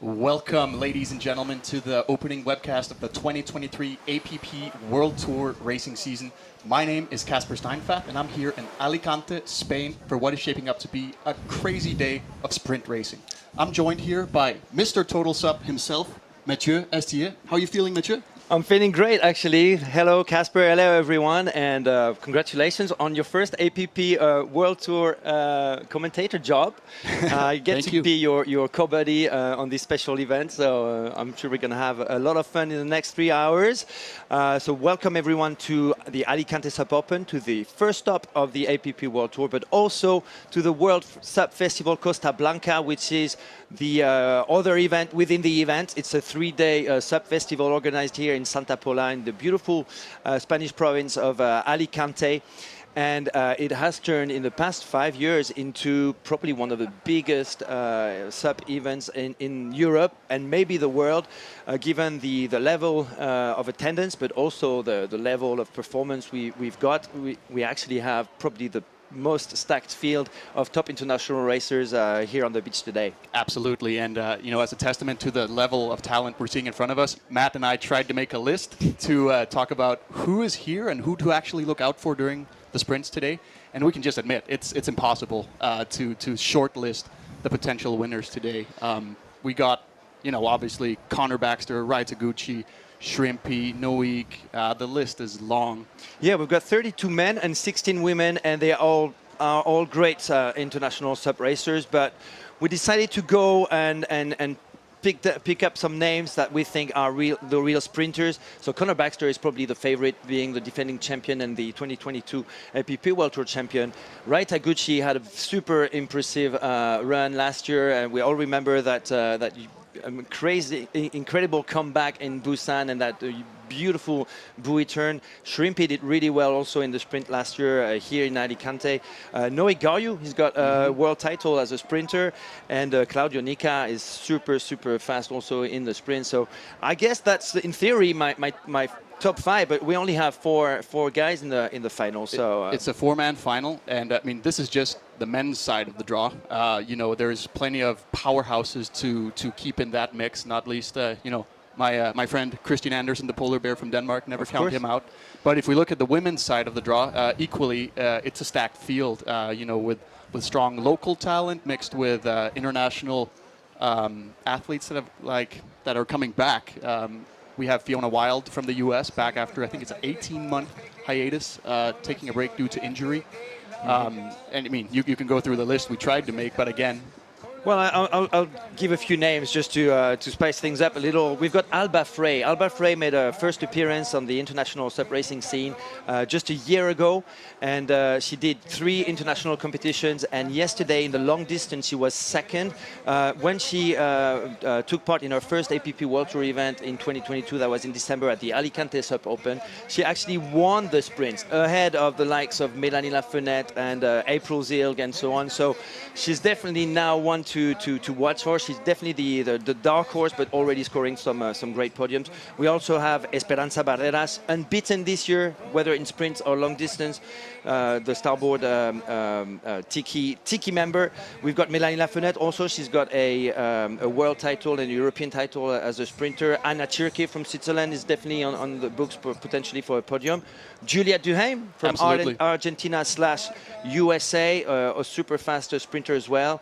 Welcome, ladies and gentlemen, to the opening webcast of the 2023 APP World Tour racing season. My name is Casper Steinfath, and I'm here in Alicante, Spain, for what is shaping up to be a crazy day of sprint racing. I'm joined here by Mr. Total SUP himself, Mathieu Estier. How are you feeling, Mathieu? I'm feeling great, actually. Hello, Casper. Hello, everyone. And congratulations on your first APP World Tour commentator job. You get to be your co-buddy on this special event. So I'm sure we're going to have a lot of fun in the next 3 hours. So welcome, everyone, to the Alicante SUP Open, to the first stop of the APP World Tour, but also to the World SUP Festival Costa Blanca, which is the other event within the event. It's a 3-day SUP festival organized here in Santa Pola, in the beautiful Spanish province of Alicante. And it has turned in the past 5 years into probably one of the biggest SUP events in Europe and maybe the world, given the level of attendance, but also the level of performance we've got. We actually have probably the most stacked field of top international racers here on the beach today. Absolutely, and as a testament to the level of talent we're seeing in front of us, Matt and I tried to make a list to talk about who is here and who to actually look out for during the sprints today. And we can just admit it's impossible to shortlist the potential winners today. We got, obviously Connor Baxter, Rai Taguchi, Shrimpy, Noik, the list is long. Yeah, we've got 32 men and 16 women, and they are all great international SUP racers. But we decided to go and pick up some names that we think are the real sprinters. So Connor Baxter is probably the favorite, being the defending champion and the 2022 APP World Tour champion. Rai Taguchi had a super impressive run last year, and we all remember that crazy, incredible comeback in Busan and that beautiful buoy turn. Shrimpy did really well also in the sprint last year here in Alicante. Noé Garriou, he's got a world title as a sprinter, and Claudio Nica is super fast also in the sprint. So I guess that's in theory my top 5, but we only have four guys in the final. So it's a 4-man final, and I mean this is just the men's side of the draw. There's plenty of powerhouses to keep in that mix, not least my friend Christian Andersen, the polar bear from Denmark, never count him out. But if we look at the women's side of the draw, equally it's a stacked field, with strong local talent mixed with international athletes that are coming back. We have Fiona Wild from the U.S. back after, I think it's an 18-month hiatus, taking a break due to injury. And I mean, you can go through the list we tried to make, but again. Well, I'll give a few names just to spice things up a little. We've got Alba Frey. Alba Frey made a first appearance on the international SUP racing scene just a year ago, and she did 3 international competitions, and yesterday in the long distance she was second. When she took part in her first APP World Tour event in 2022, that was in December at the Alicante SUP Open, she actually won the sprints ahead of the likes of Mélanie Lafenette and April Zilg and so on. So she's definitely now one to watch for. She's definitely the dark horse, but already scoring some great podiums. We also have Esperanza Barreras, unbeaten this year, whether in sprints or long distance, the starboard Tiki member. We've got Mélanie Lafenette also. She's got a world title and a European title as a sprinter. Anna Tschirke from Switzerland is definitely on the books potentially for a podium. Juliette Duhaime from Argentina/USA, a super fast sprinter as well.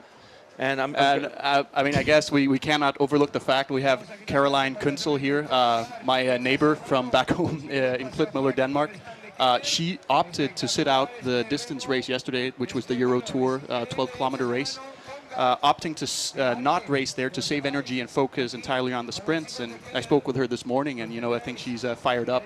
And I guess we cannot overlook the fact we have Caroline Kunzel here, my neighbor from back home in Klitmøller, Denmark. She opted to sit out the distance race yesterday, which was the Euro Tour 12-kilometer race, opting to not race there to save energy and focus entirely on the sprints. And I spoke with her this morning, and I think she's fired up.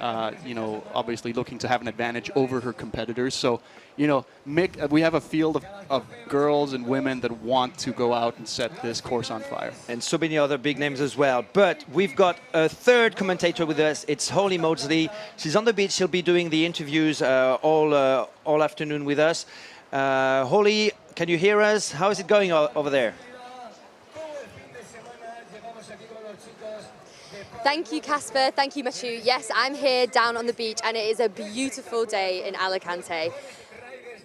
Obviously looking to have an advantage over her competitors. So, we have a field of girls and women that want to go out and set this course on fire. And so many other big names as well. But we've got a third commentator with us. It's Holly Maudsley. She's on the beach. She'll be doing the interviews all afternoon with us. Holly, can you hear us? How is it going over there? Thank you, Casper. Thank you, Mathieu. Yes, I'm here down on the beach, and it is a beautiful day in Alicante.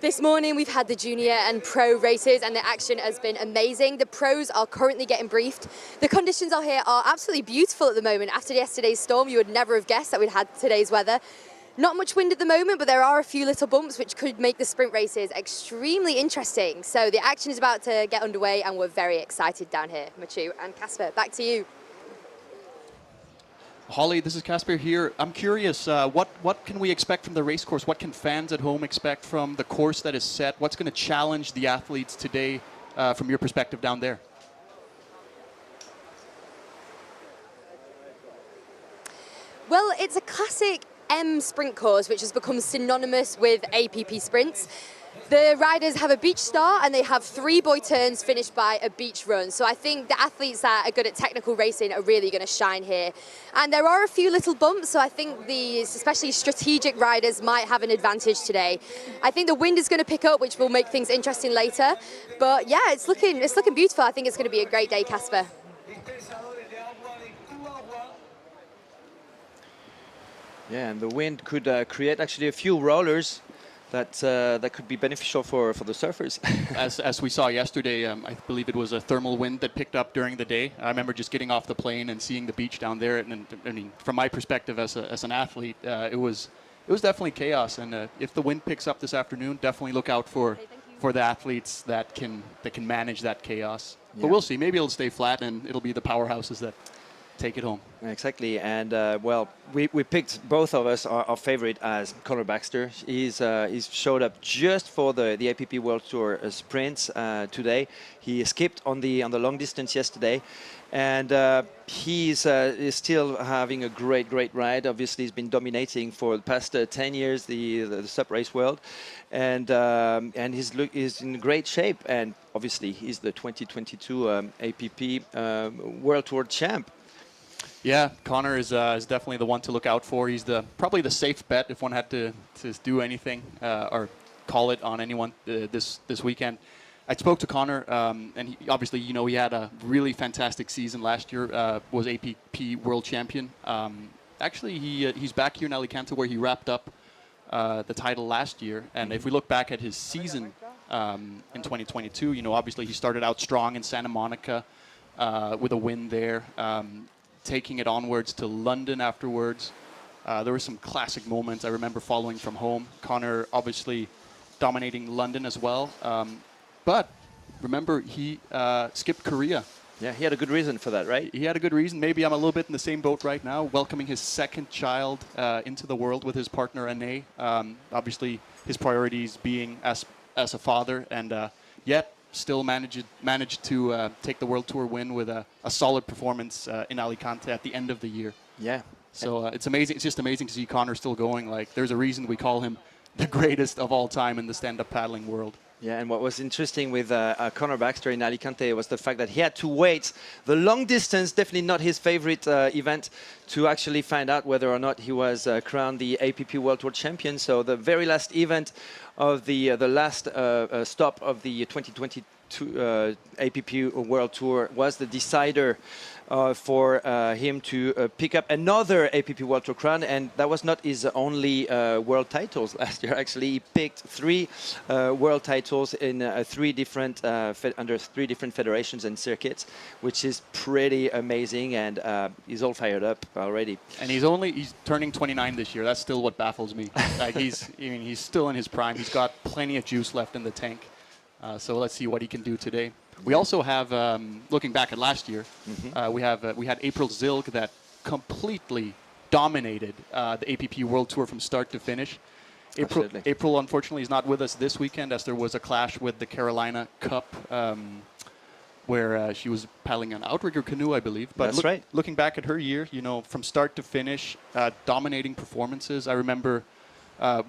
This morning we've had the junior and pro races and the action has been amazing. The pros are currently getting briefed. The conditions out here are absolutely beautiful at the moment. After yesterday's storm, you would never have guessed that we'd had today's weather. Not much wind at the moment, but there are a few little bumps which could make the sprint races extremely interesting. So the action is about to get underway and we're very excited down here. Machu and Casper, back to you. Holly, this is Casper here. I'm curious, what can we expect from the race course? What can fans at home expect from the course that is set? What's going to challenge the athletes today from your perspective down there? Well, it's a classic M sprint course, which has become synonymous with APP sprints. The riders have a beach start and they have 3 buoy turns finished by a beach run. So I think the athletes that are good at technical racing are really going to shine here. And there are a few little bumps, so I think these, especially strategic riders, might have an advantage today. I think the wind is going to pick up, which will make things interesting later. But yeah, it's looking beautiful. I think it's going to be a great day, Casper. Yeah, and the wind could create actually a few rollers that could be beneficial for the surfers. As we saw yesterday, I believe it was a thermal wind that picked up during the day. I remember just getting off the plane and seeing the beach down there. And I mean, from my perspective as an athlete, it was definitely chaos. And if the wind picks up this afternoon, definitely look out for the athletes that can manage that chaos. Yeah. But we'll see. Maybe it'll stay flat and it'll be the powerhouses that take it home. Exactly, and well, we picked both of us our favorite as Connor Baxter. He's showed up just for the APP World Tour sprints today. He skipped on the long distance yesterday, and he's is still having a great ride. Obviously, he's been dominating for the past 10 years the SUP race world, and he's in great shape. And obviously, he's the 2022 APP World Tour champ. Yeah, Connor is definitely the one to look out for. He's probably the safe bet if one had to do anything or call it on anyone this weekend. I spoke to Connor, and he, obviously, you know, he had a really fantastic season last year. Was APP World Champion. Actually, he's back here in Alicante where he wrapped up the title last year. And if we look back at his season in 2022, you know, obviously he started out strong in Santa Monica with a win there. Taking it onwards to London afterwards. There were some classic moments I remember following from home. Connor obviously dominating London as well. But remember, he skipped Korea. Yeah, he had a good reason for that, right? He had a good reason. Maybe I'm a little bit in the same boat right now, welcoming his second child into the world with his partner, Ane. Obviously, his priorities being as a father, and yet still managed to take the World Tour win with a solid performance in Alicante at the end of the year. Yeah. So it's amazing. It's just amazing to see Connor still going. Like, there's a reason we call him the greatest of all time in the stand-up paddling world. Yeah, and what was interesting with Connor Baxter in Alicante was the fact that he had to wait the long distance, definitely not his favorite event, to actually find out whether or not he was crowned the APP World Tour champion. So the very last event of the last stop of the 2022 APP World Tour was the decider for him to pick up another APP World Tour crown, and that was not his only world titles last year. Actually, he picked 3 world titles in under 3 different federations and circuits, which is pretty amazing, and he's all fired up already. And he's turning 29 this year. That's still what baffles me. Like, he's still in his prime. He's got plenty of juice left in the tank. So let's see what he can do today. We also have, looking back at last year, we had April Zilg that completely dominated the APP World Tour from start to finish. April, unfortunately, is not with us this weekend, as there was a clash with the Carolina Cup, where she was paddling an outrigger canoe, I believe. But that's right. Looking back at her year, you know, from start to finish, dominating performances. I remember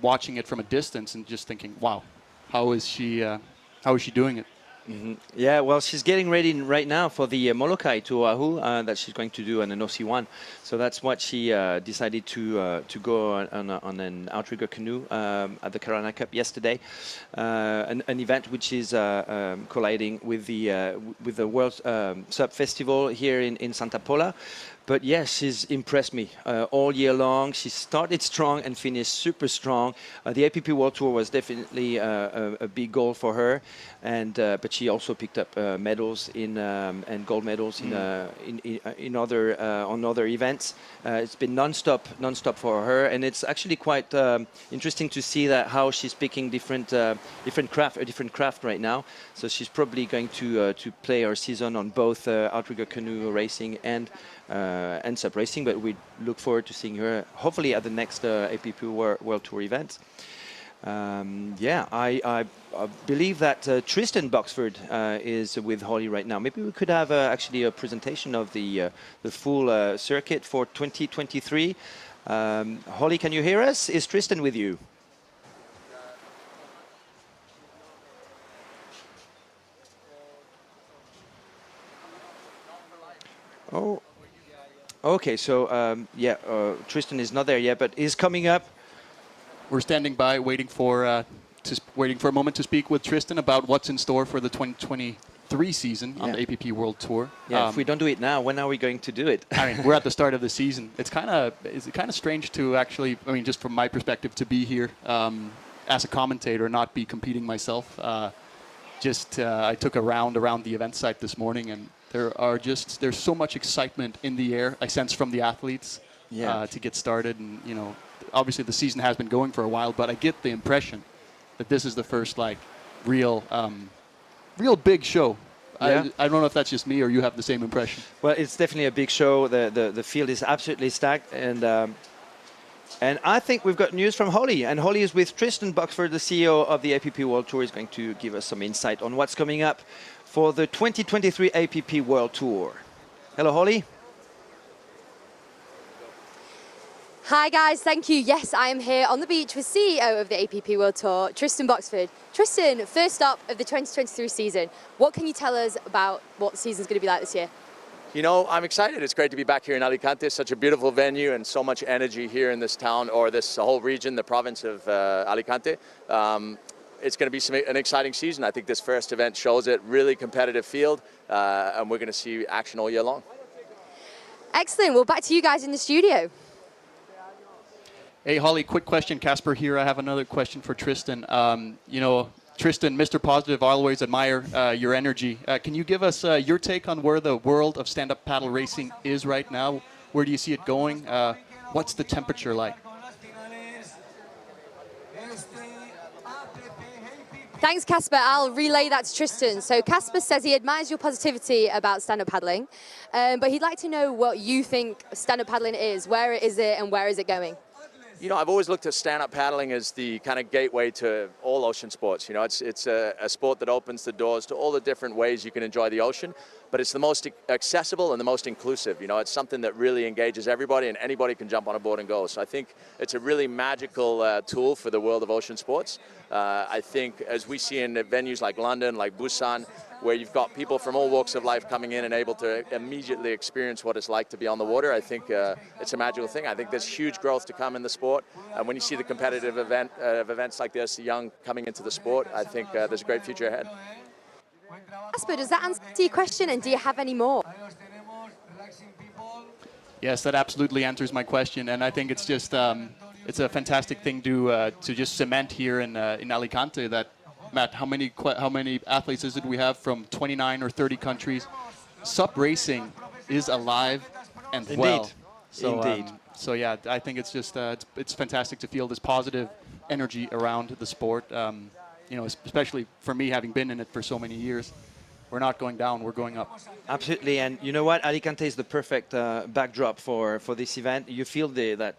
watching it from a distance and just thinking, wow, how is she doing it? Yeah, well, she's getting ready right now for the Molokai to Oahu that she's going to do on an OC1. So that's what she decided to go on an outrigger canoe at the Carolina Cup yesterday, an event which is colliding with the World SUP Festival here in Santa Pola. But yes, she's impressed me all year long. She started strong and finished super strong. The APP World Tour was definitely a big goal for her, and but she also picked up medals in and gold medals in other on other events. It's been non-stop for her, and it's actually quite interesting to see that how she's picking different craft right now. So she's probably going to play her season on both outrigger canoe racing and SUP racing, but we look forward to seeing her hopefully at the next APP World Tour event. I believe that Tristan Boxford is with Holly right now. Maybe we could have actually a presentation of the full circuit for 2023. Holly, can you hear us? Is Tristan with you? Oh. Okay, so Tristan is not there yet, but is coming up. We're standing by, waiting for a moment to speak with Tristan about what's in store for the 2023 season on the APP World Tour. Yeah, if we don't do it now, when are we going to do it? I mean, we're at the start of the season. It's kind of strange to actually, I mean, just from my perspective, to be here as a commentator, not be competing myself. I took a round around the event site this morning, and there's so much excitement in the air. I sense from the athletes to get started, and obviously the season has been going for a while, but I get the impression that this is the first real big show. Yeah. I don't know if that's just me or you have the same impression. Well, it's definitely a big show. The field is absolutely stacked, and I think we've got news from Holly. And Holly is with Tristan Boxford, the CEO of the APP World Tour, is going to give us some insight on what's coming up for the 2023 APP World Tour. Hello, Holly. Hi guys, thank you. Yes, I am here on the beach with CEO of the APP World Tour, Tristan Boxford. Tristan, first up of the 2023 season, what can you tell us about what the season's going to be like this year? I'm excited. It's great to be back here in Alicante. It's such a beautiful venue and so much energy here in this town, or this whole region, the province of Alicante. It's going to be an exciting season. I think this first event shows it. Really competitive field, and we're going to see action all year long. Excellent. Well, back to you guys in the studio. Hey, Holly, quick question. Casper here. I have another question for Tristan. Tristan, Mr. Positive, I always admire your energy. Can you give us your take on where the world of stand-up paddle racing is right now? Where do you see it going? What's the temperature like? Thanks, Casper. I'll relay that to Tristan. So Casper says he admires your positivity about stand-up paddling, but he'd like to know what you think stand-up paddling is. Where is it and where is it going? I've always looked at stand-up paddling as the kind of gateway to all ocean sports. It's a sport that opens the doors to all the different ways you can enjoy the ocean, but it's the most accessible and the most inclusive. It's something that really engages everybody, and anybody can jump on a board and go. So I think it's a really magical tool for the world of ocean sports. I think as we see in venues like London, like Busan, where you've got people from all walks of life coming in and able to immediately experience what it's like to be on the water, I think it's a magical thing. I think there's huge growth to come in the sport. And when you see the competitive events like this, the young coming into the sport, I think there's a great future ahead. Casper, does that answer your question, and do you have any more? Yes, that absolutely answers my question, and I think it's just it's a fantastic thing to just cement here in Alicante that. Matt, how many athletes is it we have from 29 or 30 countries? SUP racing is alive and well. Indeed. So yeah, I think it's just it's fantastic to feel this positive energy around the sport. Especially for me, having been in it for so many years. We're not going down, we're going up. Absolutely, and you know what? Alicante is the perfect backdrop for this event. You feel that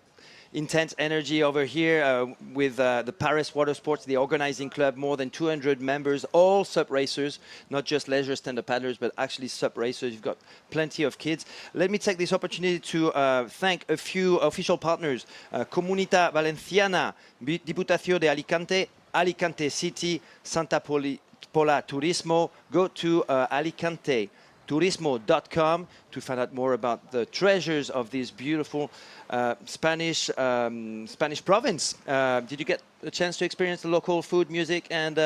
intense energy over here with the Paris Water Sports, the organizing club, more than 200 members, all SUP racers, not just leisure stand-up paddlers, but actually SUP racers. You've got plenty of kids. Let me take this opportunity to thank a few official partners. Comunidad Valenciana, Diputación de Alicante, Alicante City, Santa Pola Turismo. Go to alicanteturismo.com to find out more about the treasures of this beautiful Spanish province. Did you get a chance to experience the local food, music, and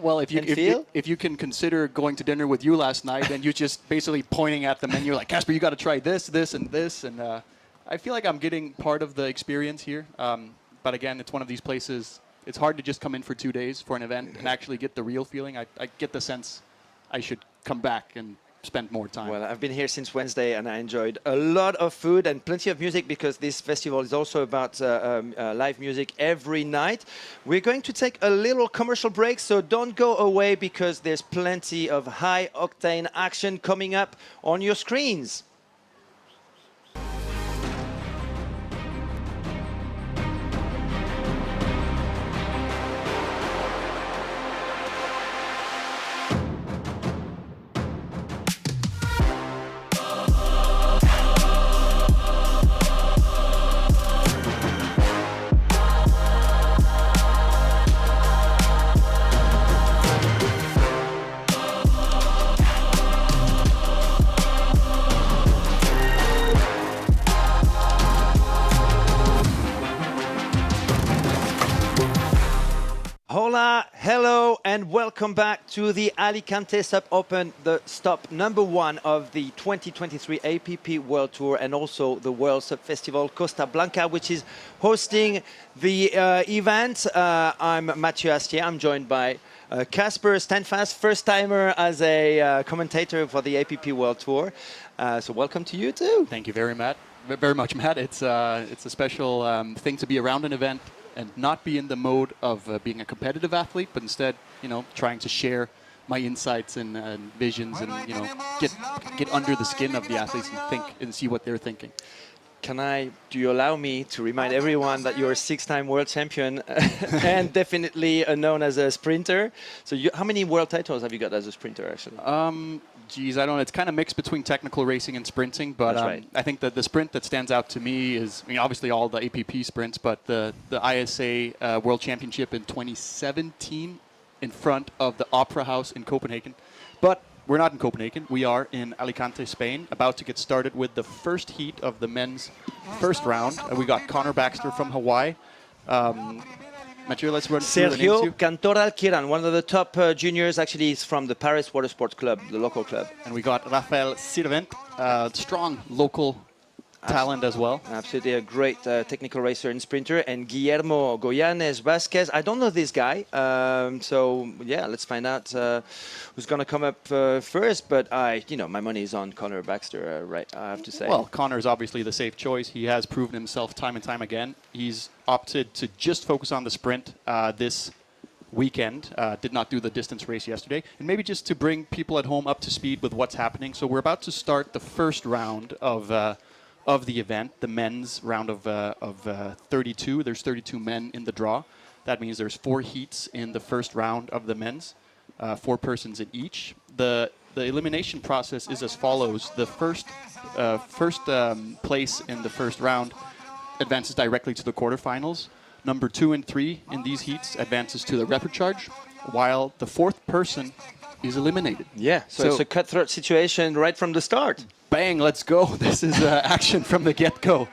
Well, feel? if you can consider going to dinner with you last night and you're just basically pointing at the menu like, Casper, you got to try this, this, and this. And I feel like I'm getting part of the experience here. But again, it's one of these places, it's hard to just come in for 2 days for an event and actually get the real feeling. I get the sense I should come back and spend more time. Well, I've been here since Wednesday and I enjoyed a lot of food and plenty of music because this festival is also about live music every night. We're going to take a little commercial break, so don't go away because there's plenty of high-octane action coming up on your screens. Hola, hello, and welcome back to the Alicante SUP Open, the stop number 1 of the 2023 APP World Tour and also the World SUP Festival Costa Blanca, which is hosting the event. I'm Mathieu Astier. I'm joined by Casper Stanfast, first timer as a commentator for the APP World Tour. So welcome to you too. Thank you very much, Matt. It's a special thing to be around an event and not be in the mode of being a competitive athlete, but instead, trying to share my insights and visions and, get under the skin of the athletes and think and see what they're thinking. Do you allow me to remind everyone that you're a 6-time world champion and definitely known as a sprinter? So how many world titles have you got as a sprinter, actually? I don't know. It's kind of mixed between technical racing and sprinting, but right. I think that the sprint that stands out to me is, obviously all the APP sprints, but the ISA World Championship in 2017 in front of the Opera House in Copenhagen. But we're not in Copenhagen. We are in Alicante, Spain, about to get started with the first heat of the men's first round. We got Connor Baxter from Hawaii. Mathieu, let's run through the names Sergio here. Cantoral Kiran, one of the top juniors, actually is from the Paris Water Sports Club, the local club. And we got Rafael Sirvent, strong local talent as well. Absolutely a great technical racer and sprinter. And Guillermo Goyanes Vasquez. I don't know this guy. So, yeah, let's find out who's going to come up first. But, my money is on Connor Baxter, right, I have to say. Well, Connor is obviously the safe choice. He has proven himself time and time again. He's opted to just focus on the sprint this weekend. Did not do the distance race yesterday. And maybe just to bring people at home up to speed with what's happening. So we're about to start the first round of the event, the men's round of 32. There's 32 men in the draw. That means there's 4 heats in the first round of the men's, 4 persons in each. The elimination process is as follows. The first place in the first round advances directly to the quarterfinals. Number 2 and 3 in these heats advances to the repechage, while the 4th person is eliminated. Yeah, so it's a cutthroat situation right from the start. Bang, let's go. This is action from the get-go.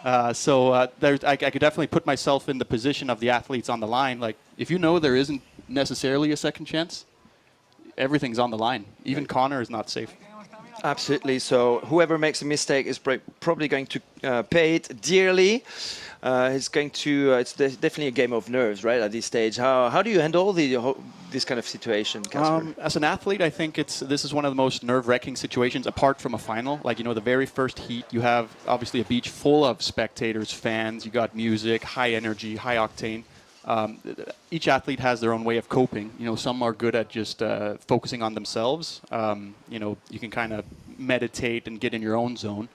I could definitely put myself in the position of the athletes on the line. Like, if there isn't necessarily a second chance, everything's on the line. Even Connor is not safe. Absolutely. So whoever makes a mistake is probably going to pay it dearly. It's definitely a game of nerves, right, at this stage. How do you handle this kind of situation, Casper? As an athlete, I think this is one of the most nerve-wracking situations, apart from a final. Like, the very first heat, you have obviously a beach full of spectators, fans. You got music, high energy, high octane. Each athlete has their own way of coping. Some are good at just focusing on themselves. You can kind of meditate and get in your own zone.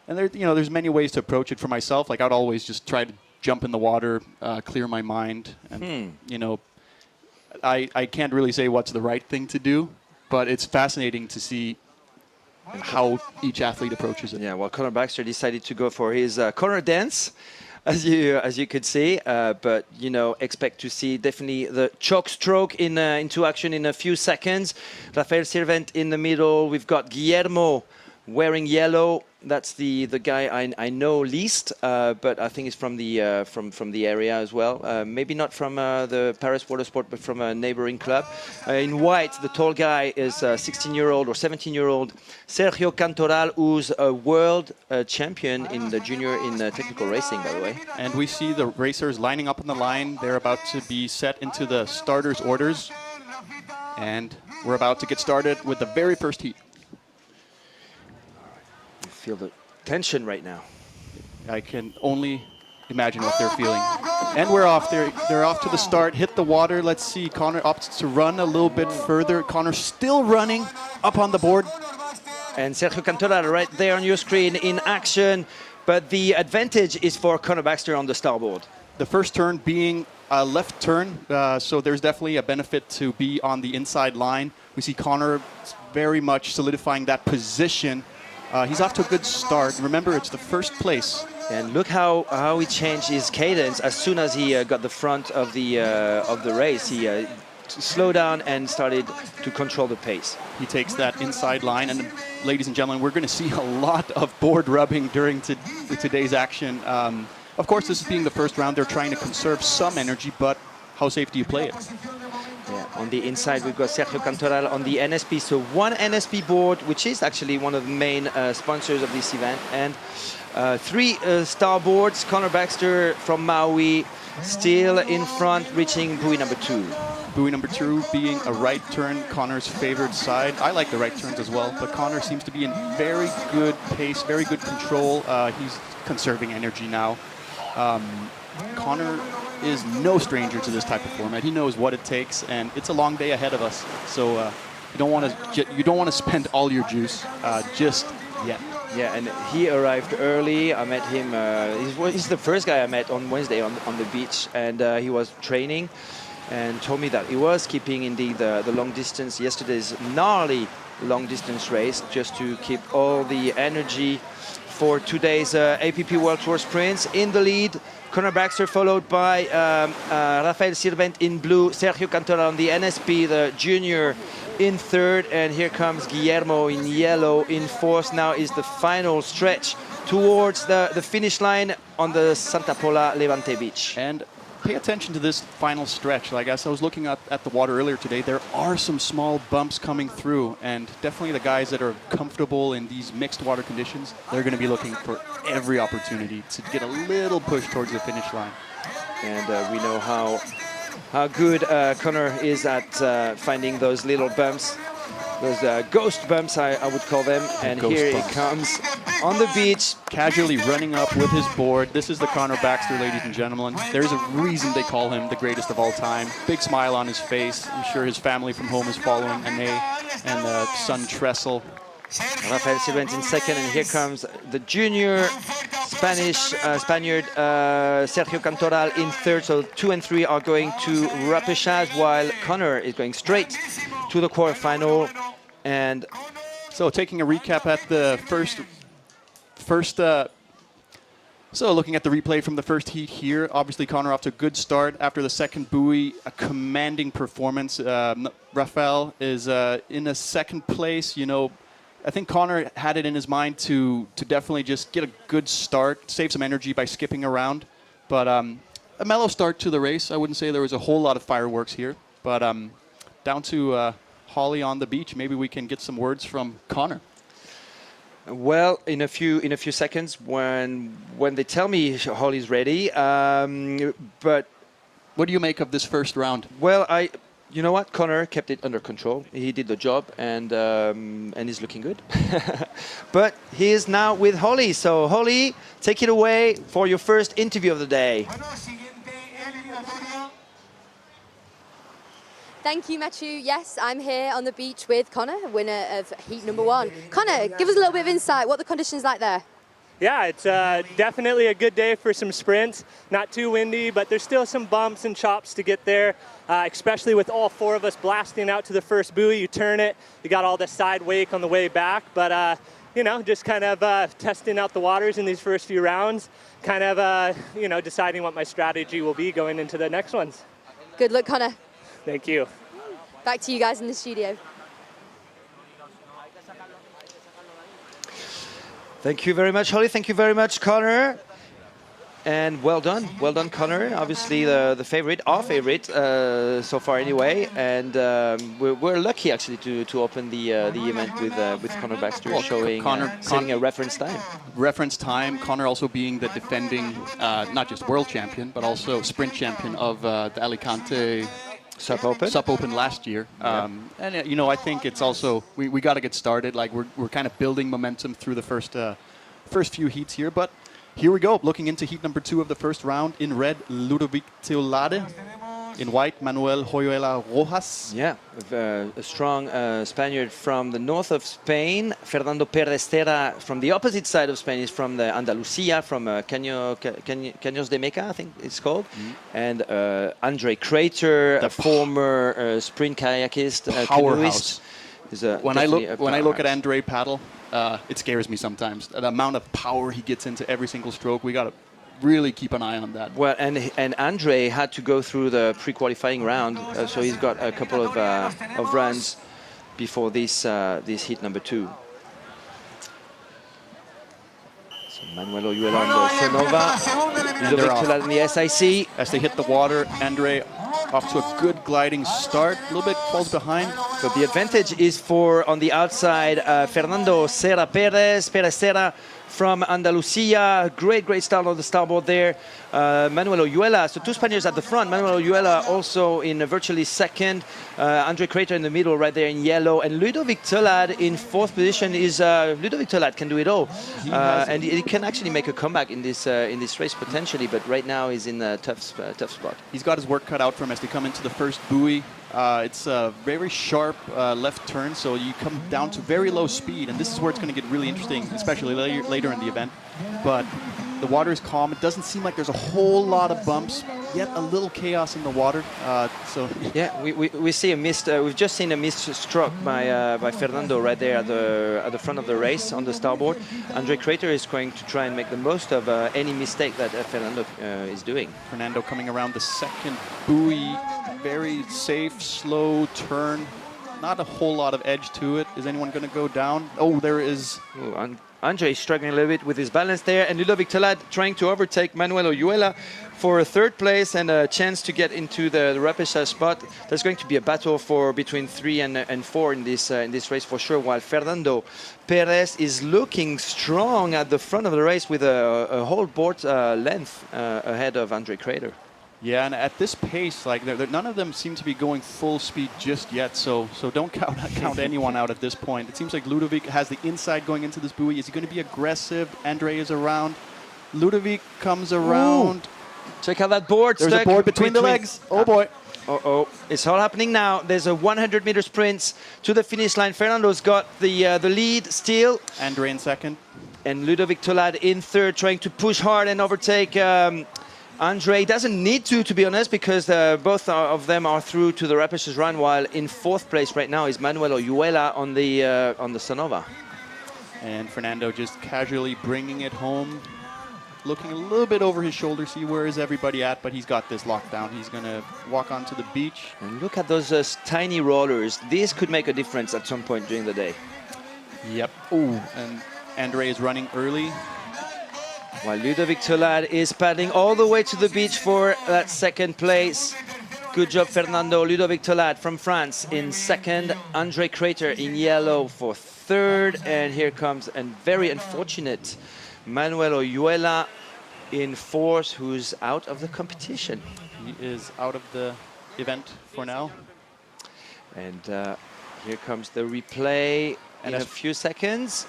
And there's many ways to approach it for myself. Like, I'd always just try to jump in the water, clear my mind. And, I can't really say what's the right thing to do, but it's fascinating to see how each athlete approaches it. Yeah, well, Connor Baxter decided to go for his corner dance, as you could see, but expect to see definitely the chalk stroke into action in a few seconds. Rafael Sirvent in the middle. We've got Guillermo wearing yellow. That's the guy I know least, but I think it's from the area as well. Maybe not from the Paris Water Sport, but from a neighboring club. In white, the tall guy is 16-year-old or 17-year-old Sergio Cantoral, who's a world champion in the junior in technical racing, by the way. And we see the racers lining up on the line. They're about to be set into the starters' orders. And we're about to get started with the very first heat. Feel the tension right now. I can only imagine what they're feeling. And we're off. They're off to the start. Hit the water. Let's see. Connor opts to run a little bit further. Connor still running up on the board. And Sergio Cantoral right there on your screen in action. But the advantage is for Connor Baxter on the starboard. The first turn being a left turn, so there's definitely a benefit to be on the inside line. We see Connor very much solidifying that position. He's off to a good start. Remember, it's the first place. And look how he changed his cadence as soon as he got the front of the race. He slowed down and started to control the pace. He takes that inside line, and ladies and gentlemen, we're going to see a lot of board rubbing during today's action. Of course, this is being the first round. They're trying to conserve some energy, but how safe do you play it? Yeah, on the inside, we've got Sergio Cantoral on the NSP. So one NSP board, which is actually one of the main sponsors of this event. And three starboards. Connor Baxter from Maui still in front, reaching buoy number 2. Buoy number 2 being a right turn, Connor's favored side. I like the right turns as well, but Connor seems to be in very good pace, very good control. He's conserving energy now. Connor is no stranger to this type of format. He knows what it takes, and it's a long day ahead of us. So you don't want to spend all your juice just yet. Yeah, and he arrived early. I met him. He's the first guy I met on Wednesday on the beach, and he was training, and told me that he was keeping indeed the long distance. Yesterday's gnarly long distance race, just to keep all the energy for today's APP World Tour Sprints. In the lead, Connor Baxter, followed by Rafael Sirvent in blue, Sergio Cantoral on the NSP, the junior, in third, and here comes Guillermo in yellow in fourth. Now is the final stretch towards the finish line on the Santa Pola Levante beach. And pay attention to this final stretch. Like as I was looking at the water earlier today, there are some small bumps coming through, and definitely the guys that are comfortable in these mixed water conditions, they're going to be looking for every opportunity to get a little push towards the finish line. And we know how good Connor is at finding those little bumps, those ghost bumps, I would call them. And here he comes on the beach, casually running up with his board. This is the Connor Baxter, ladies and gentlemen. There's a reason they call him the greatest of all time. Big smile on his face. I'm sure his family from home is following, and son Tressel. Rafael Sirvent in second, and here comes the junior Spaniard Sergio Cantoral in third. So 2 and 3 are going to repechage, while Connor is going straight to the quarterfinal. And so taking a recap at the so looking at the replay from the first heat here, obviously Connor off to a good start after the second buoy, a commanding performance. Rafael is in a second place. You know, I think Connor had it in his mind to definitely just get a good start, save some energy by skipping around. But a mellow start to the race. I wouldn't say there was a whole lot of fireworks here. But down to Holly on the beach. Maybe we can get some words from Connor. Well, in a few seconds when they tell me Holly's ready. But what do you make of this first round? Well, you know what? Connor kept it under control. He did the job, and he's looking good. But he is now with Holly. So Holly, take it away for your first interview of the day. Thank you, Matthew. Yes, I'm here on the beach with Connor, winner of heat number 1. Connor, give us a little bit of insight. What are the conditions like there? Yeah, it's definitely a good day for some sprints. Not too windy, but there's still some bumps and chops to get there, especially with all 4 of us blasting out to the first buoy. You turn it, you got all the side wake on the way back, but you know, just kind of testing out the waters in these first few rounds, kind of you know, deciding what my strategy will be going into the next ones. Good luck, Connor. Thank you. Back to you guys in the studio. Thank you very much, Holly. Thank you very much, Connor. And well done, Connor. Obviously, the favorite, our favorite so far, anyway. And we're lucky actually to open the event with Connor Baxter setting a reference time. Reference time. Connor also being the defending, not just world champion, but also sprint champion of the Alicante SUP Open. SUP Open last year. And you know, I think it's also we got to get started. Like we're kind of building momentum through the first few heats here, but. Here we go, looking into heat number 2 of the first round. In red, Ludovic Teolade. In white, Manuel Joyuela Rojas. Yeah, a strong Spaniard from the north of Spain. Fernando Perestera from the opposite side of Spain. Is from the Andalusia, from Caños de Meca, I think it's called. And Andre Crater, a former sprint kayakist, powerhouse. When I look at Andre paddle, it scares me sometimes. The amount of power he gets into every single stroke, we got to really keep an eye on that. Well, and Andre had to go through the pre-qualifying round, so he's got a couple of runs before this heat number 2. So Manuel Oyuela on the Sonova, Ludovic Teolade in the SIC. As they hit the water, Andre off to a good gliding start, a little bit falls behind. So the advantage is for, on the outside, Fernando Serra Perez from Andalusia. Great start on the starboard there. Manuel Oyuela, so 2 Spaniards at the front. Manuel Oyuela also in virtually second. Andre Crater in the middle right there in yellow. And Ludovic Teolade in 4th position is, Ludovic Teolade can do it all. And he can actually make a comeback in this race potentially, but right now he's in a tough spot. He's got his work cut out for him as they come into the first buoy. It's a very sharp left turn, so you come down to very low speed, and this is where it's going to get really interesting, especially later in the event. But the water is calm. It doesn't seem like there's a whole lot of bumps, yet a little chaos in the water. Yeah, we see a missed. We've just seen a missed stroke by Fernando right there at the front of the race on the starboard. Andre Crater is going to try and make the most of any mistake that Fernando is doing. Fernando coming around the second buoy. Very safe, slow turn. Not a whole lot of edge to it. Is anyone going to go down? Oh, there is. Ooh, Andre is struggling a little bit with his balance there. And Ludovic Teolade trying to overtake Manuel Oyuela for a 3rd place and a chance to get into the repechage spot. There's going to be a battle for between 3 and 4 in this race for sure, while Fernando Perez is looking strong at the front of the race with a whole board length ahead of Andre Crater. Yeah, and at this pace, like none of them seem to be going full speed just yet. So don't count anyone out at this point. It seems like Ludovic has the inside going into this buoy. Is he going to be aggressive? Andre is around. Ludovic comes around. Ooh. Check out that board. There's a board between the legs. Oh boy. It's all happening now. There's a 100-meter sprint to the finish line. Fernando's got the lead still. Andre in second. And Ludovic Teolade in 3rd, trying to push hard and overtake. Andre doesn't need to be honest, because both of them are through to the repechage run, while in 4th place right now is Manuel Oyuela on the Sonova. And Fernando just casually bringing it home, looking a little bit over his shoulder, see where is everybody at, but he's got this locked down. He's going to walk onto the beach. And look at those tiny rollers. This could make a difference at some point during the day. Yep. Ooh, and Andre is running early. While Ludovic Teolade is paddling all the way to the beach for that 2nd place. Good job, Fernando. Ludovic Teolade from France in 2nd. Andre Crater in yellow for 3rd. And here comes a very unfortunate Manuel Oyuela in 4th, who's out of the competition. He is out of the event for now. And here comes the replay in a few seconds.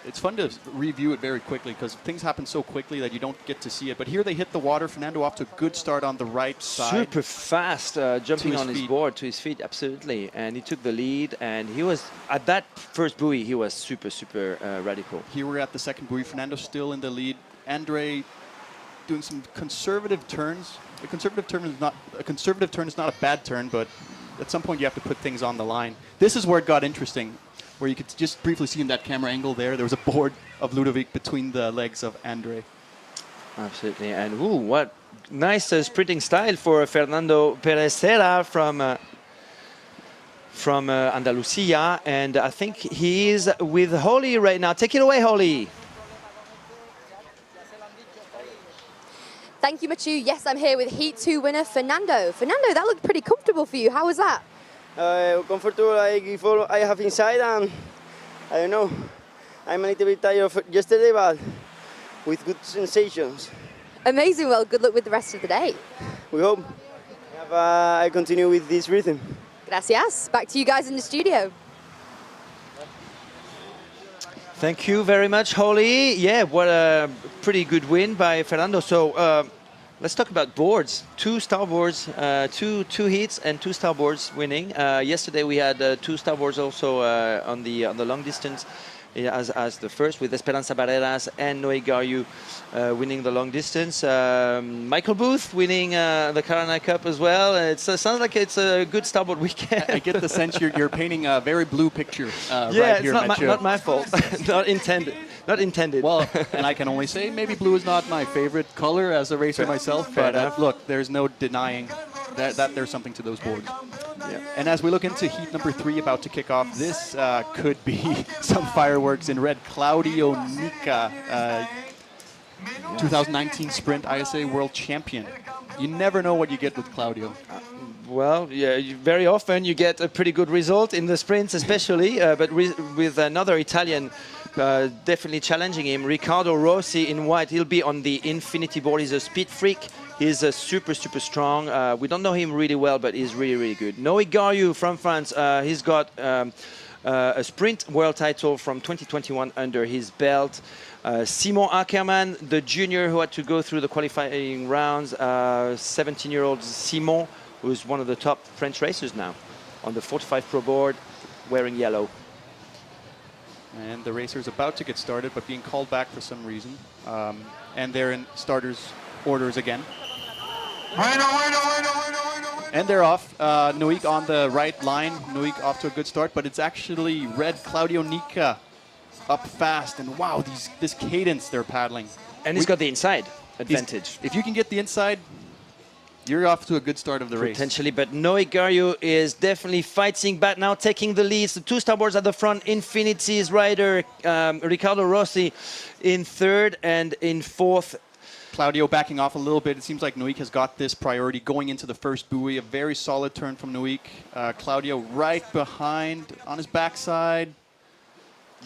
It's fun to review it very quickly because things happen so quickly that you don't get to see it. But here they hit the water. Fernando off to a good start on the right side. Super fast, jumping on his board to his feet, absolutely. And he took the lead. And he was, at that first buoy, he was super radical. Here we're at the second buoy. Fernando still in the lead. Andre doing some conservative turns. A conservative turn is not a bad turn, but at some point you have to put things on the line. This is where it got interesting, where you could just briefly see in that camera angle there was a board of Ludovic between the legs of Andre. Absolutely. And ooh, what nice sprinting style for Fernando Perez from from Andalusia, and I think he is with Holly right now. Take it away, Holly. Thank you, Mathieu. Yes, I'm here with Heat 2 winner Fernando. Fernando, that looked pretty comfortable for you. How was that? Comfortable, I have inside, and I don't know. I'm a little bit tired of yesterday, but with good sensations. Amazing. Well, good luck with the rest of the day. We hope I continue with this rhythm. Gracias. Back to you guys in the studio. Thank you very much, Holly. Yeah, what a pretty good win by Fernando. So let's talk about boards. 2 starboards, two heats and 2 starboards winning. Yesterday we had 2 starboards also on the long distance. As the first, with Esperanza Barreras and Noé Gariou winning the long distance. Michael Booth winning the Carolina Cup as well. It sounds like it's a good starboard weekend. I get the sense you're painting a very blue picture yeah, right here, it's not my fault. Not intended. Not intended. Well, and I can only say maybe blue is not my favorite color as a racer myself, but look, there's no denying that there's something to those boards. Yeah. And as we look into heat number 3 about to kick off, this could be some fireworks in red. Claudio Nica, 2019 Sprint ISA World Champion. You never know what you get with Claudio. Well, yeah, very often you get a pretty good result in the sprints, especially, but with another Italian definitely challenging him, Riccardo Rossi in white. He'll be on the Infinity board. He's a speed freak. He's super strong. We don't know him really well, but he's really good. Noé Gariou from France. He's got a sprint world title from 2021 under his belt. Simon Ackermann, the junior who had to go through the qualifying rounds. 17-year-old Simon, who's one of the top French racers now on the 45 Pro board, wearing yellow. And the racer's about to get started, but being called back for some reason. And they're in starters' orders again. And they're off. Noik on the right line. Noik off to a good start, but it's actually red Claudio Nica up fast. And wow, this cadence they're paddling. And he's got the inside advantage. If you can get the inside, you're off to a good start of the race. Potentially, but Noé Gariou is definitely fighting back now, taking the lead. The 2 starboards at the front. Infinity's rider, Riccardo Rossi in 3rd, and in 4th, Claudio backing off a little bit. It seems like Noik has got this priority going into the first buoy. A very solid turn from Noik. Claudio right behind on his backside.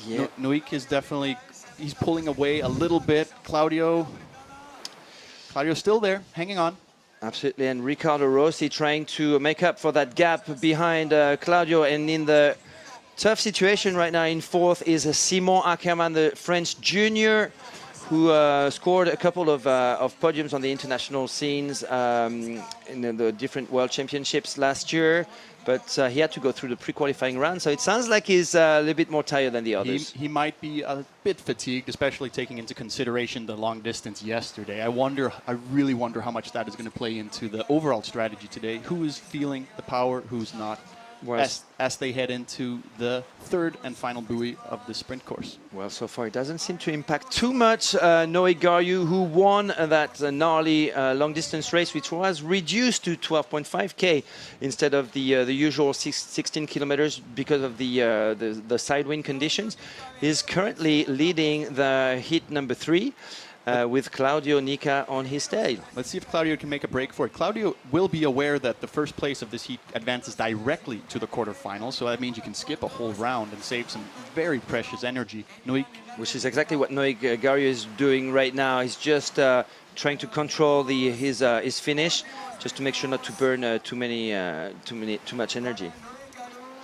Yeah. Noik is definitely, he's pulling away a little bit. Claudio's still there, hanging on. Absolutely, and Riccardo Rossi trying to make up for that gap behind Claudio. And in the tough situation right now in 4th is Simon Ackermann, the French junior, who scored a couple of podiums on the international scenes in the different world championships last year. But he had to go through the pre-qualifying round, so it sounds like he's a little bit more tired than the others. He might be a bit fatigued, especially taking into consideration the long distance yesterday. I really wonder how much that is going to play into the overall strategy today. Who is feeling the power, who's not, as they head into the 3rd and final buoy of the sprint course. Well, so far it doesn't seem to impact too much. Noé Gariou, who won that gnarly long-distance race, which was reduced to 12.5K instead of the usual 16 kilometers because of the side wind conditions, is currently leading the heat number 3. With Claudio Nica on his tail. Let's see if Claudio can make a break for it. Claudio will be aware that the first place of this heat advances directly to the quarterfinals, so that means you can skip a whole round and save some very precious energy. Which is exactly what Noé Gariou is doing right now. He's just trying to control his finish, just to make sure not to burn too much energy.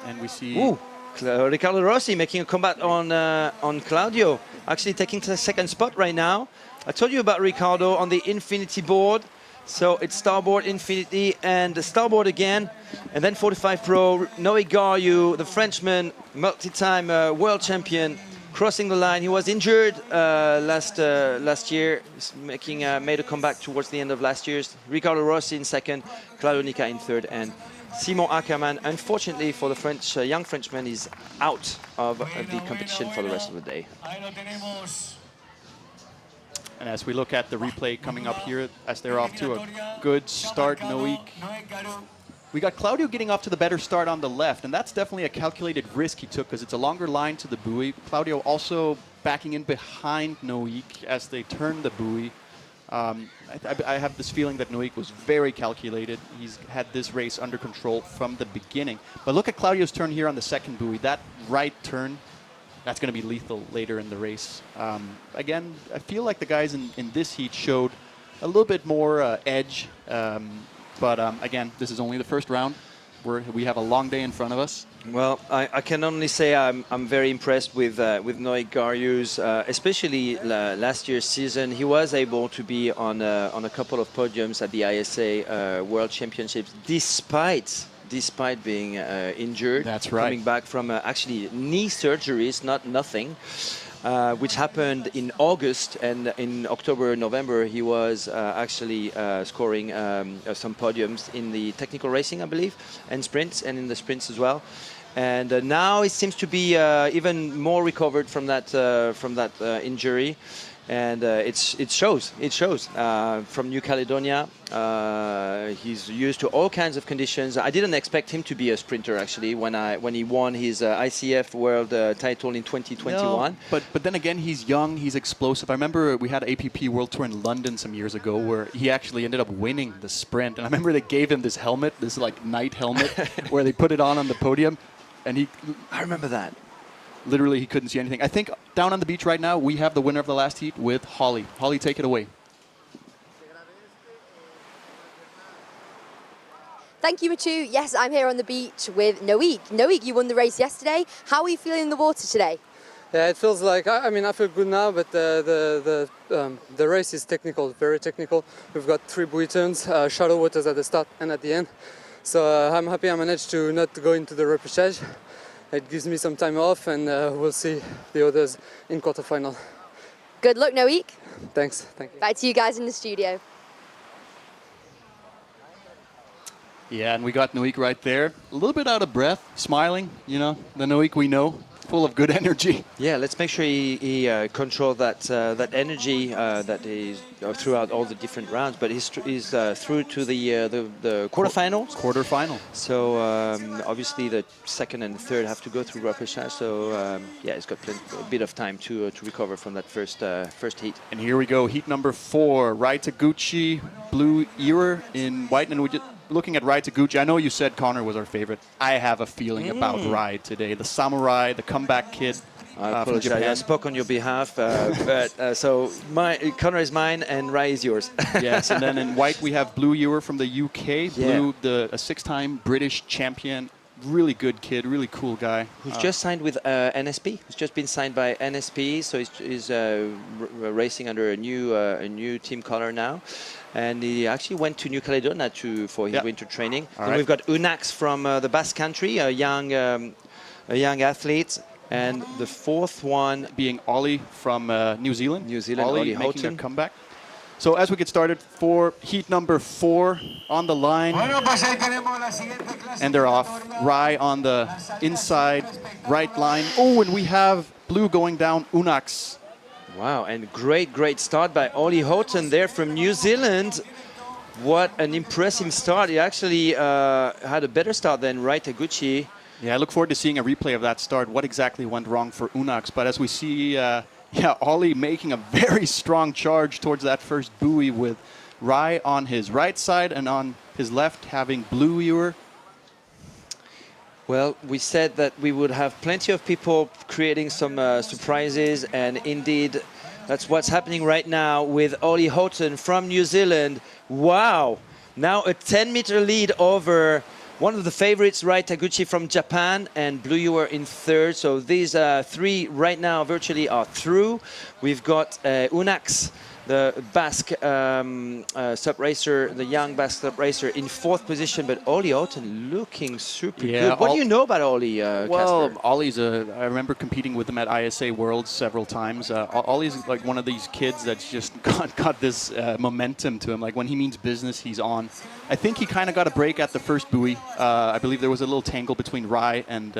And we see. Ooh. Riccardo Rossi making a comeback on Claudio, actually taking the 2nd spot right now. I told you about Riccardo on the Infinity board. So it's starboard, Infinity, and the starboard again. And then 45 Pro, Noé Gariou, the Frenchman, multi-time world champion, crossing the line. He was injured last year, made a comeback towards the end of last year's. Riccardo Rossi in 2nd, Claudio Nica in 3rd, and Simon Ackermann, unfortunately for the French, young Frenchman, is out of the competition for the rest of the day. And as we look at the replay coming up here, as they're off to a good start, Noik We got Claudio getting off to the better start on the left, and that's definitely a calculated risk he took because it's a longer line to the buoy. Claudio also backing in behind Noik as they turn the buoy. I have this feeling that Noik was very calculated. He's had this race under control from the beginning. But look at Claudio's turn here on the second buoy. That right turn, that's going to be lethal later in the race. Again, I feel like the guys in this heat showed a little bit more edge. But again, this is only the first round. We have a long day in front of us. Well, I can only say I'm very impressed with Noik Garius, especially last year's season. He was able to be on a couple of podiums at the ISA World Championships, despite being injured. That's right. Coming back from actually knee surgeries, not nothing. Which happened in August, and in October, November, he was actually scoring some podiums in the technical racing, I believe, and sprints, and in the sprints as well. And now he seems to be even more recovered from that injury, and it shows. It shows from New Caledonia. He's used to all kinds of conditions. I didn't expect him to be a sprinter actually when he won his ICF World title in 2021. No, but then again, he's young, he's explosive. I remember we had APP World Tour in London some years ago where he actually ended up winning the sprint. And I remember they gave him this helmet, this like night helmet, where they put it on the podium, and I remember that. Literally, he couldn't see anything. I think down on the beach right now, we have the winner of the last heat with Holly. Holly, take it away. Thank you, Machu. Yes, I'm here on the beach with Noik. Noik, you won the race yesterday. How are you feeling in the water today? Yeah, it feels like, I feel good now, but the race is technical, very technical. We've got 3 buoy turns, shallow waters at the start and at the end. So I'm happy I managed to not go into the repechage. It gives me some time off, and we'll see the others in quarterfinal. Good luck, Noik. Thanks. Thank you. Back to you guys in the studio. Yeah, and we got Noik right there. A little bit out of breath, smiling, you know, the Noik we know, full of good energy. Yeah, let's make sure he controls that energy that is throughout all the different rounds. But he's through to the quarterfinals. Quarterfinal. So obviously the second and third have to go through repechage. So yeah, he's got a bit of time to recover from that first heat. And here we go, heat number 4. Rai Taguchi, Blue Ewer in white, and we just looking at Rai Taguchi. I know you said Connor was our favorite. I have a feeling about Rai today. The samurai, the comeback kid. I apologize. I spoke on your behalf, but so Connor is mine and Rai is yours. Yes, and then in white we have Blue Ewer from the UK. Yeah. Blue, a 6-time British champion. Really good kid, really cool guy. Who's just signed with NSP. Who's just been signed by NSP, so he's racing under a new team color now. And he actually went to New Caledonia for his winter training. All Then right. we've got Unax from the Basque Country, a young athlete. And the fourth one being Ollie from New Zealand. Ollie making Houghton. a comeback. So as we get started for heat number 4 on the line. And they're off. Rai on the inside right line. Oh, and we have Blue going down Unax. Wow, and great start by Ollie Houghton there from New Zealand. What an impressive start. He actually had a better start than Rai Taguchi. Yeah, I look forward to seeing a replay of that start. What exactly went wrong for Unax? But as we see, Ollie making a very strong charge towards that first buoy with Rai on his right side and on his left having Blue Ewer. Well, we said that we would have plenty of people creating some surprises, and indeed, that's what's happening right now with Ollie Houghton from New Zealand. Wow! Now a 10-meter lead over one of the favorites, Rai Taguchi from Japan, and Blue Ewer in third. So these 3 right now virtually are through. We've got Unax, the Basque SUP racer, the young Basque SUP racer, in 4th position, but Ollie Houghton looking super good. What do you know about Ollie, Well, Casper? Ollie's I remember competing with him at ISA Worlds several times. Ollie's like one of these kids that's just got this momentum to him. Like when he means business, he's on. I think he kind of got a break at the first buoy. I believe there was a little tangle between Rai and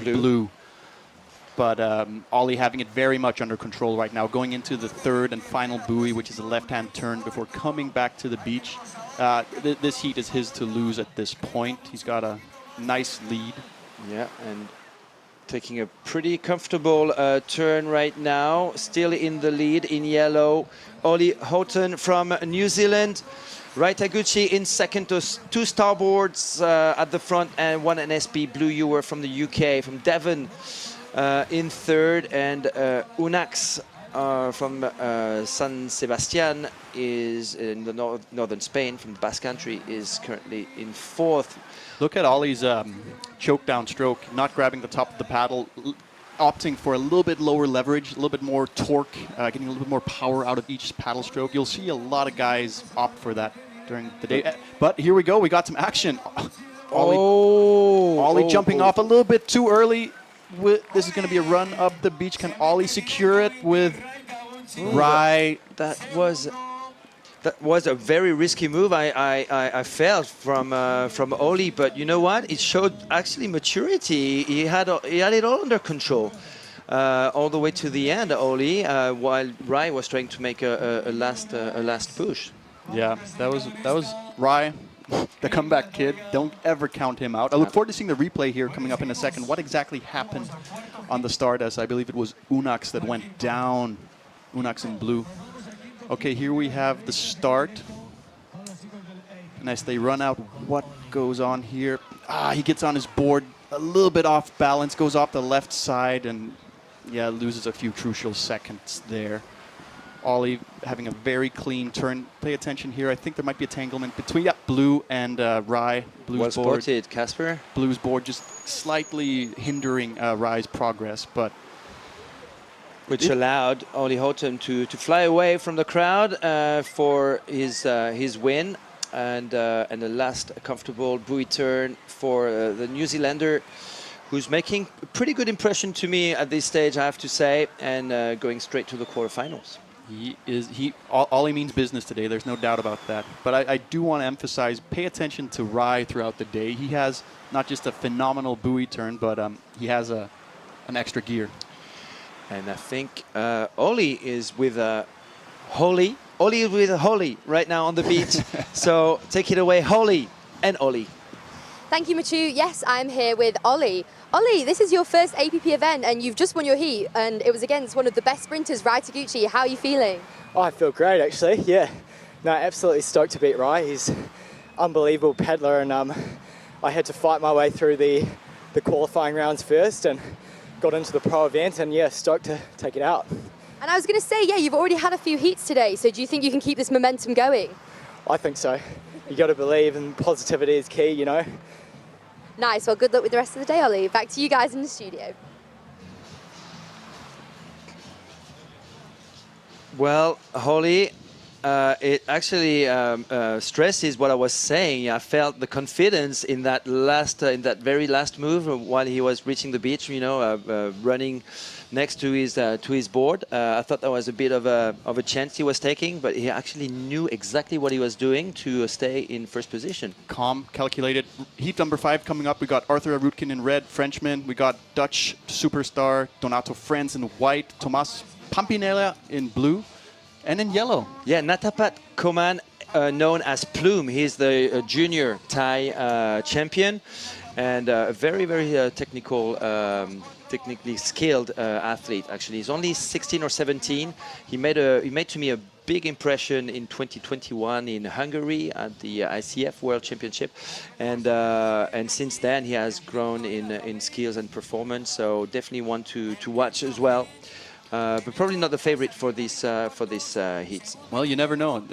Blue. but Ollie having it very much under control right now, going into the third and final buoy, which is a left-hand turn before coming back to the beach. This heat is his to lose at this point. He's got a nice lead. Yeah, and taking a pretty comfortable turn right now. Still in the lead in yellow. Ollie Houghton from New Zealand. Rai Taguchi in second, two starboards at the front, and one NSP. Blue, you were from the UK, from Devon, in third, and Unax from San Sebastian is in the northern Spain, from the Basque Country, is currently in fourth. Look at Ollie's choke down stroke, not grabbing the top of the paddle, opting for a little bit lower leverage, a little bit more torque, getting a little bit more power out of each paddle stroke. You'll see a lot of guys opt for that during the day. But here we go, we got some action. Ollie jumping off a little bit too early. This is going to be a run up the beach. Can Ollie secure it with Rai? That was a very risky move. I felt from Ollie, but you know what? It showed actually maturity. He had it all under control all the way to the end, Ollie, while Rai was trying to make a last push. Yeah, that was Rai, the comeback kid. Don't ever count him out. I look forward to seeing the replay here coming up in a second. What exactly happened on the start, as I believe it was Unax that went down. Unax in blue. Okay, here we have the start. And as they run out, what goes on here? He gets on his board, a little bit off balance, goes off the left side, and yeah, loses a few crucial seconds there. Ollie having a very clean turn. Pay attention here. I think there might be a tanglement between Blue and Rai. Blue's well board. Spotted, Casper. Blue's board just slightly hindering Rai's progress, but which allowed Ollie Houghton to fly away from the crowd for his win, and a last comfortable buoy turn for the New Zealander, who's making a pretty good impression to me at this stage, I have to say, and going straight to the quarterfinals. Ollie means business today. There's no doubt about that. But I do want to emphasize, pay attention to Rai throughout the day. He has not just a phenomenal buoy turn, but he has an extra gear. And I think Ollie is with Holly. Ollie is with Holly right now on the beach. So take it away, Holly and Ollie. Thank you, Machu. Yes, I'm here with Ollie. Ollie, this is your first APP event and you've just won your heat, and it was against one of the best sprinters, Rai Taguchi. How are you feeling? Oh, I feel great, actually. Yeah. No, absolutely stoked to beat Rai. He's an unbelievable paddler, and I had to fight my way through the qualifying rounds first and got into the pro event, and yeah, stoked to take it out. And I was going to say, yeah, you've already had a few heats today, so do you think you can keep this momentum going? I think so. You got to believe, and positivity is key, you know. Nice. Well, good luck with the rest of the day, Ollie. Back to you guys in the studio. Well, Holly, it actually stresses what I was saying. I felt the confidence in that very last move while he was reaching the beach. You know, running next to his board. I thought that was a bit of a chance he was taking, but he actually knew exactly what he was doing to stay in first position. Calm, calculated. Heat number 5 coming up. We got Arthur Arutkin in red, Frenchman. We got Dutch superstar Donato Franz in white, Tomas Pampinella in blue, and in yellow. Yeah, Natapat Koman, known as Plume. He's the junior Thai champion, and a very, very technically skilled athlete. Actually, he's only 16 or 17. He made to me a big impression in 2021 in Hungary at the ICF World Championship, and since then he has grown in skills and performance. So definitely one to watch as well. But probably not the favorite for this heats. Well, you never know.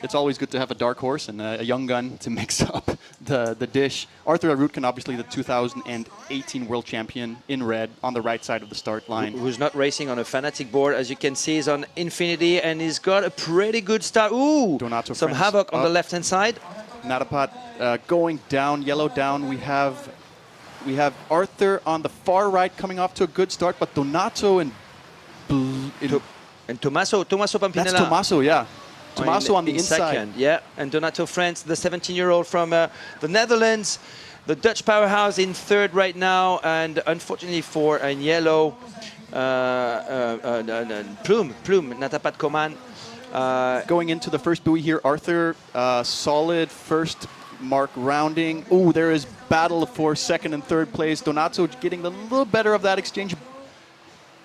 It's always good to have a dark horse and a young gun to mix up the dish. Arthur Arutkin, obviously the 2018 world champion in red on the right side of the start line. Who's not racing on a Fanatic board, as you can see, is on Infinity, and he's got a pretty good start. Ooh, Donato some Franz havoc on up. the left-hand side. Natapat going down, yellow down. We have Arthur on the far right coming off to a good start, but Donato and Tommaso Pampinella. That's Tommaso, yeah. Tommaso on the inside. Second, yeah. And Donato Franz, the 17-year-old from the Netherlands. the Dutch powerhouse in third right now, and unfortunately for yellow, Plume, Natapat Koman. Going into the first buoy here, Arthur, solid first mark rounding. Oh, there is battle for second and third place. Donato getting a little better of that exchange.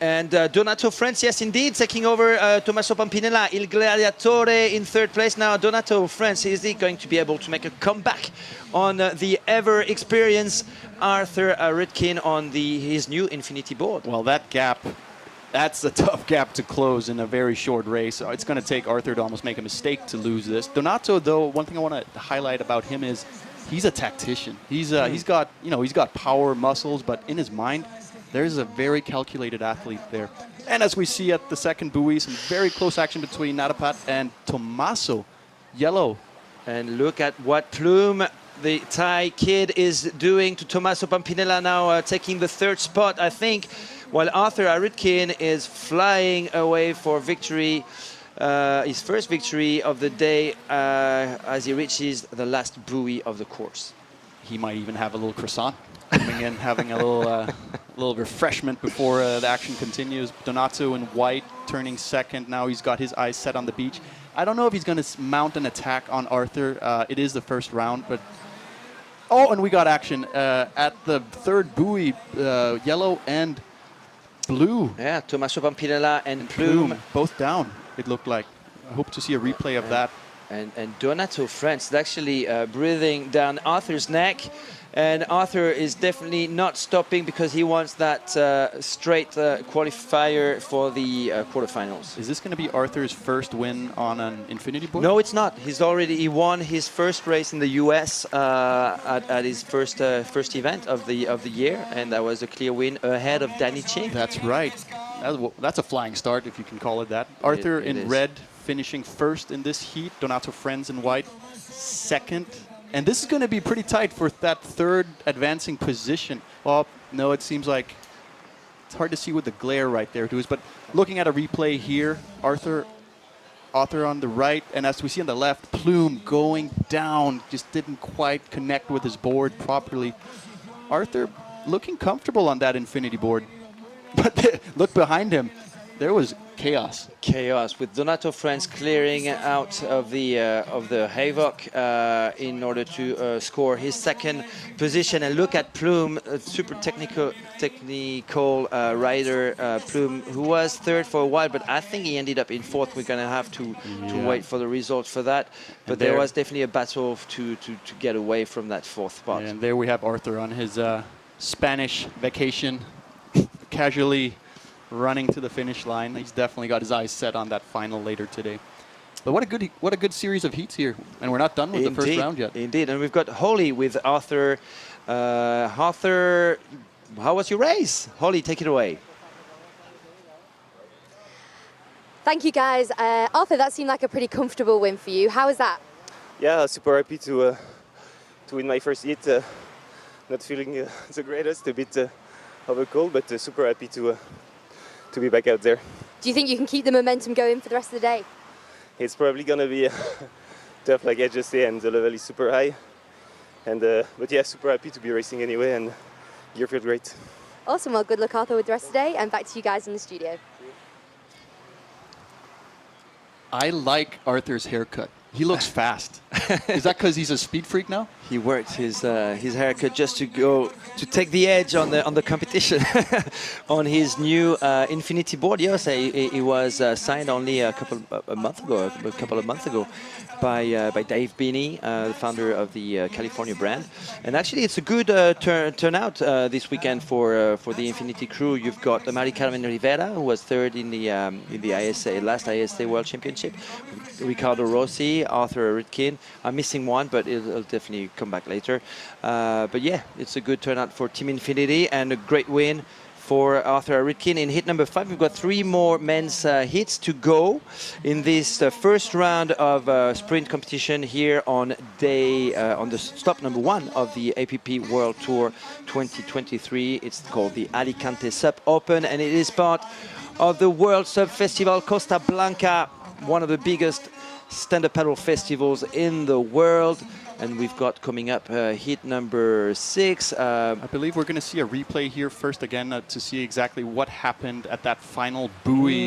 And Donato France, yes, indeed, taking over Tommaso Pampinella, Il Gladiatore in third place. Now, Donato France, is he going to be able to make a comeback on the ever-experienced Arthur Rudkin on his new Infinity board? Well, that gap, that's a tough gap to close in a very short race. It's going to take Arthur to almost make a mistake to lose this. Donato, though, one thing I want to highlight about him is he's a tactician. He's got, he's got power, muscles, but in his mind, there's a very calculated athlete there. And as we see at the second buoy, some very close action between Natapat and Tommaso. Yellow. And look at what Plume, the Thai kid, is doing to Tommaso Pampinella now, taking the third spot, I think, while Arthur Rudkin is flying away for victory, his first victory of the day as he reaches the last buoy of the course. He might even have a little croissant coming in, having a little refreshment before the action continues. Donato in white turning second. Now he's got his eyes set on the beach. I don't know if he's going to mount an attack on Arthur. It is the first round, but... Oh, and we got action at the third buoy, yellow and blue. Yeah, Tommaso Pampinella and Plume. Both down, it looked like. I hope to see a replay of that. And Donato France is actually breathing down Arthur's neck. And Arthur is definitely not stopping because he wants that straight qualifier for the quarterfinals. Is this going to be Arthur's first win on an Infinity board? No, it's not. He won his first race in the US at his first event of the year, and that was a clear win ahead of Danny Ching. That's right. That's a flying start, if you can call it that. Arthur in red finishing first in this heat. Donato Friends in white second. And this is going to be pretty tight for that third advancing position. Well, no, it seems like it's hard to see with the glare right there, too. But looking at a replay here, Arthur on the right, and as we see on the left, Plume going down, just didn't quite connect with his board properly. Arthur looking comfortable on that Infinity board. But look behind him. There was chaos. Chaos with Donato France clearing out of the havoc in order to score his second position. And look at Plume, a super technical rider. Plume, who was third for a while, but I think he ended up in fourth. We're going to have to wait for the results for that. But there was definitely a battle to get away from that fourth spot. And there we have Arthur on his Spanish vacation, casually running to the finish line. He's definitely got his eyes set on that final later today. But what a good series of heats here, and we're not done with the first round yet. Indeed, and we've got Holly with Arthur. Arthur, how was your race? Holly, take it away. Thank you, guys. Arthur, that seemed like a pretty comfortable win for you. How was that? Yeah, super happy to win my first heat. Not feeling the greatest, a bit of a cold, but super happy to be back out there. Do you think you can keep the momentum going for the rest of the day? It's probably gonna be tough, like I just said, and the level is super high. And but yeah, super happy to be racing anyway, and gear feels great. Awesome. Well, good luck, Arthur, with the rest of the day, and back to you guys in the studio. I like Arthur's haircut. He looks fast. Is that because he's a speed freak now? He worked his haircut just to take the edge on the competition on his new Infinity board. Yes, he was signed only a couple of months ago by Dave Beeney, the founder of the California brand. And actually, it's a good turnout this weekend for the Infinity crew. You've got Mari Carmen Rivera, who was third in the last ISA World Championship. Ricardo Rossi, Arthur Rudkin. I'm missing one, but it'll definitely come back later. But yeah, it's a good turnout for Team Infinity and a great win for Arthur Rudkin in hit number 5. We've got 3 more men's hits to go in this first round of sprint competition here on the stop number 1 of the APP World Tour 2023. It's called the Alicante SUP Open, and it is part of the World SUP Festival Costa Blanca, one of the biggest stand-up paddle festivals in the world. And we've got coming up heat number 6. I believe we're going to see a replay here first again to see exactly what happened at that final buoy.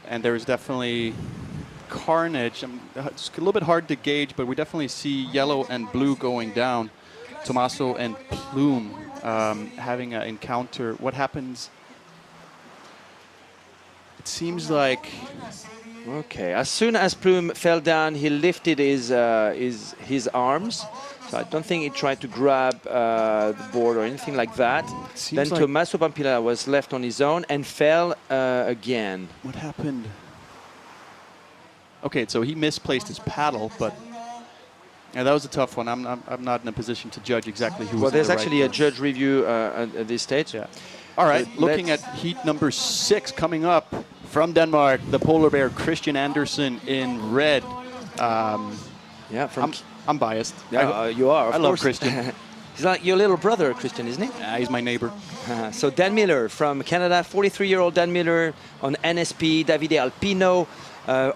And there's definitely carnage. It's a little bit hard to gauge, but we definitely see yellow and blue going down. Tommaso and Plume having an encounter. What happens? It seems like... Okay, as soon as Plume fell down, he lifted his arms. So I don't think he tried to grab the board or anything like that. Then like Tommaso Pampilla was left on his own and fell again. What happened? Okay, so he misplaced his paddle, but yeah, that was a tough one. I'm not in a position to judge exactly who was. Well, there's the actually a judge review at this stage. Yeah. All right, looking at heat number 6 coming up from Denmark, the polar bear Christian Andersen in red. Yeah, I'm biased. Yeah, you are. I love Christian. He's like your little brother, Christian, isn't he? Yeah, he's my neighbor. So Dan Miller from Canada, 43-year-old Dan Miller on NSP, Davide Alpino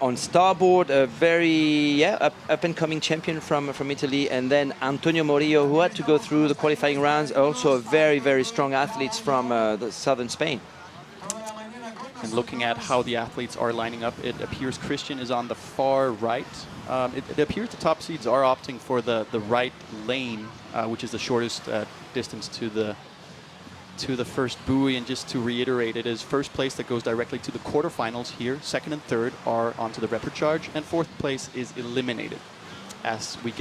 on starboard, a very up-and-coming champion from Italy, and then Antonio Morillo, who had to go through the qualifying rounds, also a very, very strong athlete from the southern Spain. And looking at how the athletes are lining up, it appears Christian is on the far right. It appears the top seeds are opting for the right lane, which is the shortest distance to the first buoy. And just to reiterate, it is first place that goes directly to the quarterfinals here. Second and third are onto the repechage, and fourth place is eliminated as we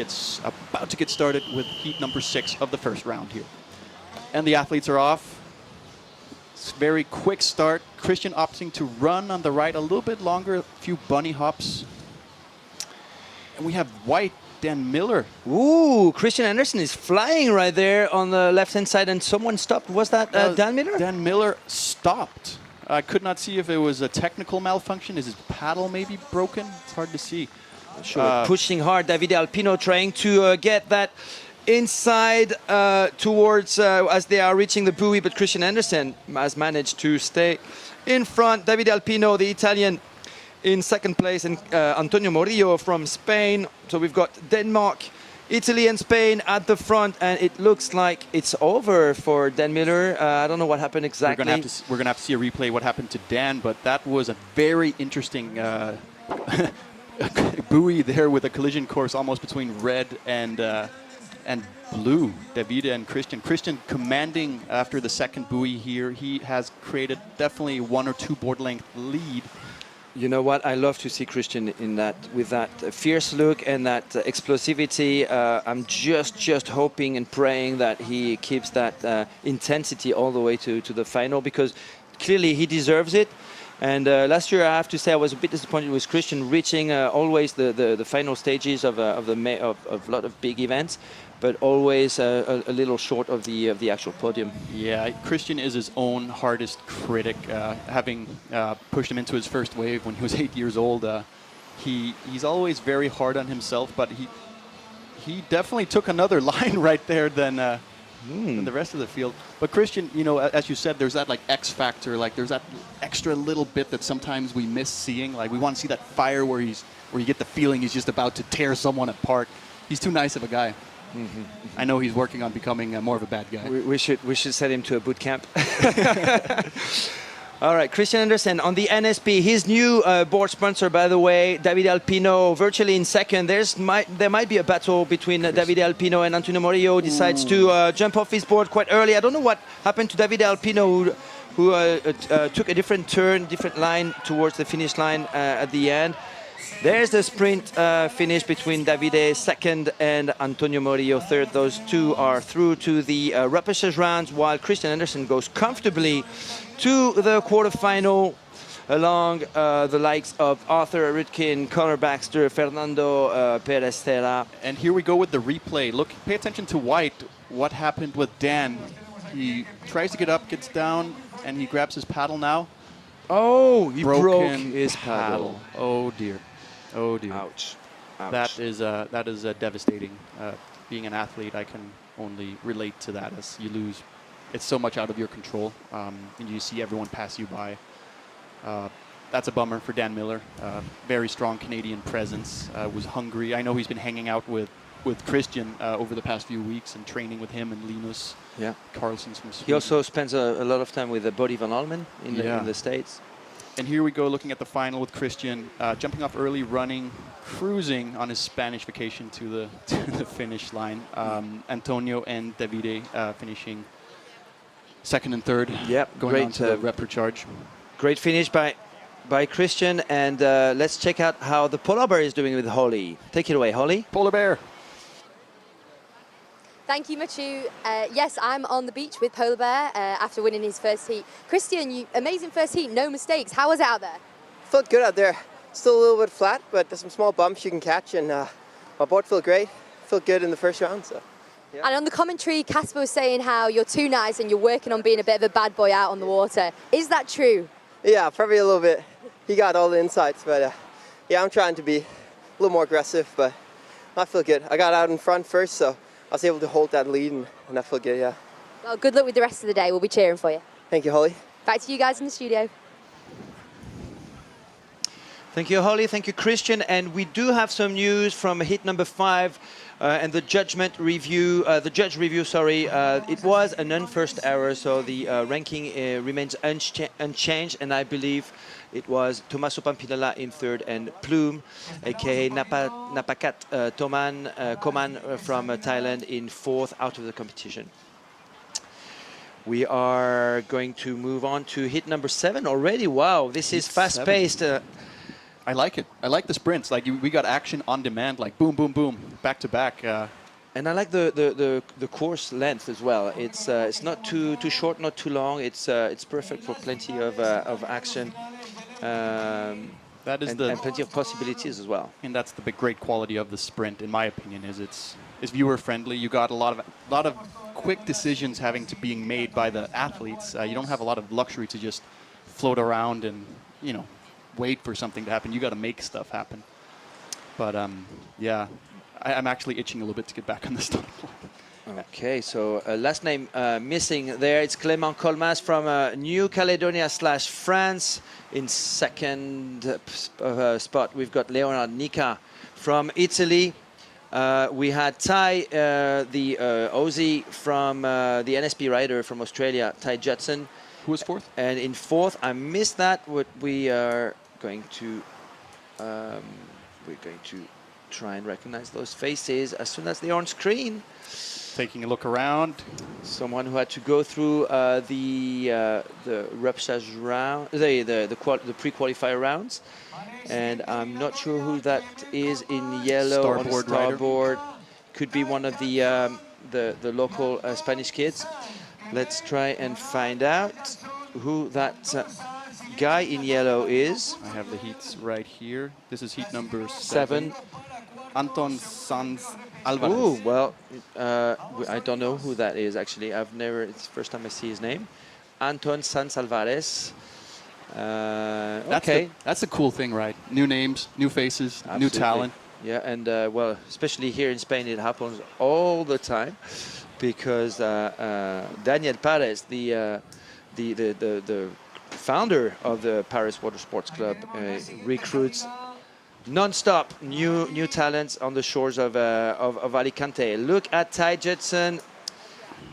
about to get started with heat number 6 of the first round here. And the athletes are off. Very quick start. Christian opting to run on the right a little bit longer, a few bunny hops. And we have white Dan Miller. Ooh, Christian Andersen is flying right there on the left-hand side, and someone stopped. Was that Dan Miller? Dan Miller stopped. I could not see if it was a technical malfunction. Is his paddle maybe broken? It's hard to see. Sure. Pushing hard, Davide Alpino trying to get that inside towards as they are reaching the buoy, but Christian Andersen has managed to stay in front. Davide Alpino, the Italian, in second place, and Antonio Morillo from Spain. So we've got Denmark, Italy and Spain at the front, and it looks like it's over for Dan Miller. I don't know what happened exactly. We're gonna have to see a replay what happened to Dan, but that was a very interesting buoy there with a collision course almost between red and blue. Davide and Christian. Christian commanding after the second buoy here. He has created definitely 1 or 2 board length lead. You know what? I love to see Christian in that, with that fierce look and that explosivity. I'm just hoping and praying that he keeps that intensity all the way to the final, because clearly he deserves it. And last year, I have to say, I was a bit disappointed with Christian reaching always the final stages of a lot of big events, but always a little short of the actual podium. Yeah, Christian is his own hardest critic. Having pushed him into his first wave when he was 8 years old, he's always very hard on himself, but he definitely took another line right there than the rest of the field. But Christian, you know, as you said, there's that like X factor, like there's that extra little bit that sometimes we miss seeing. Like we want to see that fire where you get the feeling he's just about to tear someone apart. He's too nice of a guy. I know he's working on becoming more of a bad guy. We should send him to a boot camp. All right, Christian Andersen on the NSP. His new board sponsor, by the way, Davide Alpino, virtually in second. There might be a battle between Davide Alpino and Antonio Morillo. Decides to jump off his board quite early. I don't know what happened to Davide Alpino, who took a different turn, different line towards the finish line at the end. There's the sprint finish between Davide second and Antonio Morillo third. Those two are through to the repechage rounds, while Christian Andersen goes comfortably to the quarterfinal along the likes of Arthur Rudkin, Connor Baxter, Fernando Perez-Terra. And here we go with the replay. Look, pay attention to white. What happened with Dan? He tries to get up, gets down, and he grabs his paddle now. Oh, he broke his paddle. Oh dear. Oh dear. Ouch. That is devastating. Being an athlete, I can only relate to that. As you lose, it's so much out of your control, and you see everyone pass you by. that's a bummer for Dan Miller. Very strong Canadian presence. Was hungry. I know he's been hanging out with Christian over the past few weeks and training with him and Linus. Yeah. Carlson's from Sweden. He also spends a lot of time with Bodie van Almen in the States. And here we go, looking at the final with Christian, jumping off early, running, cruising on his Spanish vacation to the finish line. Antonio and Davide finishing second and third. Yep, going on to the Repre charge. Great finish by Christian, and let's check out how the Polar Bear is doing with Holly. Take it away, Holly. Polar Bear. Thank you, Mathieu. Yes, I'm on the beach with Polar Bear after winning his first heat. Christian, amazing first heat, no mistakes. How was it out there? Felt good out there. Still a little bit flat, but there's some small bumps you can catch, and my board felt great. Felt good in the first round. So. Yeah. And on the commentary, Casper was saying how you're too nice and you're working on being a bit of a bad boy out on the water. Is that true? Yeah, probably a little bit. He got all the insights, but yeah, I'm trying to be a little more aggressive, but I feel good. I got out in front first, so I was able to hold that lead, and that felt good, yeah. Well, good luck with the rest of the day. We'll be cheering for you. Thank you, Holly. Back to you guys in the studio. Thank you, Holly. Thank you, Christian. And we do have some news from heat number 5 and the judgment review. The judge review, sorry. It was an unforced error, so the ranking remains unchanged. And I believe it was Tommaso Pampinella in third and Plume, aka Napakat Koman from Thailand in fourth out of the competition. We are going to move on to hit number 7 already. Wow, this is fast-paced. I like it. I like the sprints. Like we got action on demand, like boom, boom, boom, back to back. And I like the course length as well. It's not too short, not too long. It's perfect for plenty of action. That is and plenty of possibilities as well. And that's the great quality of the sprint, in my opinion, is it's viewer friendly. You got a lot of quick decisions having to being made by the athletes. You don't have a lot of luxury to just float around and wait for something to happen. You got to make stuff happen. But yeah, I'm actually itching a little bit to get back on the start line. Okay, so last name missing there. It's Clément Colmas from New Caledonia / France. In second spot, we've got Leonard Nica from Italy. We had Ty, the Aussie from the NSP rider from Australia, Ty Judson. Who was fourth? And in fourth, I missed that. What we are going to try and recognize those faces as soon as they're on screen. Taking a look around. Someone who had to go through the repechage round, the pre-qualifier rounds, and I'm not sure who that is in yellow on the starboard. Could be one of the local Spanish kids. Let's try and find out who that guy in yellow is. I have the heats right here. This is heat number 7. Anton Sanz Alvarez. Oh, well, I don't know who that is, actually. It's the first time I see his name. Anton Sanz Alvarez. Okay. That's the cool thing, right? New names, new faces, absolutely. New talent. Yeah, and well, especially here in Spain, it happens all the time. Because Daniel Pares, the founder of the Paris Water Sports Club, recruits non-stop new talents on the shores of Alicante. Look at Ty Judson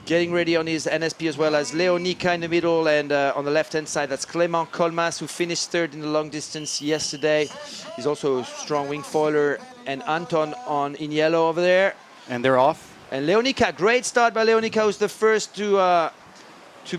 getting ready on his NSP, as well as Leo Nica in the middle, and on the left-hand side, that's Clément Colmas, who finished third in the long distance yesterday. He's also a strong wing foiler, and Anton in yellow over there. And they're off. And Leonica, great start by Leonica, who's the first to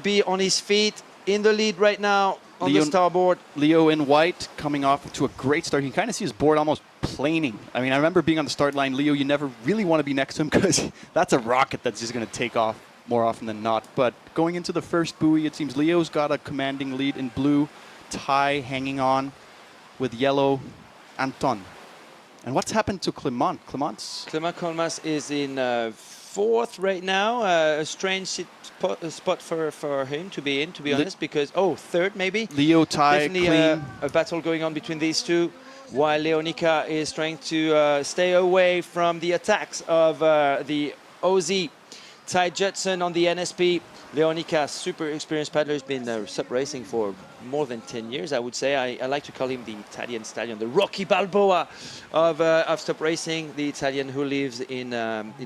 be on his feet, in the lead right now on the starboard. Leo in white coming off to a great start. You can kind of see his board almost planing. I mean, I remember being on the start line. Leo, you never really want to be next to him because that's a rocket that's just going to take off more often than not. But going into the first buoy, it seems Leo's got a commanding lead in blue. Ty hanging on with yellow. Anton. And what's happened to Clément? Clément Colmas is in fourth right now. A strange spot for him to be in, to be honest, because, third maybe. Leo, Ty, definitely a battle going on between these two, while Leonica is trying to stay away from the attacks of the Aussie. Ty Judson on the NSP. Leonica, super experienced paddler, has been SUP racing for more than 10 years, I would say. I like to call him the Italian stallion, the Rocky Balboa of SUP racing, the Italian who lives in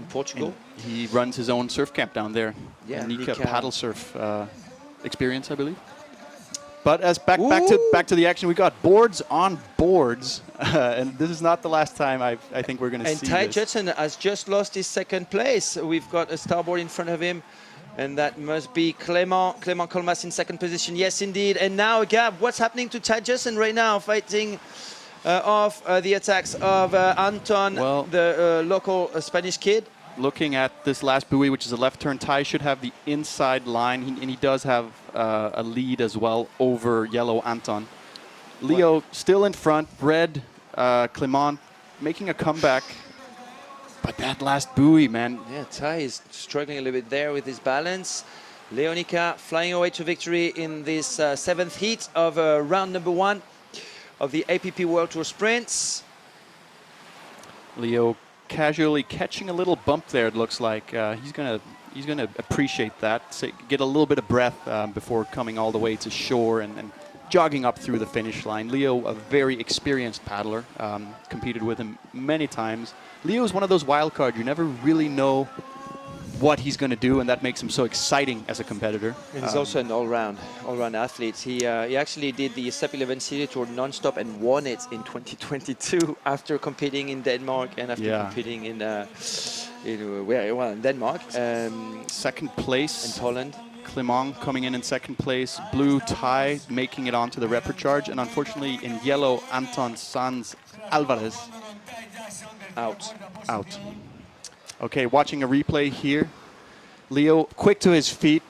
Portugal. And he runs his own surf camp down there. Yeah, Nika paddle surf experience, I believe. But as back to the action, we got boards on boards, and this is not the last time I think we're going to see this. And Ty Judson has just lost his second place. We've got a starboard in front of him, and that must be Clément Colmas in second position. Yes, indeed. And now, Gab, what's happening to Ty Judson right now, fighting off the attacks of Anton, the local Spanish kid? Looking at this last buoy, which is a left turn, Ty should have the inside line, and he does have a lead as well over yellow Anton. Leo still in front, red Clément making a comeback. But that last buoy, man. Yeah, Ty is struggling a little bit there with his balance. Leonica flying away to victory in this seventh heat of round number 1 of the APP World Tour Sprints. Leo casually catching a little bump there, it looks like. He's gonna appreciate that, get a little bit of breath before coming all the way to shore and jogging up through the finish line. Leo, a very experienced paddler, competed with him many times. Leo is one of those wild cards. You never really know what he's going to do, and that makes him so exciting as a competitor. And he's also an all-round athlete. He actually did the SUP 11 City Tour non-stop and won it in 2022 after competing in Denmark and after competing in Denmark. Second place. In Poland. Clément coming in second place. Blue Ty making it onto the repechage, and unfortunately in yellow, Anton Sanz Alvarez. Out. Okay, watching a replay here. Leo quick to his feet.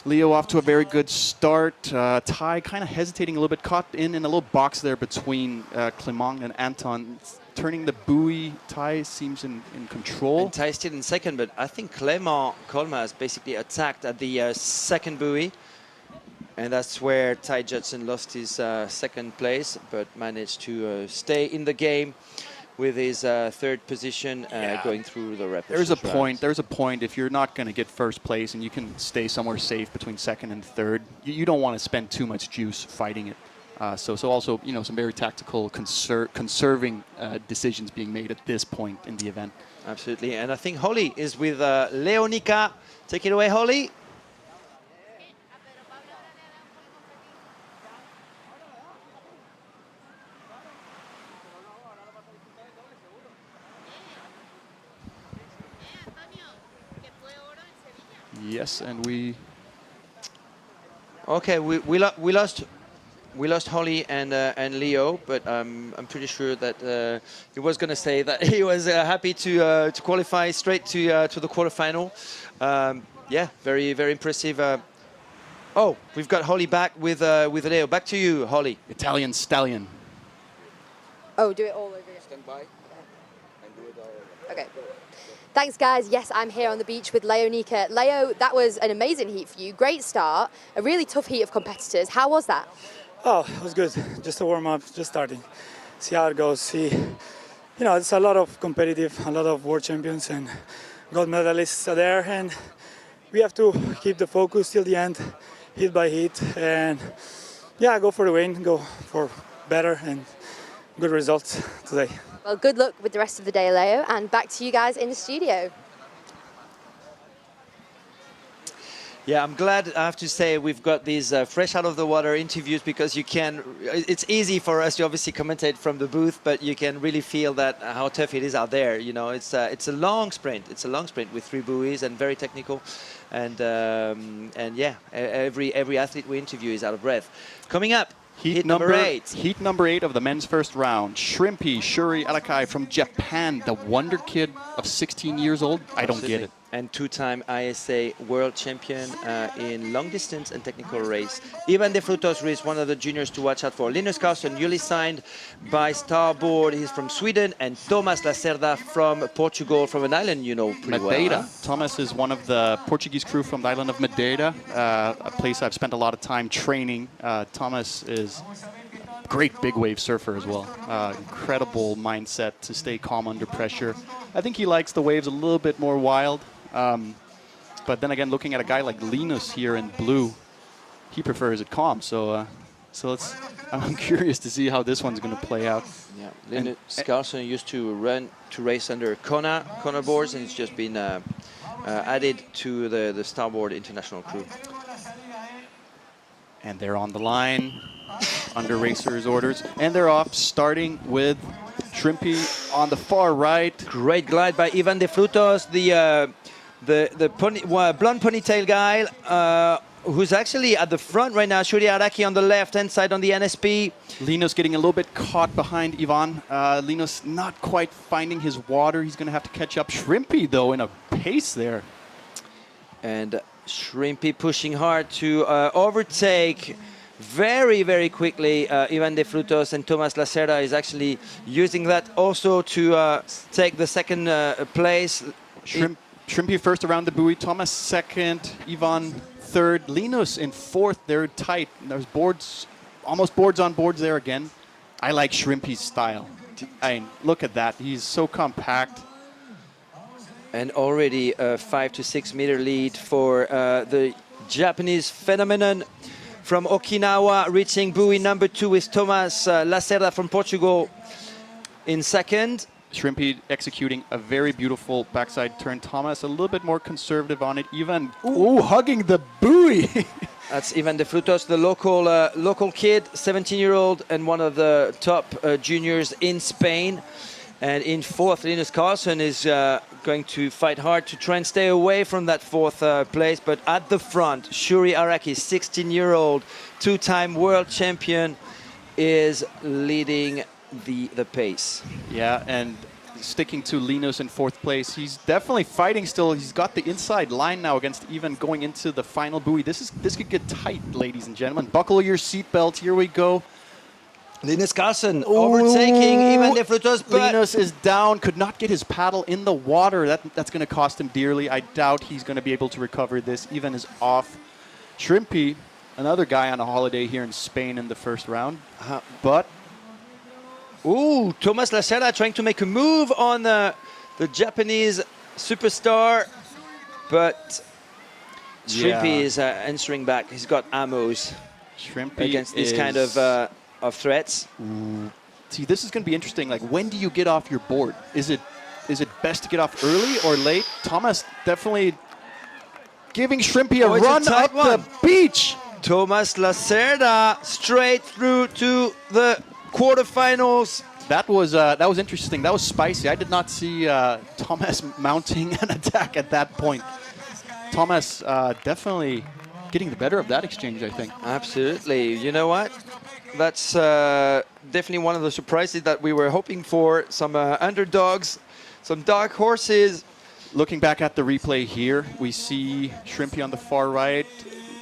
Leo off to a very good start. Ty kind of hesitating a little bit, caught in a little box there between Clément and Anton. Turning the buoy, Ty seems in control. And Ty still in second, but I think Clément Colmas basically attacked at the second buoy. And that's where Ty Judson lost his second place, but managed to stay in the game with his third position going through the repechage. There's a point if you're not going to get first place and you can stay somewhere safe between second and third, you don't want to spend too much juice fighting it. So also, some very tactical, conserving decisions being made at this point in the event. Absolutely, and I think Holly is with Leonica. Take it away, Holly. Yes, and we... Okay, we lost Holly and Leo, but I'm pretty sure that he was going to say that he was happy to qualify straight to the quarterfinal. Yeah, very impressive. Oh, we've got Holly back with Leo. Back to you, Holly. Italian stallion. Oh, do it all over again. Stand by and do it all over. Okay. Thanks, guys. Yes, I'm here on the beach with Leonica. Leo, that was an amazing heat for you. Great start. A really tough heat of competitors. How was that? Oh, it was good. Just a warm-up, just starting. See how it goes. See, it's a lot of competitive, a lot of world champions and gold medalists are there. And we have to keep the focus till the end, hit by hit. And, go for the win, go for better and good results today. Well, good luck with the rest of the day, Leo, and back to you guys in the studio. Yeah, I'm glad, I have to say, we've got these fresh out of the water interviews because it's easy for us to obviously commentate from the booth, but you can really feel that how tough it is out there. It's a long sprint. It's a long sprint with 3 buoys and very technical. And yeah, every athlete we interview is out of breath. Coming up, Heat number 8. Heat number 8 of the men's first round. Shrimpy Shuri Arakai from Japan, the wonder kid of 16 years old. I don't get it. And 2-time ISA world champion in long distance and technical race. Ivan De Frutos is one of the juniors to watch out for. Linus Carlson, newly signed by Starboard. He's from Sweden. And Thomas Lacerda from Portugal, from an island you know pretty Madeira. well. Huh? Thomas is one of the Portuguese crew from the island of Madeira, a place I've spent a lot of time training. Thomas is a great big wave surfer as well. Incredible mindset to stay calm under pressure. I think he likes the waves a little bit more wild. But But then again, looking at a guy like Linus here in blue, he prefers it calm. So, I'm curious to see how this one's going to play out. Yeah, Linus Carlson used to race under Kona boards, and it's just been added to the Starboard International crew. And they're on the line under racers' orders, and they're off, starting with Shrimpy on the far right. Great glide by Ivan De Frutos, the blonde ponytail guy, who's actually at the front right now. Shuri Araki on the left-hand side on the NSP. Linus getting a little bit caught behind Ivan. Linus not quite finding his water. He's going to have to catch up. Shrimpy, though, in a pace there. And Shrimpy pushing hard to overtake very, very quickly Ivan De Frutos, and Thomas Lacerda is actually using that also to take the second place. Shrimpy first around the buoy, Thomas second, Ivan third, Linus in fourth. They're tight. There's boards, almost boards on boards there again. I like Shrimpy's style. I mean, look at that. He's so compact. And already a 5 to 6 meter lead for the Japanese phenomenon from Okinawa, reaching buoy number 2 with Thomas Lacerda from Portugal in second. Shrimpy executing a very beautiful backside turn. Thomas a little bit more conservative on it. Ivan, hugging the buoy. That's Ivan De Frutos, the local kid, 17-year-old, and one of the top juniors in Spain. And in fourth, Linus Carlson is going to fight hard to try and stay away from that fourth place. But at the front, Shuri Araki, 16-year-old, two-time world champion, is leading the pace. Yeah, and sticking to Linus in fourth place. He's definitely fighting still. He's got the inside line now against Ivan going into the final buoy. This could get tight, ladies and gentlemen. Buckle your seatbelt. Here we go. Linus Carlson overtaking Ivan De Frutos, but Linus is down, could not get his paddle in the water. That's going to cost him dearly. I doubt he's going to be able to recover this. Ivan is off. Shrimpy, another guy on a holiday here in Spain in the first round. But Thomas Lacerda trying to make a move on the Japanese superstar, but Shrimpy is answering back. He's got ammos against this kind of threats. See, this is going to be interesting. Like, when do you get off your board? Is it best to get off early or late? Thomas definitely giving Shrimpy a run up the beach. Thomas Lacerda straight through to the quarterfinals. That was interesting. That was spicy. I did not see Thomas mounting an attack at that point. Thomas definitely getting the better of that exchange, I think. Absolutely. You know what? That's definitely one of the surprises that we were hoping for. Some underdogs, some dark horses. Looking back at the replay here, we see Shrimpy on the far right.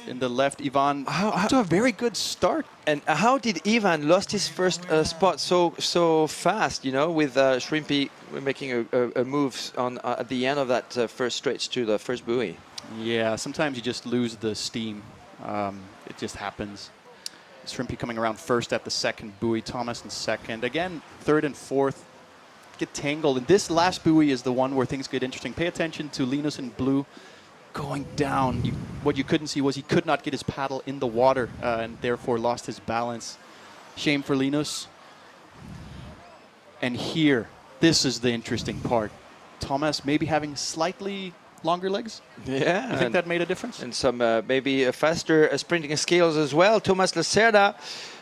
In the left, Ivan to a very good start. And how did Ivan lost his first spot so fast? You know, with Shrimpy making a move on at the end of that first stretch to the first buoy. Yeah, sometimes you just lose the steam. It just happens. Shrimpy coming around first at the second buoy. Thomas in second. Again, third and fourth get tangled. And this last buoy is the one where things get interesting. Pay attention to Linus in blue. Going down, what you couldn't see was he could not get his paddle in the water and therefore lost his balance. Shame for Linus. And here, this is the interesting part. Thomas maybe having slightly longer legs. Yeah. You think that made a difference? And some maybe faster sprinting skills as well. Thomas Lacerda.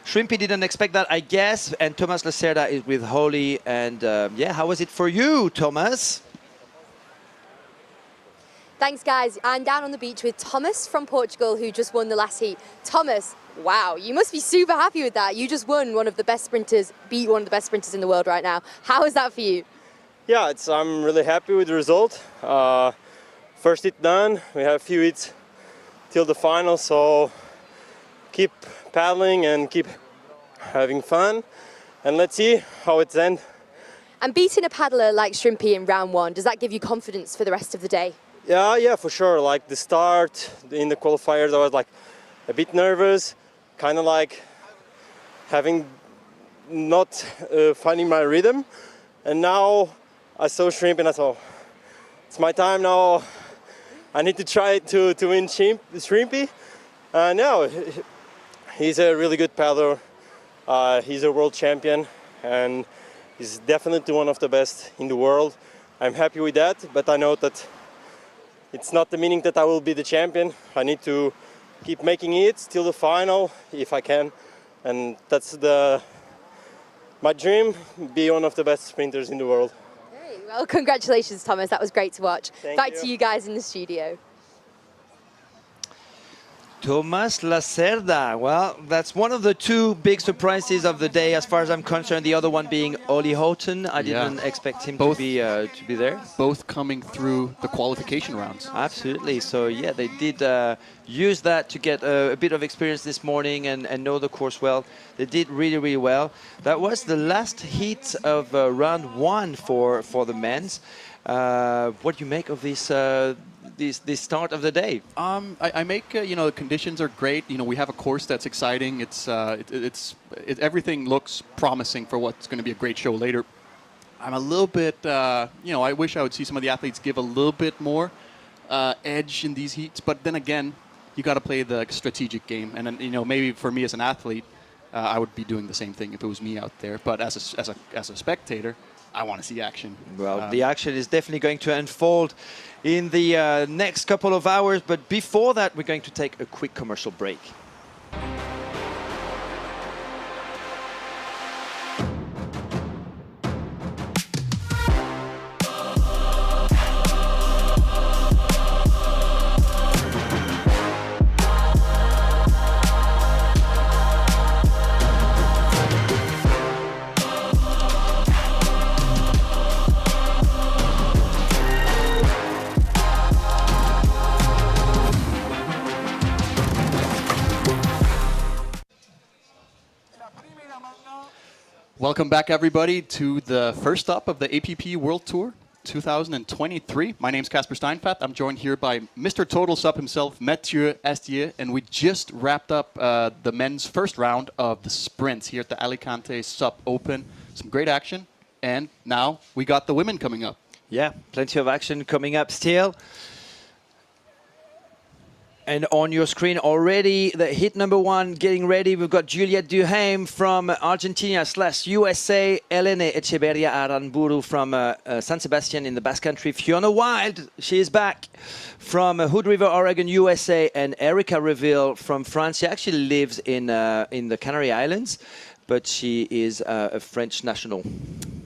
Shrimpy didn't expect that, I guess. And Thomas Lacerda is with Holly. And yeah, how was it for you, Thomas? Thanks, guys. I'm down on the beach with Thomas from Portugal, who just won the last heat. Thomas, wow, you must be super happy with that. You just won one of the best sprinters, beat one of the best sprinters in the world right now. How is that for you? Yeah, I'm really happy with the result. First hit done. We have a few hits till the final, so keep paddling and keep having fun. And let's see how it's ends. And beating a paddler like Shrimpy in round one, does that give you confidence for the rest of the day? Yeah, for sure. Like the start in the qualifiers, I was like a bit nervous, kind of like having not finding my rhythm. And now I saw Shrimp and I thought, it's my time now. I need to try to win Shrimpy. No, he's a really good paddler. He's a world champion, and he's definitely one of the best in the world. I'm happy with that, but I know that it's not the meaning that I will be the champion. I need to keep making it till the final if I can, and that's my dream, be one of the best sprinters in the world. Great. Well, congratulations, Thomas. That was great to watch. Back to you guys in the studio. Thomas Lacerda. Well, that's one of the two big surprises of the day, as far as I'm concerned. The other one being Ollie Houghton. I didn't expect him to be there. Both coming through the qualification rounds. Absolutely. So yeah, they did use that to get a bit of experience this morning and know the course well. They did really, really well. That was the last heat of round one for the men's. What do you make of this? This start of the day? I make the conditions are great. We have a course that's exciting. Everything looks promising for what's going to be a great show later. I'm a little bit, I wish I would see some of the athletes give a little bit more edge in these heats. But then again, you got to play the strategic game. And then, maybe for me as an athlete, I would be doing the same thing if it was me out there. But as a spectator, I want to see action. Well, the action is definitely going to unfold in the next couple of hours. But before that, we're going to take a quick commercial break. Welcome back, everybody, to the first stop of the APP World Tour 2023. My name's Casper Steinfath. I'm joined here by Mr. Total SUP himself, Mathieu Astier, and we just wrapped up the men's first round of the sprints here at the Alicante SUP Open. Some great action, and now we got the women coming up. Yeah, plenty of action coming up still. And on your screen already, the hit number one getting ready. We've got Juliette Duhaime from Argentina/USA, Elena Echeverria Aranburu from San Sebastian in the Basque Country, Fiona Wild, she is back from Hood River, Oregon, USA, and Erica Reville from France. She actually lives in the Canary Islands, but she is a French national.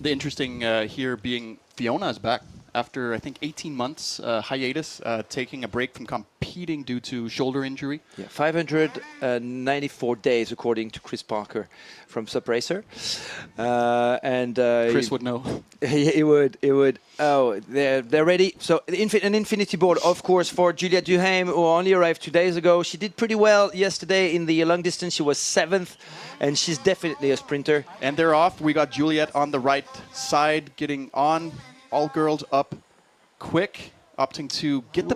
The interesting here being Fiona is back after, I think, 18 months hiatus, taking a break from competing due to shoulder injury. Yeah, 594 days, according to Chris Parker from SUP Racer. Chris would know. He would. Oh, they're ready. So an infinity board, of course, for Juliette Duhaime, who only arrived 2 days ago. She did pretty well yesterday in the long distance. She was 7th, and she's definitely a sprinter. And they're off. We got Juliette on the right side, getting on. All girls up quick, opting to get the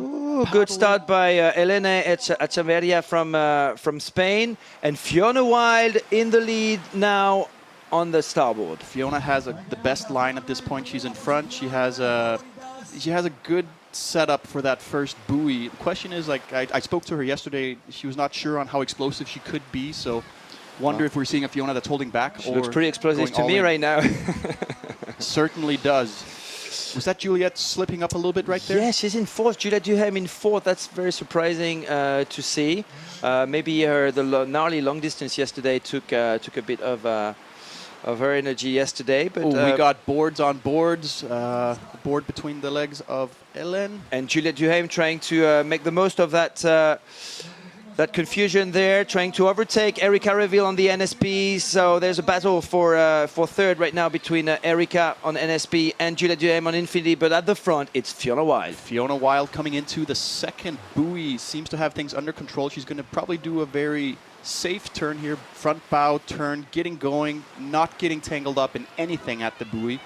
good start by Elena Echeverria from Spain, and Fiona Wild in the lead now on the starboard. Fiona has the best line at this point. She's in front. She has a good setup for that first buoy. The question is, I spoke to her yesterday. She was not sure on how explosive she could be, so wonder if we're seeing a Fiona that's holding back. She looks pretty explosive to me right now. Certainly does. Was that Juliette slipping up a little bit right there? Yeah, she's in fourth. Juliette Duhaime in fourth. That's very surprising to see. Maybe the gnarly long distance yesterday took a bit of her energy yesterday. But we got boards on boards. Board between the legs of Ellen. And Juliette Duhaime trying to make the most of that confusion there, trying to overtake Erica Reville on the NSP. So there's a battle for third right now between Erica on NSP and Juliette Duhaime on Infinity. But at the front, it's Fiona Wild. Fiona Wild coming into the second buoy. Seems to have things under control. She's going to probably do a very safe turn here. Front bow turn, getting going, not getting tangled up in anything at the buoy.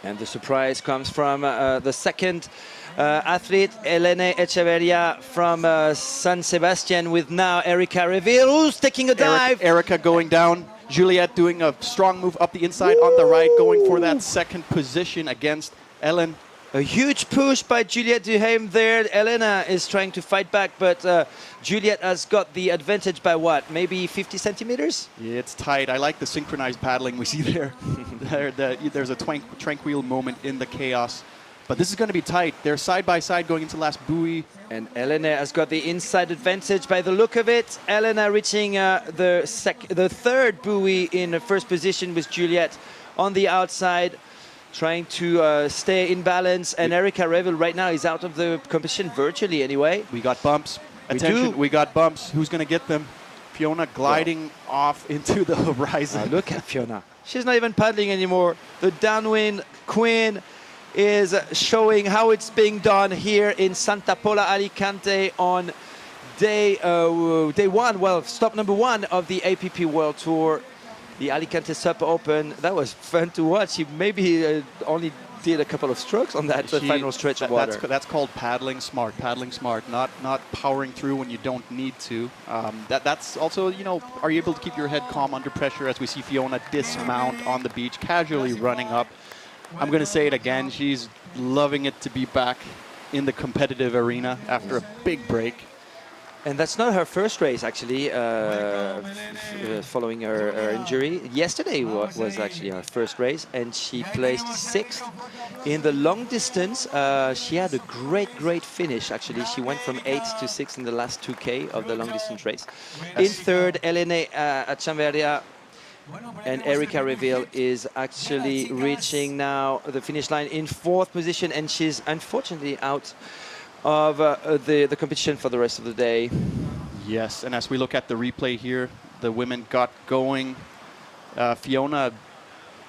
And the surprise comes from the second athlete, Elena Echeverria from San Sebastian, with now Erica Reville, who's taking a dive. Erica going down. Juliette doing a strong move up the inside on the right, going for that second position against Ellen. A huge push by Juliette Duhaime there. Elena is trying to fight back, but Juliette has got the advantage by what? Maybe 50 centimeters? Yeah, it's tight. I like the synchronized paddling we see there. There's a tranquil moment in the chaos. But this is going to be tight. They're side by side going into last buoy. And Elena has got the inside advantage by the look of it. Elena reaching the third buoy in first position with Juliette on the outside, trying to stay in balance. And Erika Revel right now is out of the competition virtually anyway. We got bumps. Attention, we got bumps. Who's going to get them? Fiona gliding off into the horizon. Look at Fiona. She's not even paddling anymore. The downwind queen is showing how it's being done here in Santa Pola, Alicante on day one. Well, stop number one of the APP World Tour. The Alicante SUP Open. That was fun to watch. She maybe only did a couple of strokes on that final stretch of water. That's called paddling smart, not powering through when you don't need to. That's also, you know, are you able to keep your head calm under pressure as we see Fiona dismount on the beach, casually running up. I'm going to say it again, she's loving it to be back in the competitive arena after a big break. And that's not her first race, actually, following her injury. Yesterday was actually her first race, and she placed 6th. In the long distance, she had a great finish, actually. She went from 8th to 6th in the last 2K of the long distance race. In third, Elena Achamberia. And Erika Revel is actually reaching now the finish line in 4th position, and she's unfortunately out of the competition for the rest of the day. Yes, and as we look at the replay here, the women got going. Fiona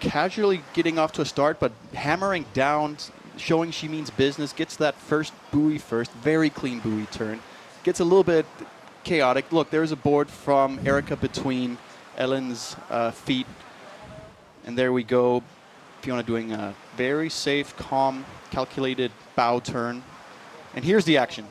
casually getting off to a start, but hammering down, showing she means business, gets that first buoy first, very clean buoy turn. Gets a little bit chaotic. Look, there's a board from Erika between Ellen's feet. And there we go. Fiona doing a very safe, calm, calculated bow turn. And here's the action.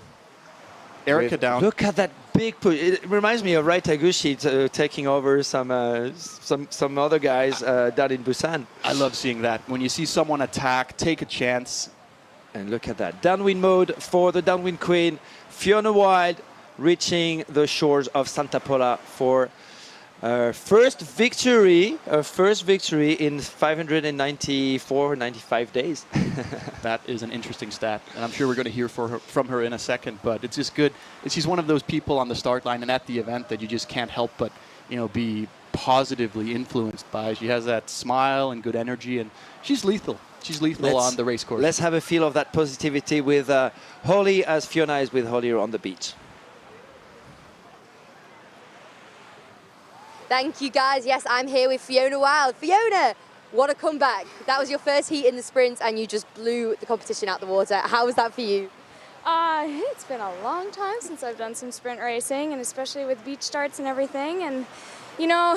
Erika down. Look at that big push. It reminds me of Rai Taguchi taking over some other guys down in Busan. I love seeing that. When you see someone attack, take a chance. And look at that. Downwind mode for the downwind queen. Fiona Wilde reaching the shores of Santa Pola for her first victory in 594-95 days. That is an interesting stat, and I'm sure we're going to hear from her in a second. But it's just good. She's one of those people on the start line and at the event that you just can't help but, you know, be positively influenced by. She has that smile and good energy, and she's lethal. She's lethal on the race course. Let's have a feel of that positivity with Holly, as Fiona is with Holly on the beach. Thank you, guys. Yes, I'm here with Fiona Wilde. Fiona, what a comeback. That was your first heat in the sprint and you just blew the competition out the water. How was that for you? It's been a long time since I've done some sprint racing, and especially with beach starts and everything. And, you know,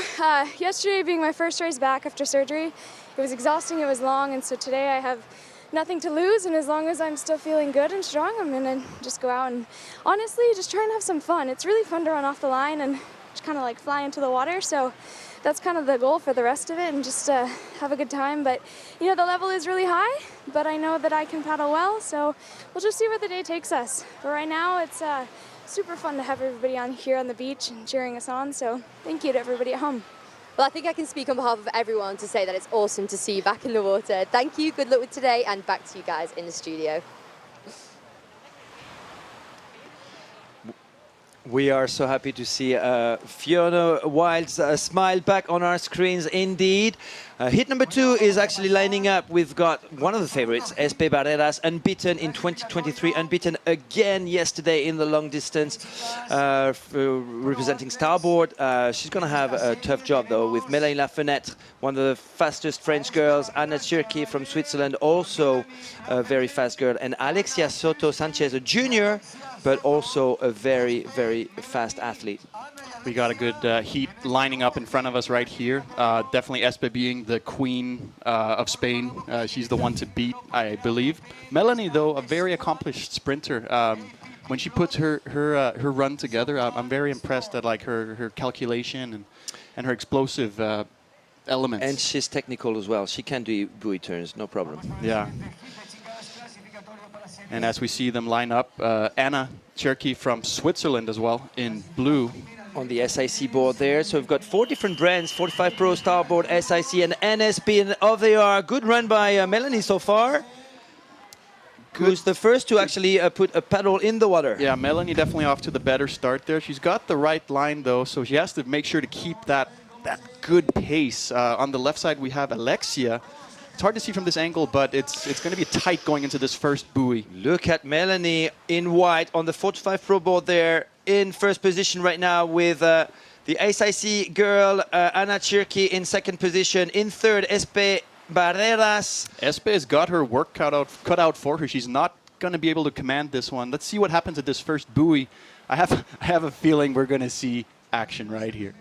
yesterday being my first race back after surgery, it was exhausting, it was long, and so today I have nothing to lose, and as long as I'm still feeling good and strong, I'm going to just go out and honestly just try and have some fun. It's really fun to run off the line and just kind of like fly into the water, so that's kind of the goal for the rest of it, and just have a good time. But you know, the level is really high, but I know that I can paddle well, so we'll just see where the day takes us. But right now it's super fun to have everybody on here on the beach and cheering us on, so thank you to everybody at home. Well, I think I can speak on behalf of everyone to say that it's awesome to see you back in the water. Thank you, good luck with today, and back to you guys in the studio. We are so happy to see Fiona Wilde's smile back on our screens indeed. Hit number 2 is actually lining up. We've got one of the favorites, Espe Barreras, unbeaten in 2023, unbeaten again yesterday in the long distance, representing Starboard. She's going to have a tough job, though, with Mélanie Lafenêtre, one of the fastest French girls, Anna Tchirky from Switzerland, also a very fast girl, and Alexia Soto Sanchez, a junior, but also a very, very fast athlete. We got a good heat lining up in front of us right here. Definitely Espe being the queen of Spain. She's the one to beat, I believe. Melanie, though, a very accomplished sprinter. When she puts her run together, I'm very impressed at like her calculation and her explosive elements. And she's technical as well. She can do buoy turns, no problem. Yeah. And as we see them line up, Anna Cherky from Switzerland as well in blue. On the SIC board there. So we've got 4 different brands, 45 Pro, Starboard, SIC and NSP. And off they are. Good run by Melanie so far. Who's the first to actually put a paddle in the water. Yeah, Melanie definitely off to the better start there. She's got the right line though, so she has to make sure to keep that good pace. On the left side we have Alexia. It's hard to see from this angle, but it's going to be tight going into this first buoy. Look at Melanie in white on the 45 Pro board there in first position right now with the SIC girl Anna Cherky in second position. In third, Espe Barreras. Espe has got her work cut out for her. She's not going to be able to command this one. Let's see what happens at this first buoy. I have a feeling we're going to see action right here.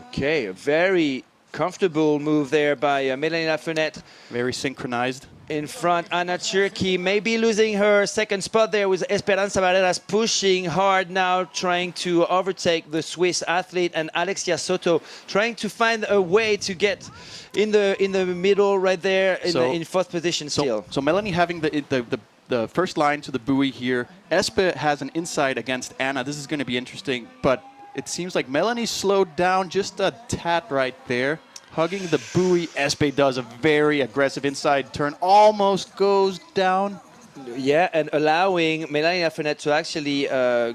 Okay, a very comfortable move there by Mélanie Lafenette. Very synchronized. In front, Anna Cherky maybe losing her second spot there with Esperanza Barreras pushing hard now, trying to overtake the Swiss athlete, and Alexia Soto trying to find a way to get in the middle right there in fourth position still. So Melanie having the first line to the buoy here. Espe has an inside against Anna. This is going to be interesting, but it seems like Melanie slowed down just a tad right there. Hugging the buoy, Espe does a very aggressive inside turn, almost goes down. Yeah, and allowing Mélanie Lafenette to actually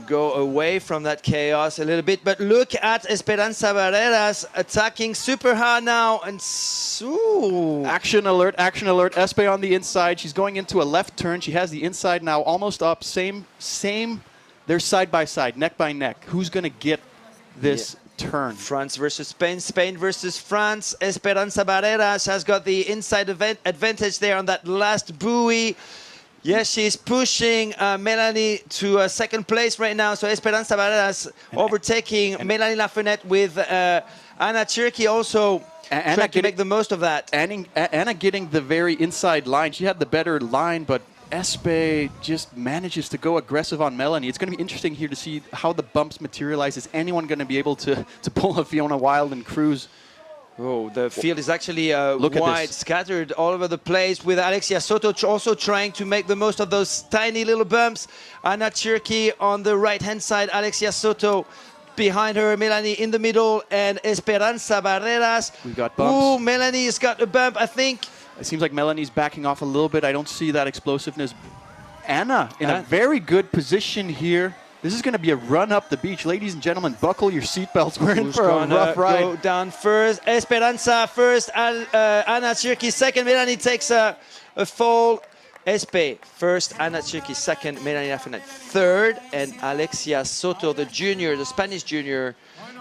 go away from that chaos a little bit. But look at Esperanza Barreras attacking super hard now. And Action alert, action alert. Espe on the inside. She's going into a left turn. She has the inside now almost up. Same. They're side by side, neck by neck. Who's going to get this turn? France versus Spain, Spain versus France. Esperanza Barreras has got the inside advantage there on that last buoy. Yes, she's pushing Melanie to second place right now. So Esperanza Barreras overtaking Mélanie Lafenette with Anna Cherky also trying to make the most of that. Anna getting the very inside line. She had the better line, but Espe just manages to go aggressive on Melanie. It's going to be interesting here to see how the bumps materialize. Is anyone going to be able to pull a Fiona Wild and cruise? Oh, the field is actually wide, scattered all over the place, with Alexia Soto also trying to make the most of those tiny little bumps. Anna Cherky on the right-hand side, Alexia Soto behind her, Melanie in the middle, and Esperanza Barreras. We got bumps. Ooh, Melanie's got a bump, I think. It seems like Melanie's backing off a little bit. I don't see that explosiveness. Anna in a very good position here. This is going to be a run up the beach. Ladies and gentlemen, buckle your seatbelts. We're in for a rough ride. Go down first. Esperanza first. Anna Cherky second. Melanie takes a fall. Espe first. Anna Cherky second. Melanie Lafenette third. And Alexia Soto, the junior, the Spanish junior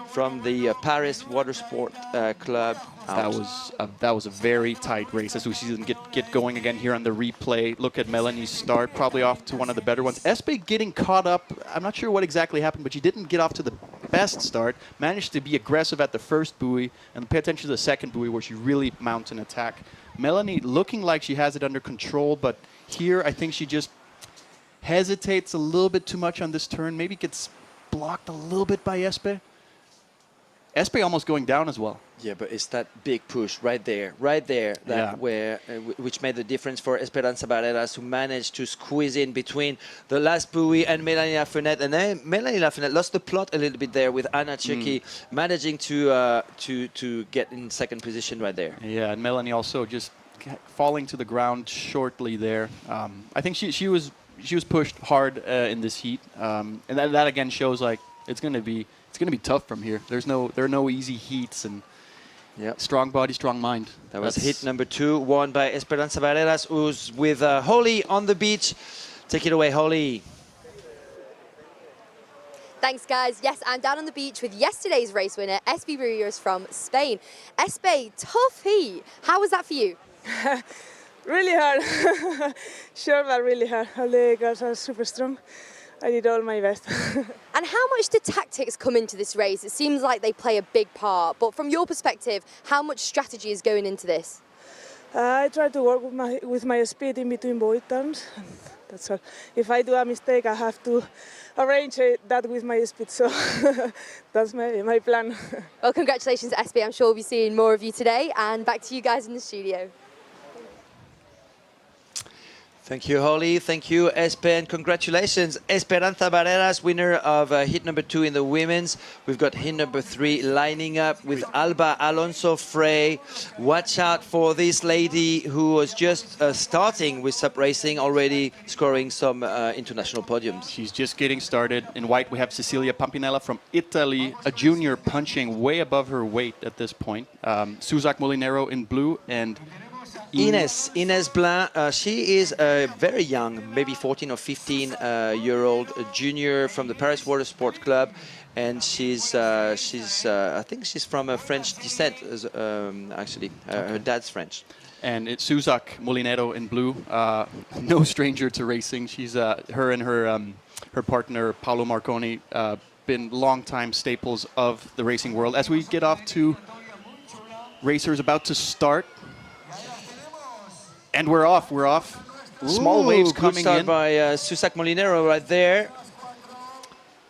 from the Paris Water Sport Club. That was a very tight race as we see them get going again here on the replay. Look at Melanie's start, probably off to one of the better ones. Espe getting caught up. I'm not sure what exactly happened, but she didn't get off to the best start. Managed to be aggressive at the first buoy and pay attention to the second buoy where she really mounts an attack. Melanie looking like she has it under control, but here I think she just hesitates a little bit too much on this turn. Maybe gets blocked a little bit by Espe. Espe almost going down as well. Yeah, but it's that big push right there, that where which made the difference for Esperanza Barreras, who managed to squeeze in between the last buoy and Mélanie Lafenette. And then Mélanie Lafenette lost the plot a little bit there with Anna Cherky managing to get in second position right there. Yeah, and Melanie also just falling to the ground shortly there. I think she was pushed hard in this heat, and that again shows like it's going to be tough from here. There are no easy heats, and strong body, strong mind. That was hit number 2, won by Esperanza Barreras, who's with Holly on the beach. Take it away, Holly. Thanks, guys. Yes, I'm down on the beach with yesterday's race winner, Espe Barreras from Spain. Espe, tough heat. How was that for you? Really hard. Sure, but really hard. All the girls are super strong. I did all my best. And how much do tactics come into this race? It seems like they play a big part, but from your perspective, how much strategy is going into this? I try to work with my speed in between buoy turns. That's all. If I do a mistake, I have to arrange that with my speed, so that's my plan. Well, congratulations, Espe. I'm sure we'll be seeing more of you today, and back to you guys in the studio. Thank you, Holly. Thank you, Espen. Congratulations. Esperanza Barreras, winner of heat number 2 in the women's. We've got heat number 3 lining up with Alba Alonso Frey. Watch out for this lady who was just starting with SUP racing, already scoring some international podiums. She's just getting started. In white, we have Cecilia Pampinella from Italy, a junior punching way above her weight at this point. Suzac Molinero in blue, and Ines Blanc, she is a very young, maybe 14 or 15-year-old junior from the Paris Water Sport Club, and I think she's from a French descent, actually. Her dad's French. And it's Suzac Molinero in blue, no stranger to racing. She's her and her partner Paolo Marconi been longtime staples of the racing world. As we get off to racers about to start. And we're off. Small waves coming good start in. By Suzac Molinero right there.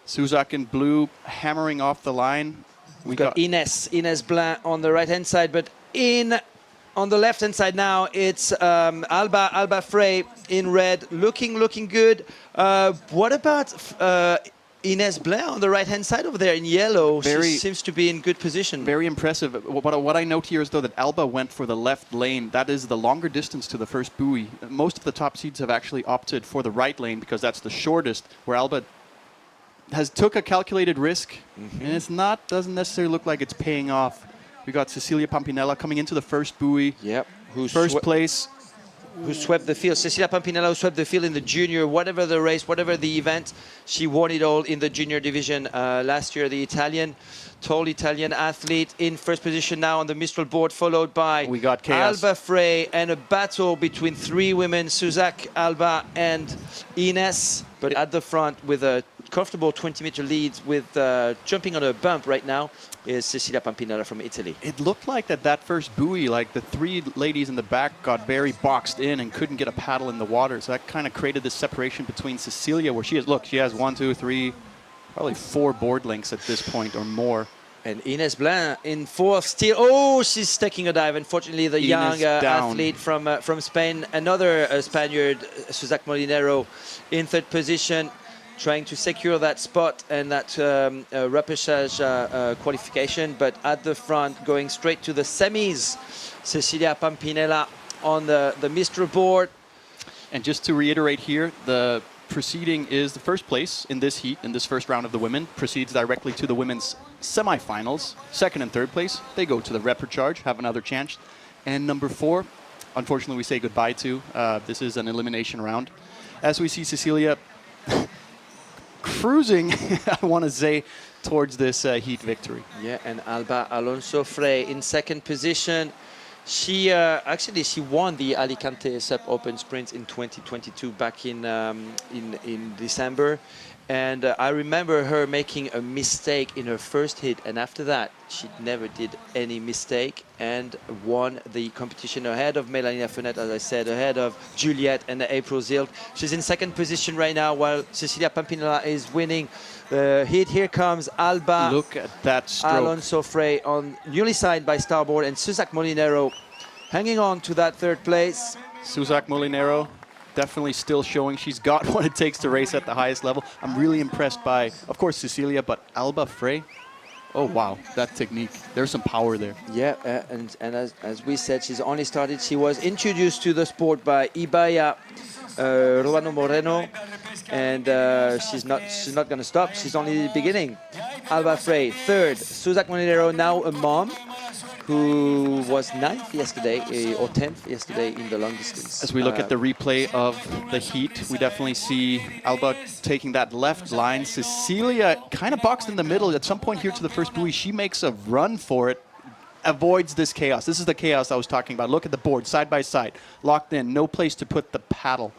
Suzac in blue hammering off the line. We got Ines Blanc on the right-hand side, but on the left-hand side now, it's Alba Frey in red, looking good. What about Ines Blanc on the right-hand side over there in yellow? She seems to be in good position. Very impressive. What I note here is, though, that Alba went for the left lane. That is the longer distance to the first buoy. Most of the top seeds have actually opted for the right lane because that's the shortest, where Alba took a calculated risk, and doesn't necessarily look like it's paying off. We got Cecilia Pampinella coming into the first buoy. Yep. First place. Who swept the field. Cecilia Pampinella swept the field in the junior, whatever the race, whatever the event. She won it all in the junior division last year. The tall Italian athlete in first position now on the Mistral board, followed by we got chaos. Alba Frey, and a battle between 3 women, Suzac, Alba, and Ines. But at the front with a comfortable 20-meter lead with jumping on a bump right now is Cecilia Pampinella from Italy. It looked like that first buoy, like the 3 ladies in the back got very boxed in and couldn't get a paddle in the water. So that kind of created this separation between Cecilia, where she has 1, 2, 3, probably 4 board lengths at this point or more. And Ines Blanc in 4th still. Oh, she's taking a dive. Unfortunately, the young athlete from Spain, another Spaniard, Suzac Molinero, in 3rd position, trying to secure that spot and that repechage qualification. But at the front, going straight to the semis, Cecilia Pampinella on the Mistral board. And just to reiterate here, the proceeding is the first place in this heat, in this first round of the women, proceeds directly to the women's semifinals. 2nd and 3rd place, they go to the repechage, have another chance. And number 4, unfortunately, we say goodbye to. This is an elimination round. As we see Cecilia cruising, I want to say, towards this heat victory. Yeah, and Alba Alonso Frey in 2nd position. She actually won the Alicante SUP Open Sprint in 2022 back in December, and I remember her making a mistake in her first hit, and after that she never did any mistake and won the competition ahead of Mélanie Lafenette, as I said, ahead of Juliette and April Zilk. She's in 2nd position right now, while Cecilia Pampinella is winning the heat. Here comes Alba. Look at that stroke. Alonso Frey on newly signed by Starboard, and Suzac Molinero hanging on to that 3rd place. Suzac Molinero definitely still showing she's got what it takes to race at the highest level. I'm really impressed by, of course, Cecilia, but Alba Frey. Oh, wow, that technique. There's some power there. Yeah, and as we said, she's only started. She was introduced to the sport by Ibaya Ruano Moreno, and she's not going to stop. She's only beginning. Alba Frey, 3rd. Suzac Molinero, now a mom, who was 9th yesterday, or 10th yesterday in the long distance. As we look at the replay of the heat, we definitely see Alba taking that left line. Cecilia kind of boxed in the middle. At some point here to the first buoy, she makes a run for it, avoids this chaos. This is the chaos I was talking about. Look at the board, side by side, locked in, no place to put the paddle,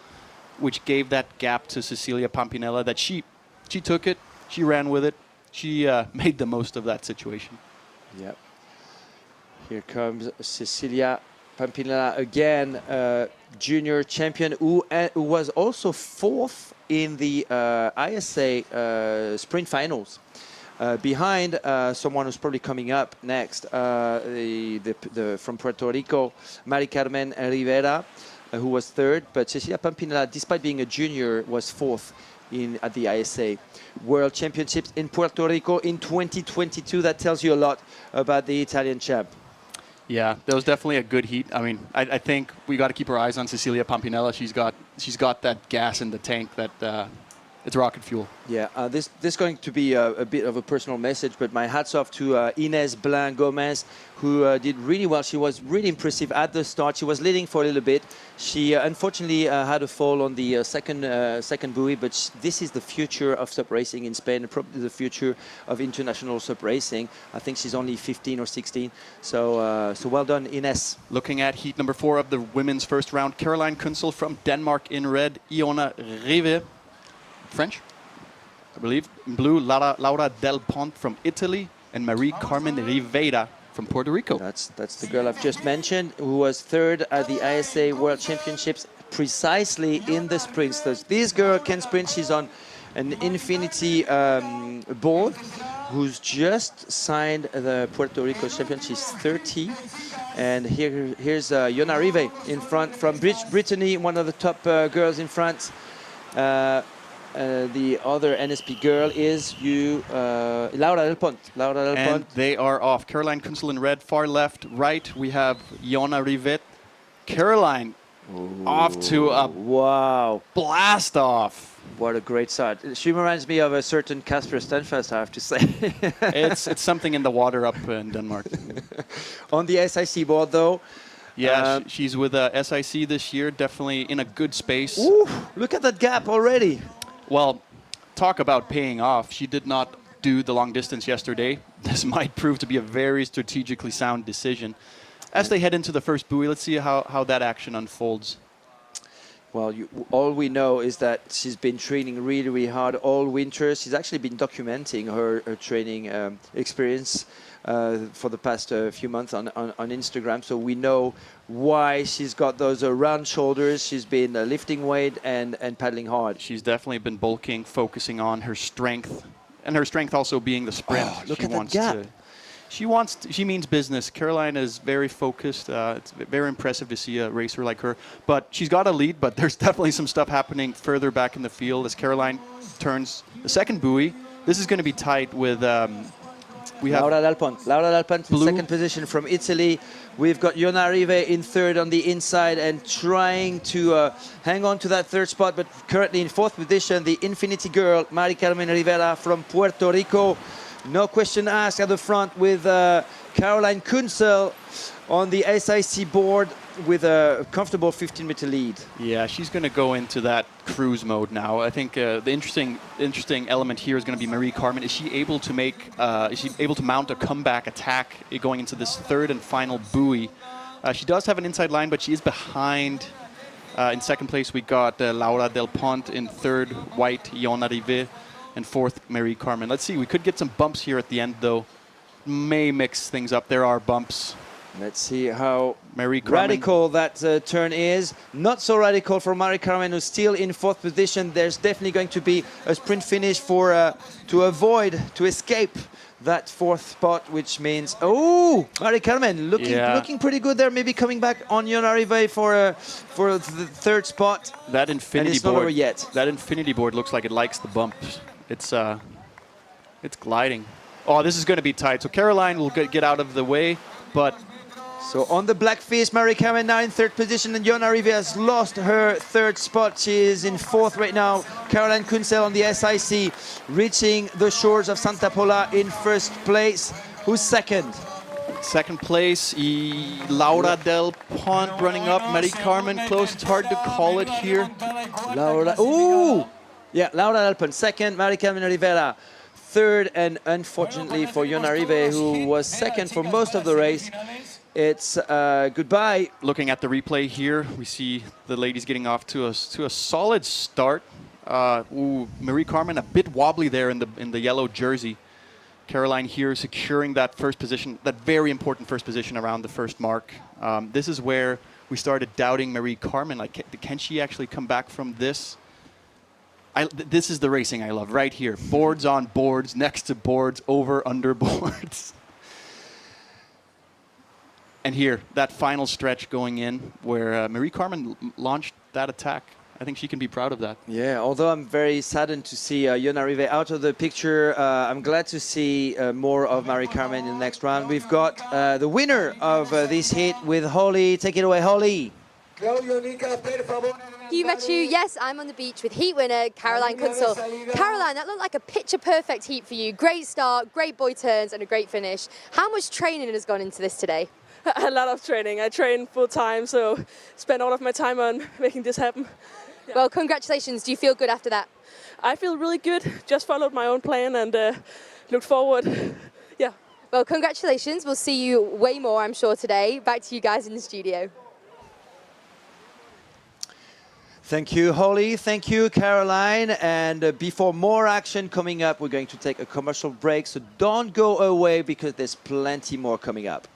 which gave that gap to Cecilia Pampinella that she took it, she ran with it, she made the most of that situation. Yep. Here comes Cecilia Pampinella again, junior champion, who was also 4th in the ISA sprint finals. Behind someone who's probably coming up next, from Puerto Rico, Mari Carmen Rivera. who was third, but Cecilia Pampinella, despite being a junior, was fourth at the ISA World Championships in Puerto Rico in 2022. That tells you a lot about the Italian champ. Yeah, that was definitely a good heat. I mean, I think we got to keep our eyes on Cecilia Pampinella. She's got that gas in the tank that it's rocket fuel. Yeah, this is going to be a bit of a personal message, but my hats off to Ines Blin Gomez, who did really well. She was really impressive at the start. She was leading for a little bit. She unfortunately had a fall on the second buoy, but this is the future of SUP racing in Spain, and probably the future of international SUP racing. I think she's only 15 or 16, so well done, Ines. Looking at heat number 4 of the women's first round, Caroline Kunzel from Denmark in red, Iona Rive, French, I believe. In blue, Laura Del Pont from Italy, and Marie-Carmen Rivera from Puerto Rico. That's the girl I've just mentioned, who was third at the ISA World Championships precisely in the sprints. So this girl can sprint. She's on an Infinity board, who's just signed the Puerto Rico champion. She's 30. And here's Iona Rive in front from Brittany, one of the top girls in France. The other NSP girl is Laura Del Pont. And they are off. Caroline Kunzel in red, far left, right. We have Iona Rivet. Caroline off to a blast off. What a great start. She reminds me of a certain Casper Stenfast, I have to say. It's something in the water up in Denmark. On the SIC board, though. Yeah, she's with SIC this year, definitely in a good space. Ooh, look at that gap already. Well, talk about paying off. She did not do the long distance yesterday. This might prove to be a very strategically sound decision. As they head into the first buoy, let's see how that action unfolds. Well, all we know is that she's been training really, really hard all winter. She's actually been documenting her training experience for the past few months on Instagram. So we know why she's got those round shoulders. She's been lifting weight and paddling hard. She's definitely been bulking, focusing on her strength, and her strength also being the sprint. Oh, look at that gap. She means business. Caroline is very focused. It's very impressive to see a racer like her. But she's got a lead, but there's definitely some stuff happening further back in the field as Caroline turns the second buoy. This is going to be tight with... we have Laura Del Pont in second position from Italy. We've got Iona Rive in third on the inside and trying to hang on to that third spot, but currently in fourth position, the Infinity girl, Marie-Carmen Rivera from Puerto Rico. No question asked at the front with Caroline Kunzel on the SIC board with a comfortable 15-meter lead. Yeah, she's going to go into that cruise mode now. I think the interesting element here is going to be Marie-Carmen. Is she able to mount a comeback attack going into this third and final buoy? She does have an inside line, but she is behind. In second place, we got Laura Del Pont. In third, white Iona Rive. And fourth, Marie-Carmen. Let's see, we could get some bumps here at the end, though. May mix things up. There are bumps. Let's see how Marie-Carmen. Radical that turn is. Not so radical for Marie-Carmen, who's still in fourth position. There's definitely going to be a sprint finish to escape that fourth spot, which means, Marie-Carmen looking pretty good there. Maybe coming back on Iona Rive for the third spot. That infinity and it's board. Not over yet. That infinity board looks like it likes the bumps. It's gliding. Oh, this is going to be tight. So Caroline will get out of the way, but. So on the Blackfish, Marie-Carmen now in third position, and Iona Rive has lost her third spot. She is in fourth right now. Caroline Kunzel on the SIC, reaching the shores of Santa Pola in first place. Who's second? Second place, Laura Del Pont running up. Marie-Carmen close. It's hard to call it here. Laura Del Pont second. Marie-Carmen Rivera third, and unfortunately for Iona Rive, who was second for most of the race, it's goodbye. Looking at the replay here, we see the ladies getting off to a solid start. Marie-Carmen a bit wobbly there in the yellow jersey. Caroline here securing that first position, that very important first position around the first mark. This is where we started doubting Marie-Carmen. Like, can she actually come back from this? This is the racing I love right here. Boards on boards, next to boards, over, under boards. And here, that final stretch going in where Marie-Carmen launched that attack. I think she can be proud of that. Yeah, although I'm very saddened to see Yona Rive out of the picture, I'm glad to see more of Marie-Carmen in the next round. We've got the winner of this heat with Holly. Take it away, Holly. You met you. Yes, I'm on the beach with heat winner Caroline Kunzel. Caroline, that looked like a picture-perfect heat for you. Great start, great buoy turns, and a great finish. How much training has gone into this today? A lot of training. I train full time, so spend all of my time on making this happen. Yeah. Well, congratulations. Do you feel good after that? I feel really good. Just followed my own plan and looked forward. Yeah. Well, congratulations. We'll see you way more, I'm sure, today. Back to you guys in the studio. Thank you, Holly. Thank you, Caroline. And before more action coming up, we're going to take a commercial break. So don't go away because there's plenty more coming up.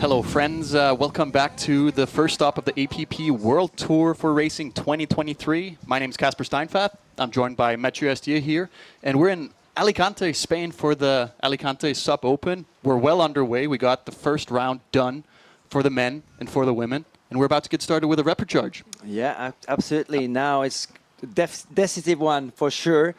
Hello friends, welcome back to the first stop of the APP World Tour for Racing 2023. My name is Casper Steinfath. I'm joined by Mathieu Estier here, and we're in Alicante, Spain for the Alicante SUP Open. We're well underway. We got the first round done for the men and for the women, and we're about to get started with a repecharge. Yeah, absolutely. Now it's a decisive one for sure,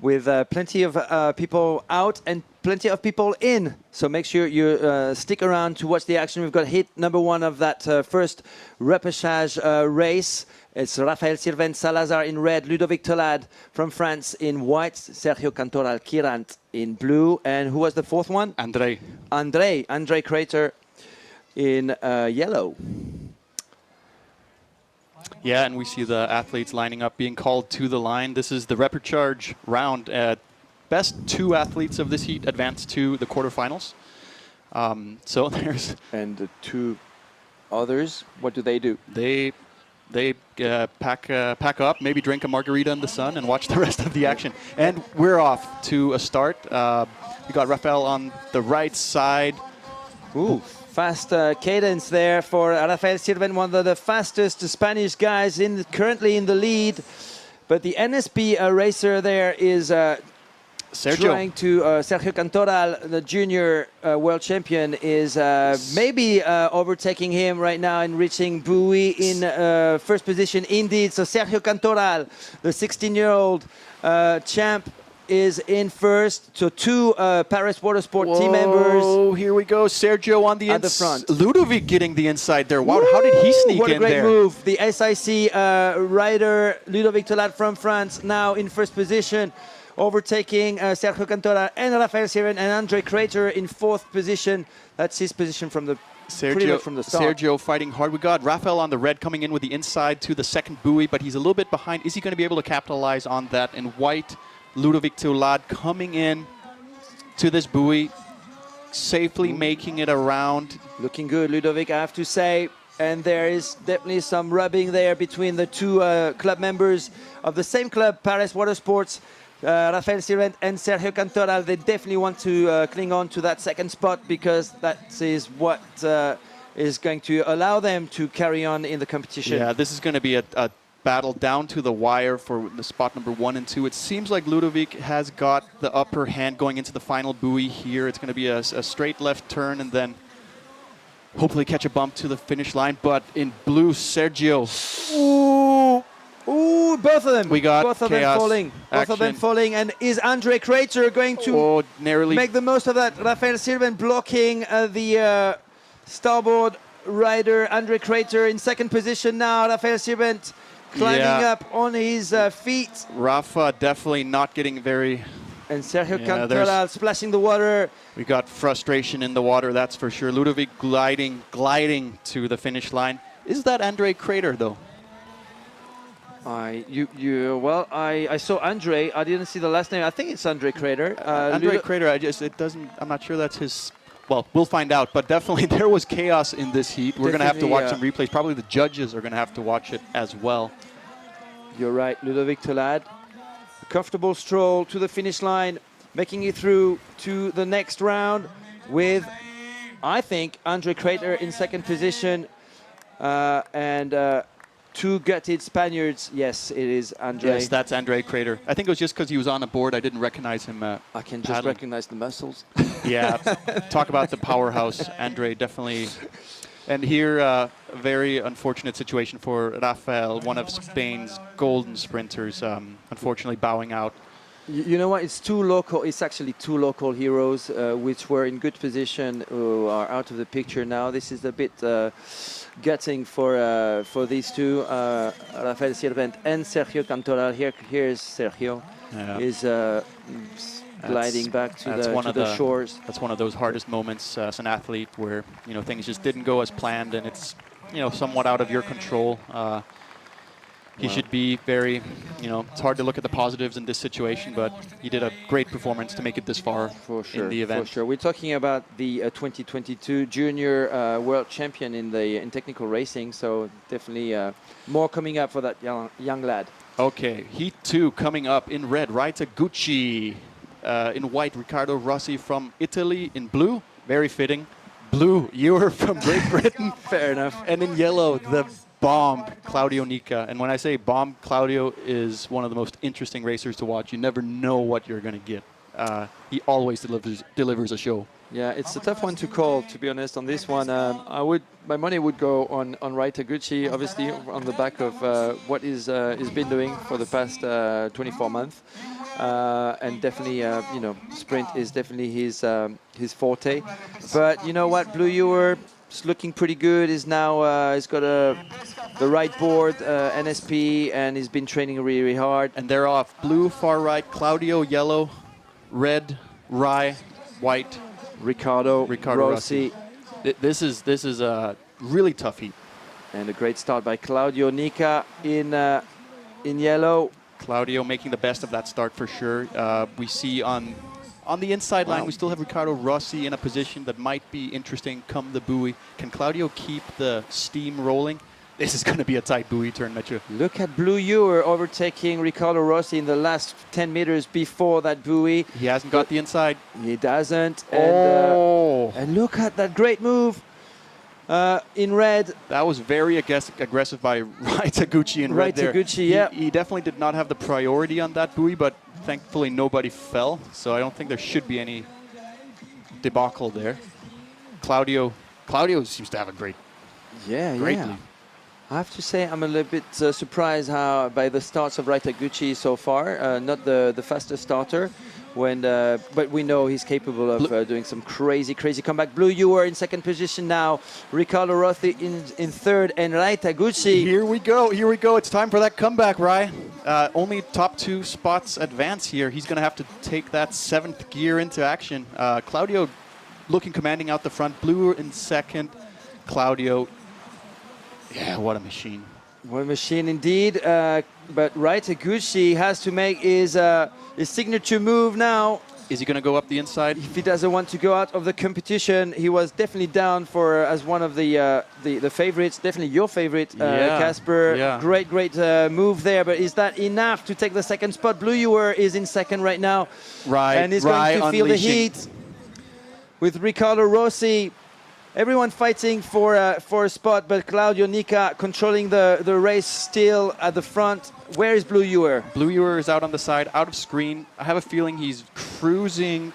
with plenty of people out and plenty of people in. So make sure you stick around to watch the action. We've got hit number one of that first repechage race. It's Rafael Sirven Salazar in red, Ludovic Tolad from France in white, Sergio Cantoral Kirant in blue. And who was the fourth one? Andre Crater in yellow. Yeah, and we see the athletes lining up, being called to the line. This is the repecharge round. Best two athletes of this heat advance to the quarterfinals. So there's... And the two others, what do? They pack up, maybe drink a margarita in the sun and watch the rest of the action. And we're off to a start. We got Rafael on the right side. Ooh. Fast cadence there for Rafael Sirven, one of the fastest Spanish guys currently in the lead. But the NSB racer there is trying to... Sergio Cantoral, the junior world champion, is maybe overtaking him right now and reaching buoy in first position indeed. So Sergio Cantoral, the 16-year-old champ, is in first. So two Paris Watersport team members. Oh, here we go. Sergio on the front. Ludovic getting the inside there. Wow, how did he sneak in there? What a great move. The SIC rider, Ludovic Tolad from France, now in first position, overtaking Sergio Cantoral and Rafael Sirven, and Andre Crater in fourth position. That's his position from the pretty much from the start. Sergio fighting hard. We got Rafael on the red coming in with the inside to the second buoy, but he's a little bit behind. Is he going to be able to capitalize on that? In white, Ludovic Tolad coming in to this buoy, safely making it around. Looking good, Ludovic, I have to say. And there is definitely some rubbing there between the two club members of the same club, Paris Watersports, Rafael Sirven and Sergio Cantoral. They definitely want to cling on to that second spot because that is what is going to allow them to carry on in the competition. Yeah, this is going to be a battle down to the wire for the spot number 1 and 2. It seems like Ludovic has got the upper hand going into the final buoy here. It's going to be a straight left turn and then hopefully catch a bump to the finish line. But in blue, Sergio. Ooh, both of them. We got both of them falling. Both of them falling. And is Andre Crater going to make the most of that? Rafael Sirven blocking the starboard rider, Andre Crater in second position now. Rafael Sirven climbing up on his feet. Rafa definitely not getting very... And Sergio Cantoral splashing the water. We got frustration in the water, that's for sure. Ludovic gliding to the finish line. Is that Andre Crater, though? I saw Andre. I didn't see the last name. I think it's Andre Crater. Andre Crater. I'm not sure that's his. Well, we'll find out. But definitely, there was chaos in this heat. We're going to have to watch some replays. Probably the judges are going to have to watch it as well. You're right, Ludovic Tolad. A comfortable stroll to the finish line, making it through to the next round with, I think, Andre Crater in second position and. Two gutted Spaniards. Yes, it is Andre. Yes, that's Andre Crater. I think it was just because he was on the board. I didn't recognize him. I can just recognize the muscles. Yeah, talk about the powerhouse. Andre definitely. And here, a very unfortunate situation for Rafael, one of Spain's golden sprinters, unfortunately bowing out. You know what? It's two local. It's actually two local heroes which were in good position who are out of the picture now. This is a bit gutting for these two, Rafael Sirvent and Sergio Cantoral. Here's Sergio. Yeah. Is gliding back to the shores. That's one of those hardest moments as an athlete where things just didn't go as planned, and it's somewhat out of your control. He should be very, it's hard to look at the positives in this situation, but he did a great performance to make it this far in the event. For sure. We're talking about the 2022 junior world champion in technical racing, so definitely more coming up for that young lad. Okay, Heat 2 coming up in red, Raita Gucci. In white, Riccardo Rossi from Italy. In blue, very fitting, blue, Ewer from Great Britain. Fair enough. And in yellow, the bomb, Claudio Nica. And when I say bomb, Claudio is one of the most interesting racers to watch. You never know what you're going to get. He always delivers a show. Yeah, it's a tough one to call, to be honest, on this one. My money would go on Raita Gucci, obviously, on the back of what he's been doing for the past 24 months. And definitely, sprint is definitely his forte. But you know what, Blue Ewer is looking pretty good. He's now he's got the right board, NSP, and he's been training really, really hard. And they're off. Blue far right, Claudio yellow, red Rai white, Riccardo Rossi. This is a really tough heat. And a great start by Claudio Nica in yellow. Claudio making the best of that start for sure. We see on the inside line, we still have Riccardo Rossi in a position that might be interesting come the buoy. Can Claudio keep the steam rolling? This is going to be a tight buoy turn, Mathieu. Look at Blue Ewer overtaking Riccardo Rossi in the last 10 meters before that buoy. He hasn't got the inside. He doesn't. Oh. And look at that great move in red. That was very aggressive by Raita Gucci in red there. Gucci, yeah. He definitely did not have the priority on that buoy, but thankfully nobody fell. So I don't think there should be any debacle there. Claudio seems to have a great lead. I have to say I'm a little bit surprised by the starts of Raita Gucci so far. Not the fastest starter, but we know he's capable of doing some crazy comeback. Blue Ewer in second position now. Riccardo Rossi in third, and Raita Gucci. Here we go. It's time for that comeback, Rai. Only top two spots advance here. He's going to have to take that seventh gear into action. Claudio looking commanding out the front. Blue in second. Claudio. Yeah, what a machine. What a machine indeed. But Raita Gucci has to make his signature move now. Is he going to go up the inside? If he doesn't want to go out of the competition, he was definitely down as one of the favorites. Definitely your favorite, Casper. Yeah. Great move there. But is that enough to take the second spot? Blue Ewer is in second right now. Right. And he's going to feel the heat with Riccardo Rossi. Everyone fighting for a spot, but Claudio Nica controlling the race still at the front. Where is Blue Ewer? Blue Ewer is out on the side, out of screen. I have a feeling he's cruising,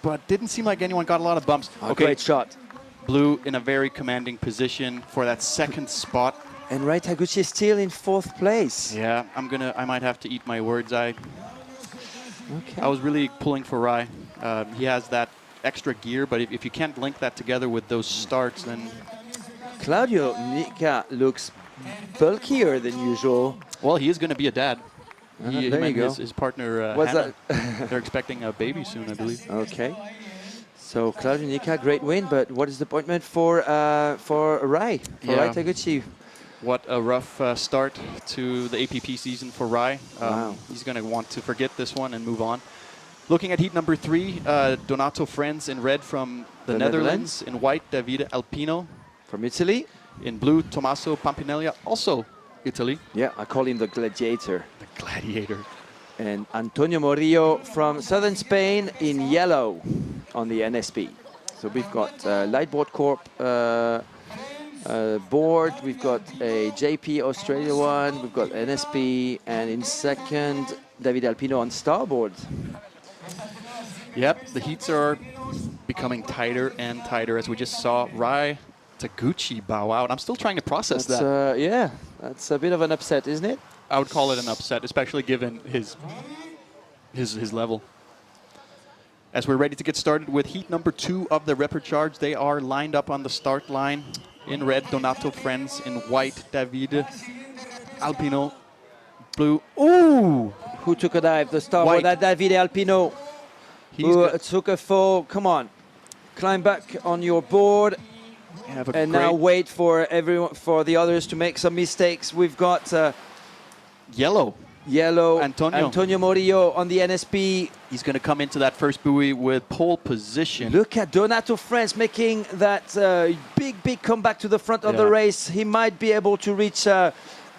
but didn't seem like anyone got a lot of bumps. Okay. Great shot. Blue in a very commanding position for that second spot. And Raita Gucci is still in fourth place. Yeah, I might have to eat my words. I was really pulling for Rai. He has that extra gear, but if you can't link that together with those starts, then Claudio Nica looks bulkier than usual. Well, he is going to be a dad. There you go. His partner, What's Hannah, that? they're expecting a baby soon, I believe. Okay. So Claudio Nica, great win, but what is the appointment for Rai, for Raita Gucci? What a rough start to the APP season for Rai. Wow. He's going to want to forget this one and move on. Looking at heat number 3, Donato Friends in red from the Netherlands. In white, Davide Alpino. From Italy. In blue, Tommaso Pampinella, also Italy. Yeah, I call him the gladiator. The gladiator. And Antonio Morillo from southern Spain in yellow on the NSP. So we've got Light Board Corp board, we've got a JP Australia one, we've got NSP, and in second, Davide Alpino on starboard. Yep, the heats are becoming tighter and tighter, as we just saw Rai Taguchi bow out. I'm still trying to process that. Yeah, that's a bit of an upset, isn't it? I would call it an upset, especially given his level. As we're ready to get started with heat number 2 of the Repercharge, they are lined up on the start line. In red, Donato Friends. In white, Davide Alpino. Blue. Ooh! Who took a dive? The starboard, that Davide Alpino. Who took a fall. Come on. Climb back on your board. And now wait for everyone, for the others to make some mistakes. We've got Yellow Antonio Morillo on the NSP. He's going to come into that first buoy with pole position. Look at Donato Friends making that big comeback to the front of the race. He might be able to reach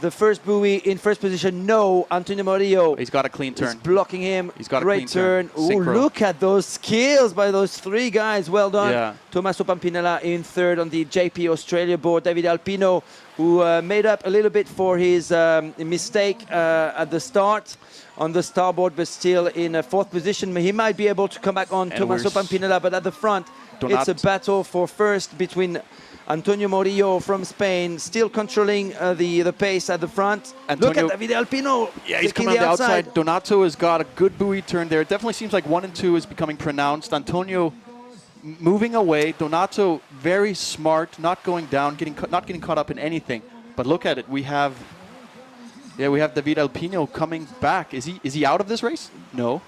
the first buoy in first position. No, Antonio Morillo. He's got a clean turn. He's blocking him. He's got a great clean turn. Ooh, look at those skills by those 3 guys. Well done. Yeah. Tommaso Pampinella in third on the JP Australia board. Davide Alpino, who made up a little bit for his mistake at the start on the starboard, but still in a 4th position. He might be able to come back on Tommaso Pampinella, but at the front, it's a battle for first between Antonio Morillo from Spain, still controlling the pace at the front. Look at Davide Alpino. Yeah, he's coming on the outside. Donato has got a good buoy turn there. It definitely seems like 1 and 2 is becoming pronounced. Antonio moving away. Donato very smart, not going down, not getting caught up in anything. But look at it. We have Davide Alpino coming back. Is he out of this race? No.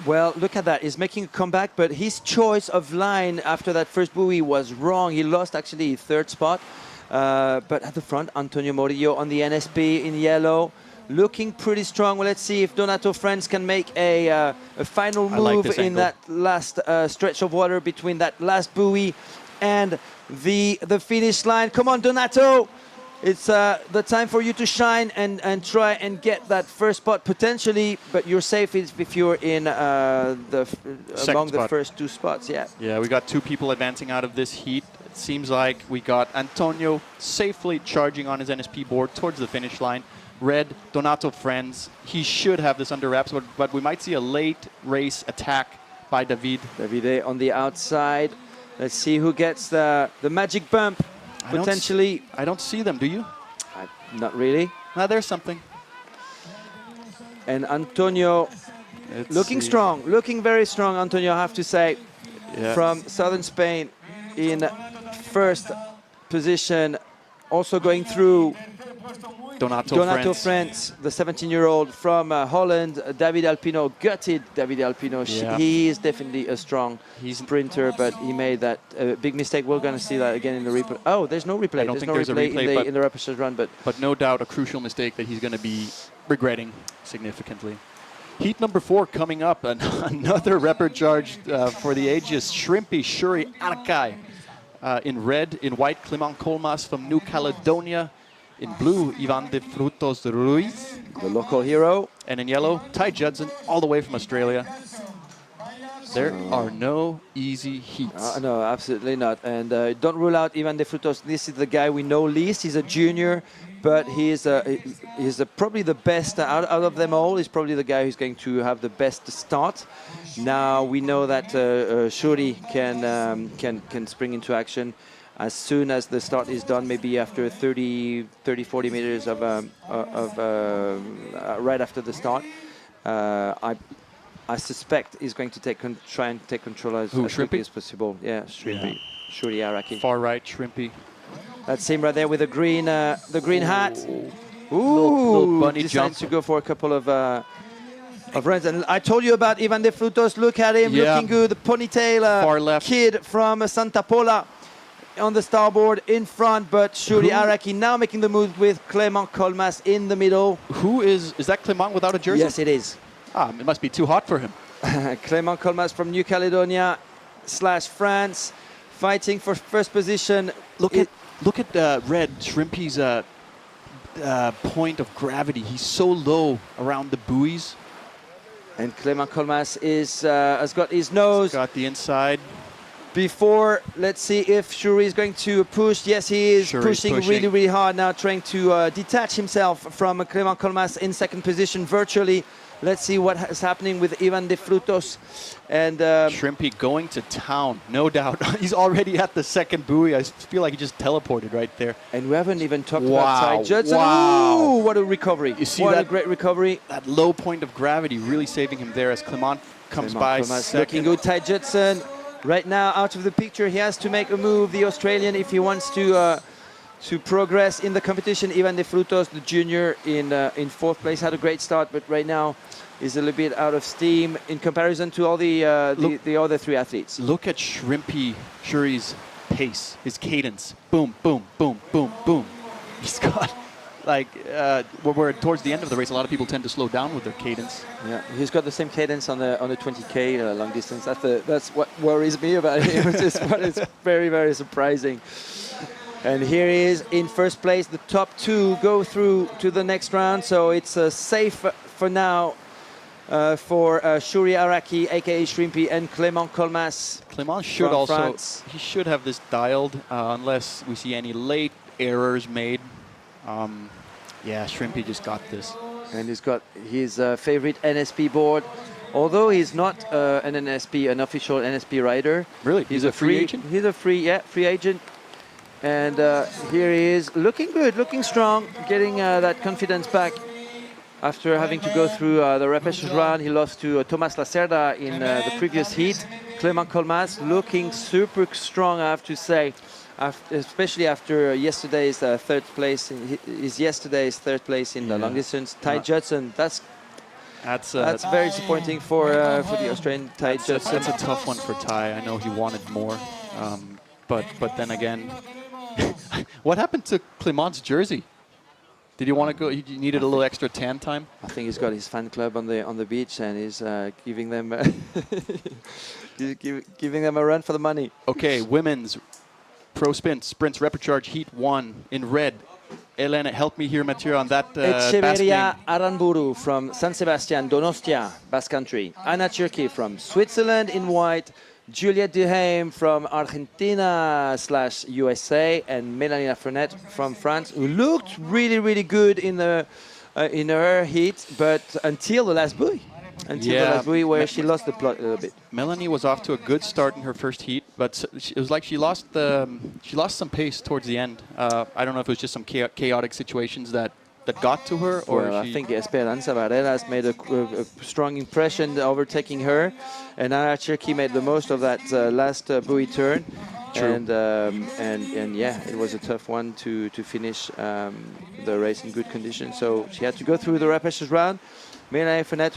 Well, look at that. He's making a comeback, but his choice of line after that first buoy was wrong. He lost actually 3rd spot. But at the front, Antonio Morillo on the NSP in yellow, looking pretty strong. Well, let's see if Donato Friends can make a final move in that last stretch of water between that last buoy and the finish line. Come on, Donato. It's the time for you to shine and try and get that first spot potentially, but you're safe if you're in among the first 2 spots. Yeah, we got 2 people advancing out of this heat. It seems like we got Antonio safely charging on his NSP board towards the finish line. Red, Donato Friends. He should have this under wraps, but we might see a late race attack by Davide. Davide on the outside. Let's see who gets the magic bump. Potentially. I don't see them, do you? Not really. There's something. And Antonio looking strong, looking very strong, Antonio, I have to say, from southern Spain in first position, also going through Donato Friends, the 17-year-old from Holland. Davide Alpino gutted. Davide Alpino, he is definitely a strong sprinter, but he made that big mistake. We're going to see that again in the replay. Oh, there's no replay. I don't think there's a replay in the Repercharge run, but no doubt a crucial mistake that he's going to be regretting significantly. Heat number 4 coming up, another Repercharge for the ages. Shrimpy Shuri Arakai in red, in white, Clement Colmas from New Caledonia. In blue, Ivan de Frutos Ruiz, the local hero. And in yellow, Ty Judson, all the way from Australia. There are no easy heats. No, absolutely not. And don't rule out Ivan de Frutos. This is the guy we know least. He's a junior, but he's probably the best out of them all. He's probably the guy who's going to have the best start. Now we know that Shuri can spring into action as soon as the start is done, maybe after 30, 40 meters of right after the start. I suspect he's going to try and take control as quickly as possible. Yeah, Shrimpy. Shuri Araki. Far right, Shrimpy. That's him right there with the green hat. Ooh, little bunny decides jump to go for a couple of runs. And I told you about Ivan de Frutos. Look at him, looking good. The ponytail far left kid from Santa Pola. on the starboard in front, but Shuri Araki now making the move with Clément Colmas in the middle. Who is that Clément without a jersey? Yes, it is. It must be too hot for him. Clément Colmas from New Caledonia / France, fighting for first position. Look at Red Shrimpy's point of gravity. He's so low around the buoys. And Clément Colmas has got his nose. Got the inside. Before, let's see if Shuri is going to push. Yes, he is pushing really, really hard now, trying to detach himself from Clément Colmas in second position virtually. Let's see what is happening with Ivan de Frutos. And Shrimpy going to town, no doubt. He's already at the second buoy. I feel like he just teleported right there. And we haven't even talked about Ty Judson. Wow. Ooh, what a recovery. You see what that, a great recovery. That low point of gravity really saving him there as Clément comes by second. Looking good. Ty Judson right now out of the picture. He has to make a move, the Australian, if he wants to progress in the competition. Ivan de Frutos, the junior, in fourth place, had a great start, but right now is a little bit out of steam in comparison to all the other three athletes. Look at Shuri's pace, his cadence. Boom, boom, boom, boom, boom. He's got, like, we're towards the end of the race, a lot of people tend to slow down with their cadence. Yeah, he's got the same cadence on the 20K long distance. That's what worries me about him, which is what is very, very surprising. And here he is in first place. The top two go through to the next round, so it's safe for now. For Shuri Araki, aka Shrimpy, and Clément Colmas. Clément should he should have this dialed unless we see any late errors made. Yeah, Shrimpy just got this. And he's got his favorite NSP board. Although he's not an official NSP rider. Really? He's a free agent? He's a free agent. And here he is, looking good, looking strong, getting that confidence back. After having to go through the repechage round, he lost to Thomas Lacerda in the previous heat. Clément Colmas looking super strong, I have to say, especially after yesterday's third place. Yesterday's third place in the long distance. Ty Judson, that's very disappointing for the Australian Ty Judson. That's a tough one for Ty. I know he wanted more, but then again, what happened to Clément's jersey? Did you want to go? You needed a little extra tan time. I think he's got his fan club on the beach and he's giving them giving them a run for the money. Okay, women's pro sprints repechage heat 1 in red. Elena, help me here, Mathieu, on that. Echeverria Aranburu from San Sebastian, Donostia, Basque Country. Anna Cherki from Switzerland in white. Juliette Duhaime from Argentina/USA, and Mélanie Lafrenière from France, who looked really, really good in her heat, but until the last buoy. Where she lost the plot a little bit. Melanie was off to a good start in her first heat, but it was like she lost some pace towards the end. I don't know if it was just some chaotic situations that got to her, or I think Esperanza Varela has made a strong impression overtaking her, and Anna Cherki made the most of that last buoy turn. True. And yeah, it was a tough one to finish the race in good condition. So she had to go through the repechage round. Mélanie Lafrenière,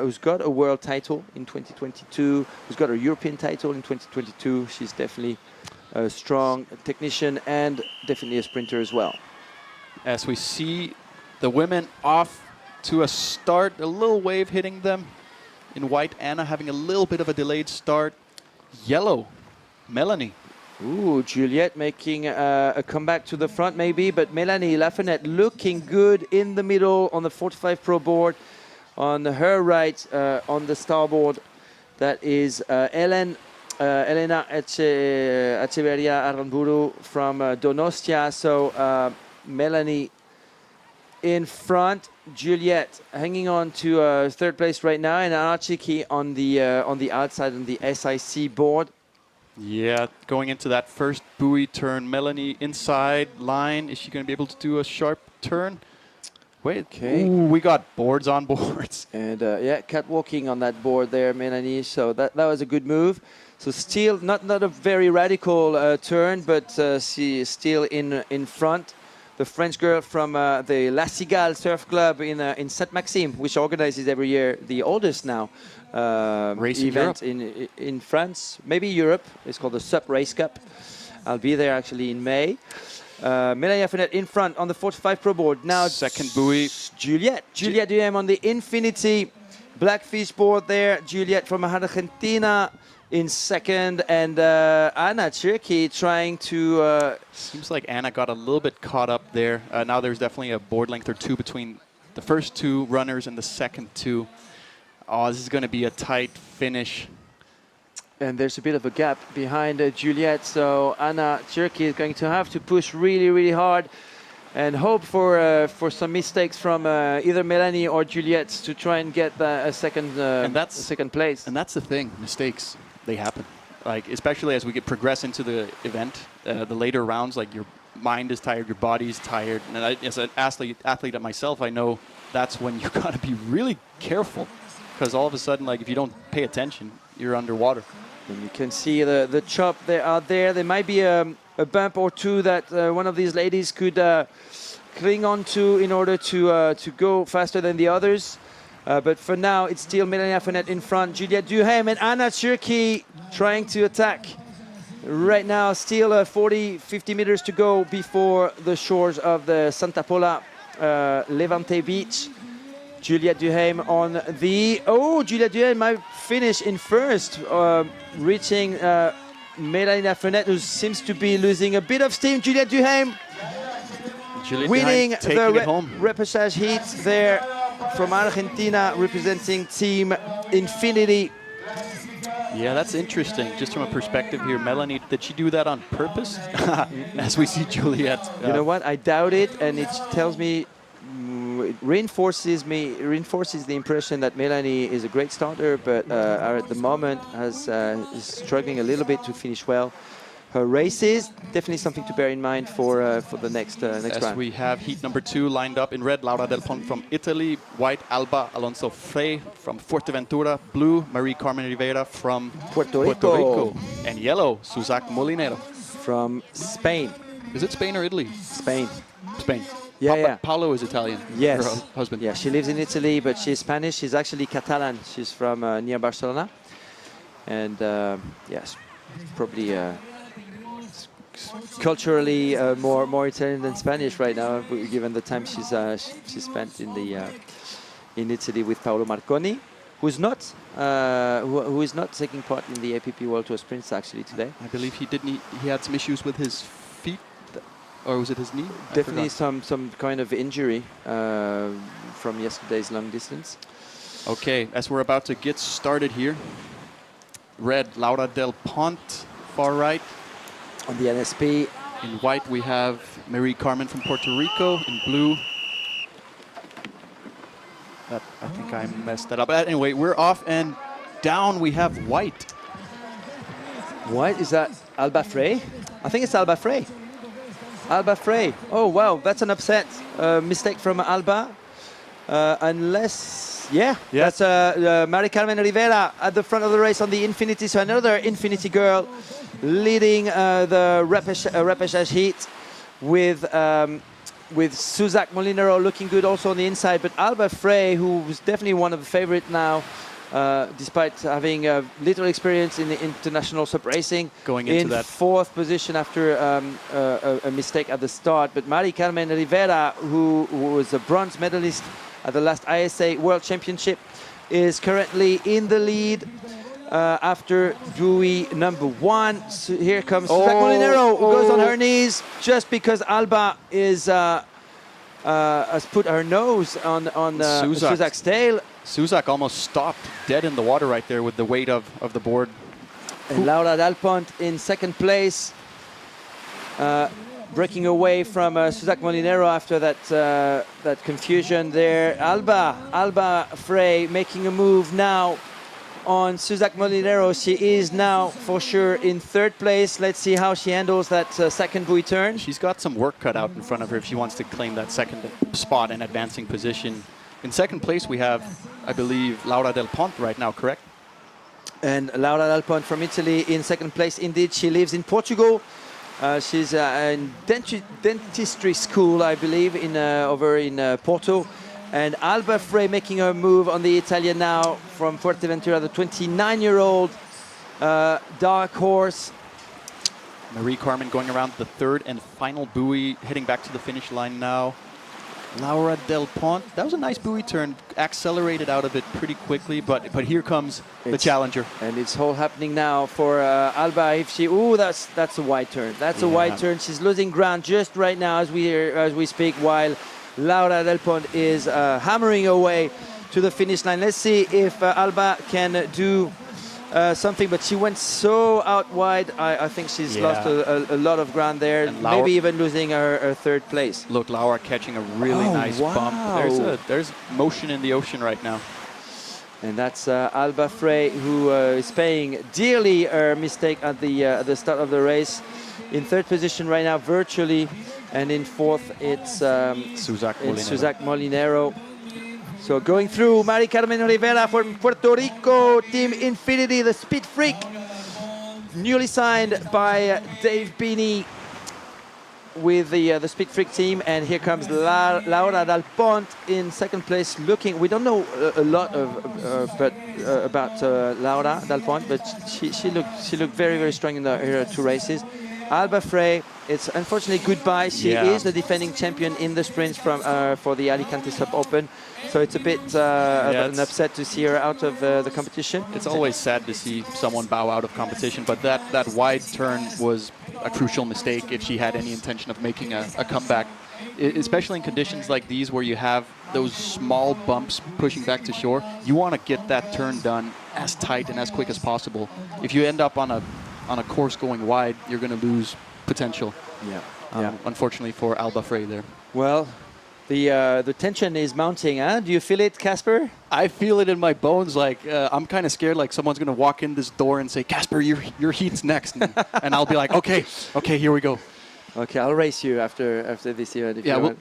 who's got a world title in 2022, who's got a European title in 2022. She's definitely a strong technician and definitely a sprinter as well. As we see the women off to a start, a little wave hitting them. In white, Anna having a little bit of a delayed start. Yellow, Melanie. Ooh, Juliette making a comeback to the front maybe, but Mélanie Lafrenière looking good in the middle on the 45 Pro board. On her right, on the starboard, that is Elena Echeverria Aranburu from Donostia. So Melanie in front, Juliette hanging on to third place right now, and Anna Cherki on the outside on the SIC board. Yeah, going into that first buoy turn, Melanie inside line. Is she going to be able to do a sharp turn? Wait, okay. Ooh, we got boards on boards. And yeah, catwalking on that board there, Melanie. So that was a good move. So still not a very radical turn, but she is still in front. The French girl from the La Cigale Surf Club in Saint-Maxime, which organizes every year the oldest now race event in France, maybe Europe. It's called the SUP Race Cup. I'll be there actually in May. Melania Fenet in front on the 45 Pro board. Now second buoy. Juliette Duhem on the Infinity Blackfish board there. Juliette from Argentina in second, and Anna Cherky trying to... Seems like Anna got a little bit caught up there. Now there's definitely a board length or two between the first two runners and the second two. Oh, this is going to be a tight finish. And there's a bit of a gap behind Juliette, so Anna Cherky is going to have to push really, really hard and hope for some mistakes from either Melanie or Juliette to try and get a second place. And that's the thing, mistakes, they happen. Like, especially as we progress into the event, the later rounds, like your mind is tired, your body's tired. And as an athlete like myself, I know that's when you got to be really careful, because all of a sudden, like, if you don't pay attention, you're underwater. And you can see the chop there out there. There might be a bump or two that one of these ladies could cling on to in order to go faster than the others. But for now, it's still Melania Fenet in front, Juliette Duhem and Anna Cherky trying to attack. Right now, still 40, 50 meters to go before the shores of the Santa Pola Levante Beach. Juliette Duhem on the... Oh, Juliette Duhem might finish in first, reaching Melania Fenet, who seems to be losing a bit of steam. Juliette Duhem winning the repechage heat there from Argentina, representing Team Infinity. Yeah, that's interesting. Just from a perspective here, Melanie, did she do that on purpose? As we see Juliette. You know what? I doubt it, and it tells me, it reinforces the impression that Melanie is a great starter, but at the moment is struggling a little bit to finish well. Her races, definitely something to bear in mind for the next round. As we have heat number 2 lined up in red, Laura Del Pont from Italy, white, Alba Alonso Frey from Fuerteventura, blue, Marie Carmen Rivera from Puerto Rico, and yellow, Suzac Molinero from Spain. Is it Spain or Italy? Spain. Spain. Yeah. Paolo is Italian. Yes. Her husband. Yeah, she lives in Italy, but she's Spanish. She's actually Catalan. She's from near Barcelona. And yes, probably culturally more Italian than Spanish right now, given the time she's spent in Italy with Paolo Marconi, who is not taking part in the APP World Tour Sprints actually today. I believe he had some issues with his feet, or was it his knee? Definitely some kind of injury from yesterday's long distance. Okay, as we're about to get started here, red, Laura Del Pont, far right. On the NSP. In white, we have Marie Carmen from Puerto Rico. In blue, I think I messed that up. But anyway, we're off, and down we have white. White, is that Alba Frey? I think it's Alba Frey. Alba Frey. Oh, wow, that's an upset. Mistake from Alba. Unless, that's Marie Carmen Rivera at the front of the race on the Infinity. So another Infinity girl leading the repechage heat with Suzac Molinero looking good also on the inside. But Alba Frey, who was definitely one of the favorites now, despite having little experience in the international SUP racing, going into that fourth position after a mistake at the start. But Marie Carmen Rivera, who was a bronze medalist at the last ISA World Championship, is currently in the lead after buoy number 1. So here comes Suzac Molinero, who goes on her knees just because Alba has put her nose on Suzac's tail. Suzac almost stopped dead in the water right there with the weight of the board. And Laura Del Pont in second place, breaking away from Suzac Molinero after that confusion there. Alba Frey making a move now on Suzac Molinero. She is now for sure in third place. Let's see how she handles that second buoy turn. She's got some work cut out in front of her if she wants to claim that second spot and advancing position. In second place, we have, I believe, Laura Del Pont right now, correct? And Laura Del Pont from Italy in second place. Indeed, she lives in Portugal. She's in dentistry school, I believe, over in Porto. And Alba Frey making her move on the Italian now from Fuerteventura, the 29-year-old dark horse. Marie Carmen going around the third and final buoy, heading back to the finish line now. Laura Del Pont, that was a nice buoy turn, accelerated out of it pretty quickly, but here comes the challenger. And it's all happening now for Alba. If she, that's a wide turn. That's a wide turn. She's losing ground just right now as we speak, while Laura Del Pont is hammering away to the finish line. Let's see if Alba can do something, but she went so out wide. I think she's lost a lot of ground there, maybe even losing her third place. Look, Laura catching a really nice bump. There's motion in the ocean right now. And that's Alba Frey, who is paying dearly her mistake at the start of the race. In third position right now, virtually, and in fourth, it's Suzac Molinero. So going through, Mari Carmen Rivera from Puerto Rico, Team Infinity, the Speed Freak, newly signed by Dave Bini with the Speed Freak team. And here comes Laura Del Pont in second place. We don't know a lot about Laura Del Pont, but she looked very, very strong in her two races. Alba Frey, it's unfortunately goodbye. She is the defending champion in the sprints for the Alicante SUP Open. So it's a bit an upset to see her out of the competition. It's always sad to see someone bow out of competition, but that wide turn was a crucial mistake if she had any intention of making a comeback, especially in conditions like these where you have those small bumps pushing back to shore. You want to get that turn done as tight and as quick as possible. If you end up on a course going wide, you're going to lose potential. Unfortunately for Alba Frey there. Well, the tension is mounting, huh? Do you feel it, Casper? I feel it in my bones. Like I'm kind of scared. Like someone's going to walk in this door and say, "Casper, your heat's next," and I'll be like, "Okay, here we go." Okay, I'll race you after this event. Yeah,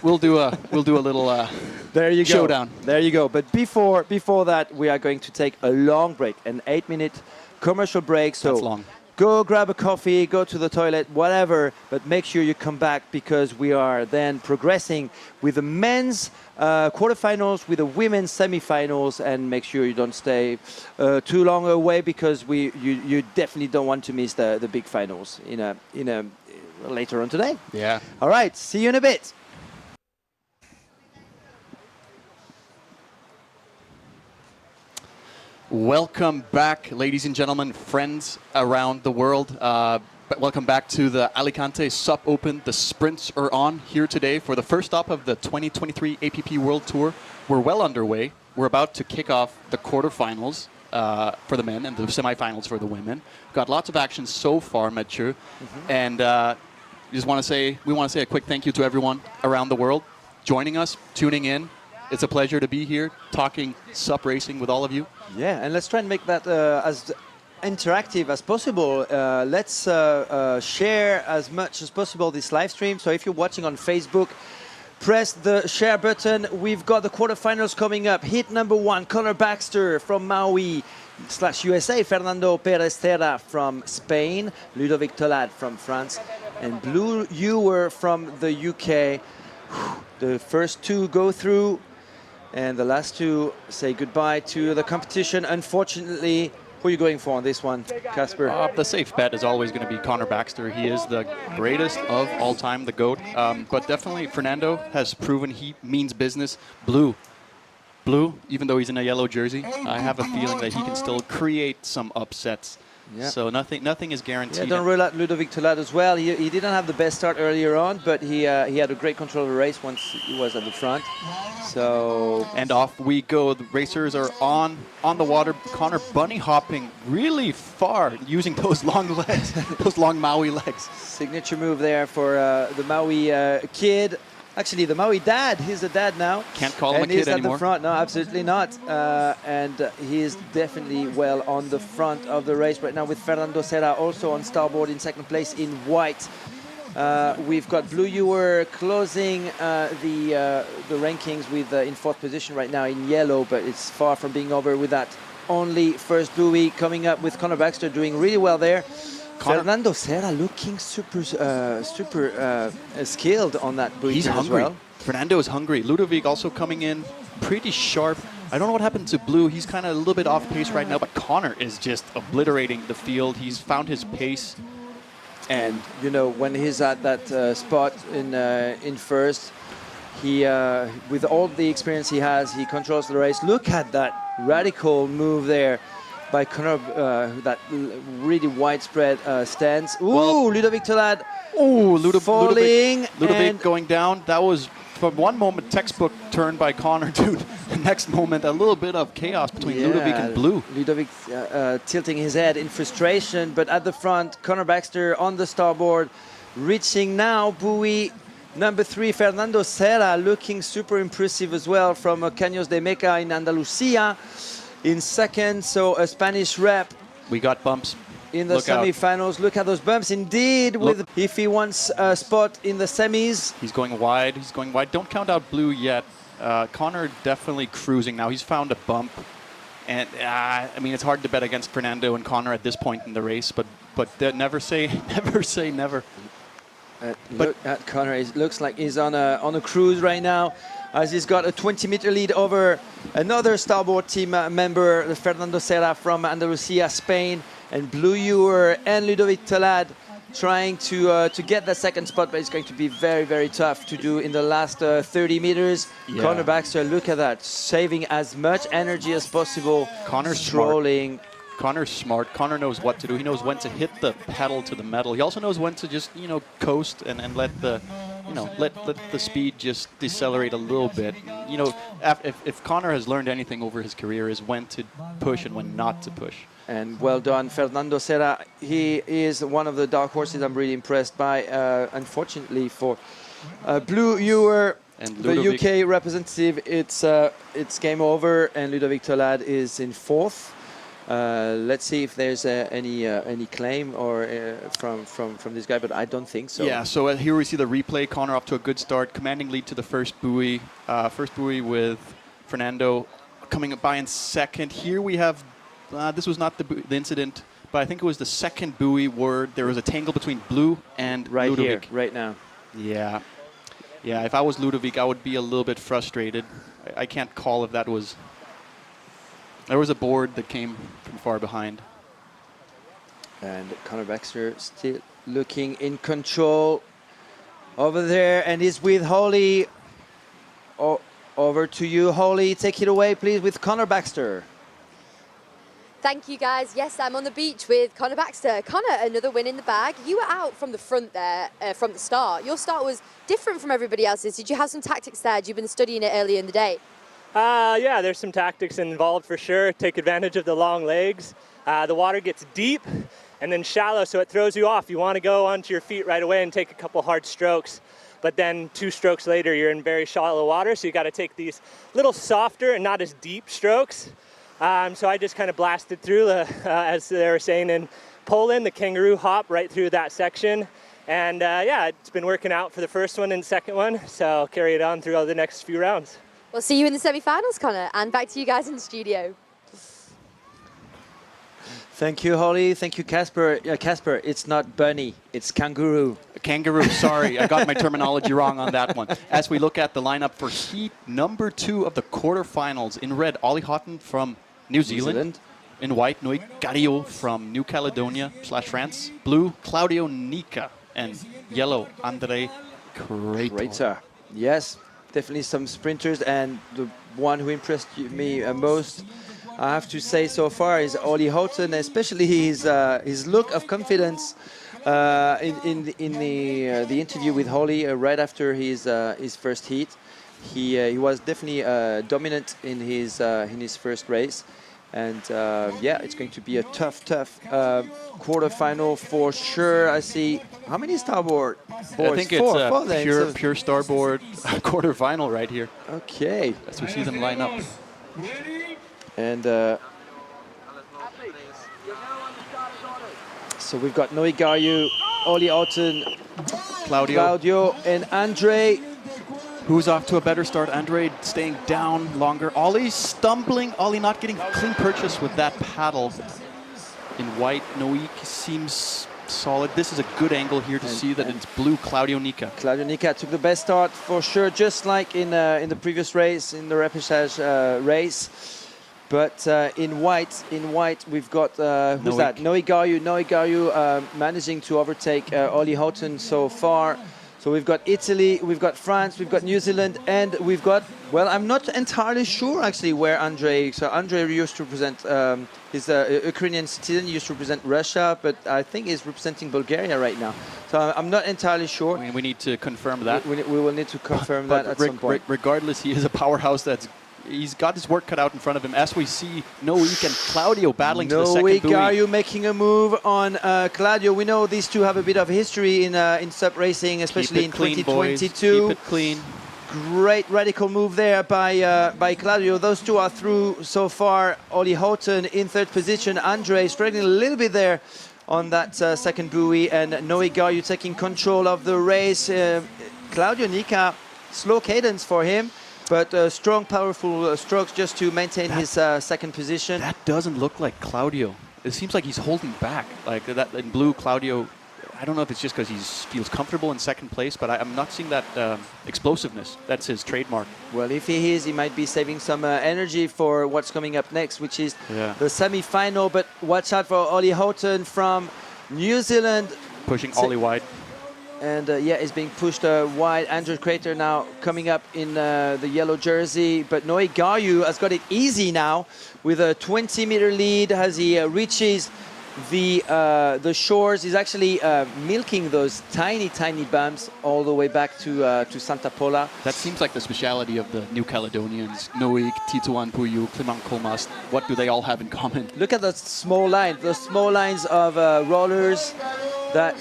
we'll do a little there you showdown. Go. There you go. But before that, we are going to take a long break, an 8-minute commercial break. So that's long. Go grab a coffee, go to the toilet, whatever, but make sure you come back because we are then progressing with the men's quarterfinals, with the women's semifinals, and make sure you don't stay too long away because you definitely don't want to miss the big finals later on today. Yeah. All right, see you in a bit. Welcome back, ladies and gentlemen, friends around the world. Welcome back to the Alicante SUP Open. The sprints are on here today for the first stop of the 2023 APP World Tour. We're well underway. We're about to kick off the quarterfinals for the men and the semifinals for the women. Got lots of action so far, Mathieu. And we want to say a quick thank you to everyone around the world joining us, tuning in. It's a pleasure to be here talking SUP racing with all of you. Yeah, and let's try and make that as interactive as possible. Let's share as much as possible this live stream. So if you're watching on Facebook, press the share button. We've got the quarterfinals coming up. Heat number 1, Connor Baxter from Maui/USA, Fernando Perez Terra from Spain, Ludovic Tolad from France, and Blue Ewer from the UK. The first two go through. And the last two say goodbye to the competition. Unfortunately, who are you going for on this one, Casper? The safe bet is always going to be Connor Baxter. He is the greatest of all time, the GOAT. But definitely Fernando has proven he means business. Blue, even though he's in a yellow jersey, I have a feeling that he can still create some upsets. Yeah. So nothing is guaranteed. Yeah, don't rule out Ludovic Tolad as well. He didn't have the best start earlier on, but he had a great control of the race once he was at the front. So and off we go. The racers are on the water. Connor bunny hopping really far using those long legs, those long Maui legs. Signature move there for the Maui kid. Actually, the Maui dad. He's the dad now. Can't call him a kid anymore. And he's at the front. No, absolutely not. And he is definitely well on the front of the race right now with Fernando Serra also on starboard in second place in white. We've got Blue Ewer closing the rankings with in fourth position right now in yellow, but it's far from being over with that only first buoy coming up with Connor Baxter doing really well there. Fernando Serra looking super skilled on that buoy. He's hungry. As well. Fernando is hungry. Ludovic also coming in pretty sharp. I don't know what happened to Blue. He's kind of a little bit off pace right now, but Connor is just obliterating the field. He's found his pace. And you know, when he's at that spot in first, he with all the experience he has, he controls the race. Look at that radical move there by Connor, that really widespread stance. Ooh, well, Ludovic Tolad. Ooh, falling. Ludovic going down. That was, from one moment, textbook turn by Connor to the next moment, a little bit of chaos between Ludovic and Blue. Ludovic tilting his head in frustration, but at the front, Connor Baxter on the starboard, reaching now buoy number 3, Fernando Serra, looking super impressive as well from Caños de Meca in Andalusia. In second, so a Spanish rep. We got bumps. In the semi-finals, look at those bumps. Indeed, with if he wants a spot in the semis. He's going wide. He's going wide. Don't count out Blue yet. Connor definitely cruising now. He's found a bump, and I mean it's hard to bet against Fernando and Connor at this point in the race. But never say never. Look at Connor. It looks like he's on a cruise right now, as he's got a 20-meter lead over another starboard team member, Fernando Serra from Andalusia, Spain, and Blue Ewer and Ludovic Tolad trying to get that second spot, but it's going to be very, very tough to do in the last 30 meters. Yeah. Connor Baxter, look at that, saving as much energy as possible. Connor's strolling. Smart. Connor's smart. Connor knows what to do. He knows when to hit the pedal to the metal. He also knows when to just, you know, coast and let the, you know, let the speed just decelerate a little bit. You know, if Connor has learned anything over his career is when to push and when not to push. And well done, Fernando Serra. He is one of the dark horses I'm really impressed by. Unfortunately for Blue Ewer, the UK representative, it's game over, and Ludovic Tolad is in fourth. Let's see if there's any claim or from this guy, but I don't think so. Yeah, so here we see the replay. Connor off to a good start, commanding lead to the first buoy. First buoy with Fernando coming by in second. Here we have, this was not the incident, but I think it was the second buoy where there was a tangle between Blue and right Ludovic. Here, right now. Yeah. Yeah, if I was Ludovic, I would be a little bit frustrated. I can't call if that was... There was a board that came from far behind. And Connor Baxter still looking in control over there, and is with Holly. Over to you, Holly. Take it away, please, with Connor Baxter. Thank you, guys. Yes, I'm on the beach with Connor Baxter. Connor, another win in the bag. You were out from the front there, from the start. Your start was different from everybody else's. Did you have some tactics there? Had you been studying it earlier in the day? Yeah, there's some tactics involved for sure. Take advantage of the long legs. The water gets deep and then shallow, so it throws you off. You want to go onto your feet right away and take a couple hard strokes. But then 2 strokes later, you're in very shallow water, so you got to take these little softer and not as deep strokes. So I just kind of blasted through, as they were saying in Poland, the kangaroo hop right through that section. And yeah, it's been working out for the first one and second one, so I'll carry it on through the next few rounds. We'll see you in the semi-finals, Connor, and back to you guys in the studio. Thank you, Holly. Thank you, Casper. Casper, it's not bunny, it's kangaroo. Kangaroo, sorry. I got my terminology wrong on that one. As we look at the lineup for heat number 2 of the quarterfinals, in red, Ollie Houghton from New Zealand. In white, Nui Gario from New Caledonia / France. Blue, Claudio Nica. And yellow, Andre Crater. Yes. Definitely some sprinters, and the one who impressed me most, I have to say so far, is Ollie Houghton, especially his look of confidence in the interview with Holly right after his first heat. He was definitely dominant in his first race, and yeah, it's going to be a tough quarterfinal for sure. I see how many starboard boards? I think it's pure starboard quarterfinal right here. Okay. As we see them line up. And so we've got Noe Garyu, Ollie Houghton, Claudio, and Andre. Who's off to a better start? Andre staying down longer. Ollie stumbling. Ollie not getting clean purchase with that paddle. In white, Noe seems solid. This is a good angle here to see that it's blue, Claudio Nica. Claudio Nica took the best start for sure, just like in the previous race, in the repechage race. But in white, we've got who's that? Noe Gayu managing to overtake Ollie Houghton so far. So we've got Italy, we've got France, we've got New Zealand, and we've got, well, I'm not entirely sure actually where Andrei. So Andrei used to represent, he's a Ukrainian citizen, he used to represent Russia, but I think he's representing Bulgaria right now. So I'm not entirely sure. We need to confirm that. We will need to confirm that at some point. Regardless, he is a powerhouse he's got his work cut out in front of him. As we see Noik and Claudio battling to the second buoy. Gayu making a move on Claudio. We know these two have a bit of history in SUP racing, especially in 2022. Boys. Keep it clean. Great radical move there by Claudio. Those two are through so far. Ollie Houghton in third position. Andre struggling a little bit there on that second buoy, and Noe Gayu taking control of the race. Claudio Nica, slow cadence for him, but strong, powerful strokes just to maintain his second position. That doesn't look like Claudio. It seems like he's holding back. Like that in blue, Claudio, I don't know if it's just because he feels comfortable in second place, but I'm not seeing that explosiveness. That's his trademark. Well, if he is, he might be saving some energy for what's coming up next, which is the semi-final. But watch out for Ollie Houghton from New Zealand. Pushing Ollie wide. And is being pushed wide. Andrew Crater now coming up in the yellow jersey. But Noe Gayu has got it easy now with a 20-meter lead as he reaches the shores. He's actually milking those tiny bumps all the way back to Santa Pola. That seems like the speciality of the New Caledonians. Noik, Tituan Puyu, Clement Comas. What do they all have in common? Look at those small lines of rollers that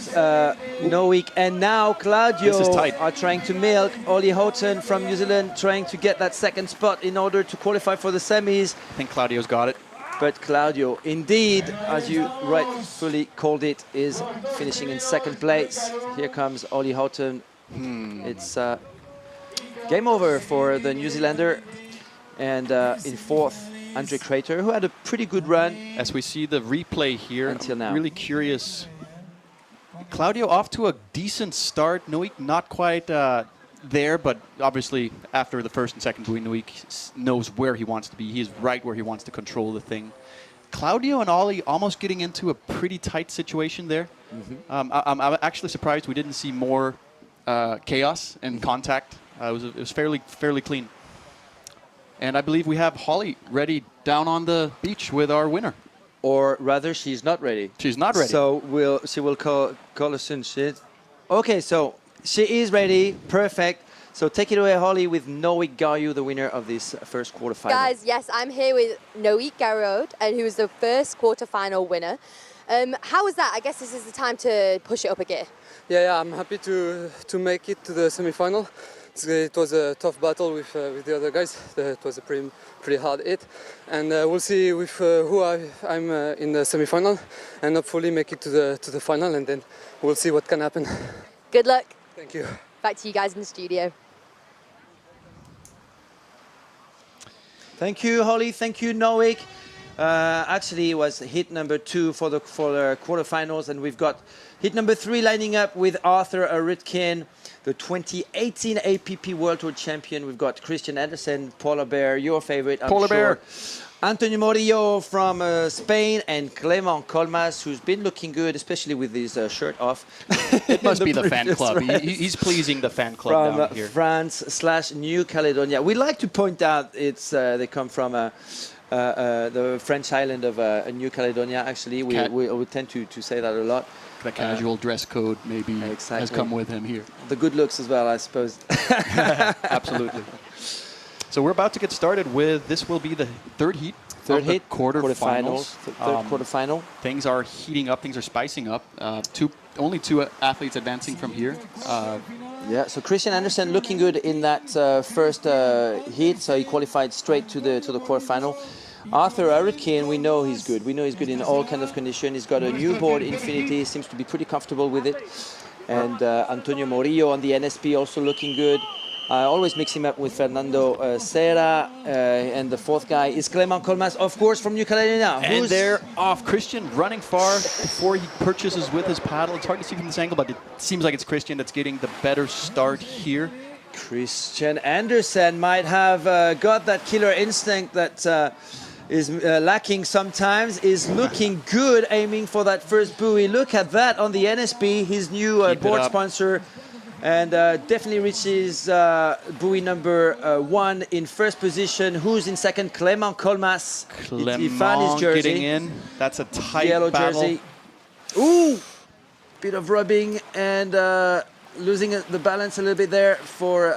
Noik and now Claudio are trying to milk. Ollie Houghton from New Zealand trying to get that second spot in order to qualify for the semis. I think Claudio's got it. But Claudio, indeed, as you rightfully called it, is finishing in second place. Here comes Ollie Houghton. It's game over for the New Zealander. And in fourth, Andre Crater, who had a pretty good run. As we see the replay here, until now. I'm really curious. Claudio off to a decent start. Noik not quite there, but obviously after the first and second buoy, Noik knows where he wants to be. He is right where he wants to control the thing. Claudio and Ollie almost getting into a pretty tight situation there. I'm actually surprised we didn't see more chaos and contact. It was fairly clean. And I believe we have Holly ready down on the beach with our winner. Or rather, she's not ready. She's not ready. So she will call us in. Okay, so she is ready. Perfect. So take it away, Holly, with Noe Gayu, the winner of this first quarterfinal. Guys, yes, I'm here with Noe Gayu, and who was the first quarterfinal winner. How was that? I guess this is the time to push it up a gear. Yeah, I'm happy to make it to the semi-final. It was a tough battle with the other guys. It was a pretty hard hit, and we'll see with who I'm in the semi-final, and hopefully make it to the final, and then we'll see what can happen. Good luck. Thank you. Back to you guys in the studio. Thank you, Holly. Thank you, Noik. Actually, it was hit number 2 for the quarterfinals, and we've got hit number 3 lining up with Arthur Aritkin, the 2018 APP World Tour champion. We've got Christian Andersen, Polar Bear, your favorite, I'm sure. Antonio Morillo from Spain, and Clement Colmas, who's been looking good, especially with his shirt off. It must be the fan club. He's pleasing the fan club down here. From France/New Caledonia. We like to point out they come from the French island of New Caledonia. Actually, we tend to say that a lot. The casual dress code maybe has come with him here. The good looks as well, I suppose. Absolutely. So we're about to get started with, this will be the third heat. Quarterfinals. Third quarterfinal. Things are heating up, things are spicing up. Only two athletes advancing from here. Yeah, so Christian Andersen looking good in that first heat, so he qualified straight to the quarterfinal. Arthur Aritkin, we know he's good. We know he's good in all kinds of conditions. He's got a new board, Infinity, seems to be pretty comfortable with it. And Antonio Morillo on the NSP also looking good. I always mix him up with Fernando Serra, and the fourth guy is Clement Colmas, of course, from New Caledonia. And they're off. Christian running far before he purchases with his paddle. It's hard to see from this angle, but it seems like it's Christian that's getting the better start here. Christian Andersen might have got that killer instinct that is lacking sometimes, is looking good, aiming for that first buoy. Look at that on the NSP, his new board sponsor, and definitely reaches buoy number 1 in first position. Who's in second? Clément Colmas. He found his jersey. Getting in. That's a tight yellow battle. jersey. Ooh, bit of rubbing and losing the balance a little bit there for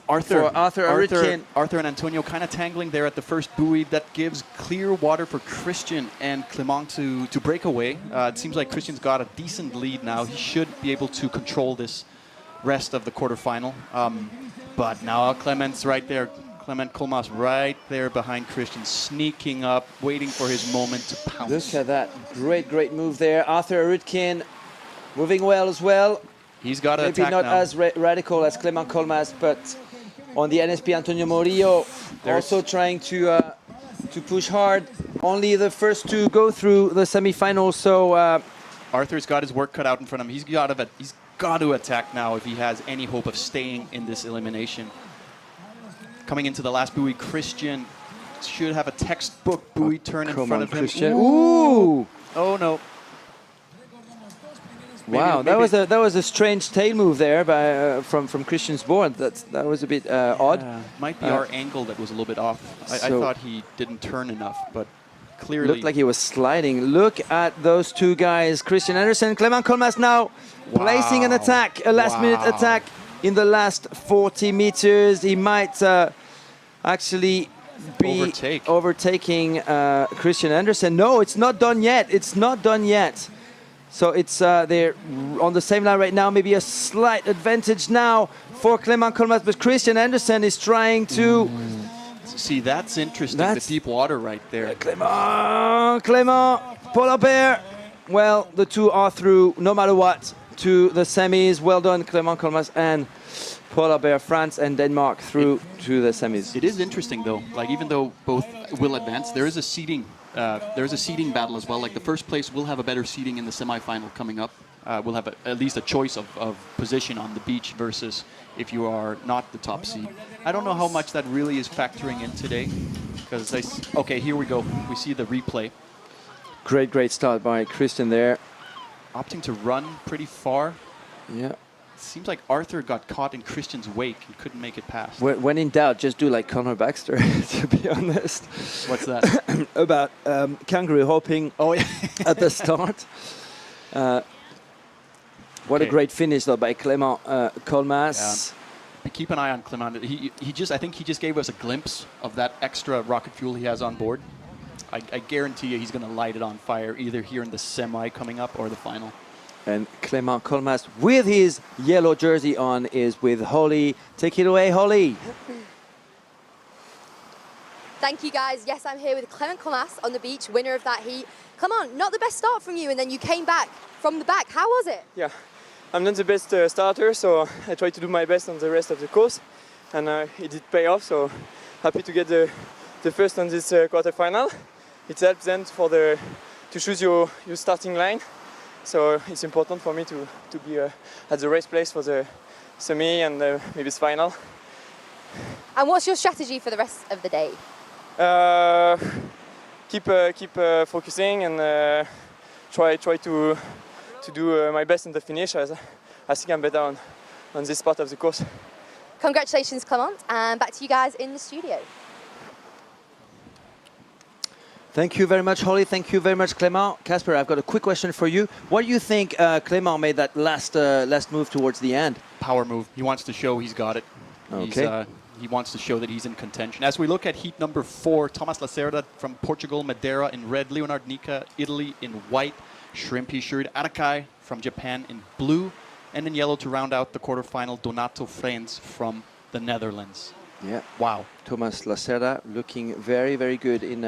Arthur Arutkin. Arthur and Antonio kind of tangling there at the first buoy. That gives clear water for Christian and Clément to break away. It seems like Christian's got a decent lead now. He should be able to control this rest of the quarterfinal. But now Clément's right there. Clément Colmas right there behind Christian, sneaking up, waiting for his moment to pounce. Look at that. Great move there. Arthur Arutkin moving well as well. He's got to attack Maybe not now. as radical as Clément Colmas, but on the NSP, Antonio Murillo also trying to push hard. Only the first two go through the semifinals, so Arthur's got his work cut out in front of him. He's got to attack now if he has any hope of staying in this elimination. Coming into the last buoy, Christian should have a textbook buoy turn in front of him. Christian. Ooh! Oh no. Wow, that was a strange tail move there by from Christian's board. That was a bit odd. Might be our angle that was a little bit off. I thought he didn't turn enough, but clearly looked like he was sliding. Look at those two guys, Christian Andersen, Clément Colmas now placing an attack, a last-minute attack in the last 40 meters. He might actually be overtaking Christian Andersen. No, it's not done yet. It's not done yet. So it's they're on the same line right now. Maybe a slight advantage now for Clément Colmas, but Christian Andersen is trying to. See, that's interesting. The deep water right there. Clément, Paul Albert. Well, the two are through no matter what to the semis. Well done, Clément Colmas and Paul Albert. France and Denmark through to the semis. It is interesting though. Like even though both will advance, there is a seeding. There's a seeding battle as well. Like the first place will have a better seeding in the semifinal coming up. We'll have at least a choice of position on the beach versus if you are not the top seed. I don't know how much that really is factoring in today. Because okay, here we go. We see the replay. Great start by Christian there. Opting to run pretty far. Yeah. Seems like Arthur got caught in Christian's wake and couldn't make it past. When in doubt, just do like Conor Baxter, to be honest. What's that? About kangaroo hopping at the start. What a great finish, though, by Clément Colmas. Yeah. Keep an eye on Clément. I think he just gave us a glimpse of that extra rocket fuel he has on board. I guarantee you he's going to light it on fire either here in the semi coming up or the final. And Clément Colmas, with his yellow jersey on, is with Holly. Take it away, Holly. Thank you, guys. Yes, I'm here with Clément Colmas on the beach, winner of that heat. Come on, not the best start from you, and then you came back from the back. How was it? Yeah, I'm not the best starter, so I tried to do my best on the rest of the course, and it did pay off. So happy to get the first on this quarterfinal. It helps then to choose your starting line. So it's important for me to be at the race place for the semi and maybe the final. And what's your strategy for the rest of the day? Keep focusing and try to do my best in the finish. As I think I'm better on this part of the course. Congratulations, Clément, and back to you guys in the studio. Thank you very much, Holly. Thank you very much, Clément. Casper, I've got a quick question for you. What do you think Clément made that last move towards the end? Power move. He wants to show he's got it. Okay. He wants to show that he's in contention. As we look at heat number 4, Thomas Lacerda from Portugal, Madeira in red, Leonard Nika, Italy in white, Shrimpy shirt, Arakai from Japan in blue, and in yellow to round out the quarterfinal, Donato Frens from the Netherlands. Yeah. Wow. Thomas Lacerda looking very, very good in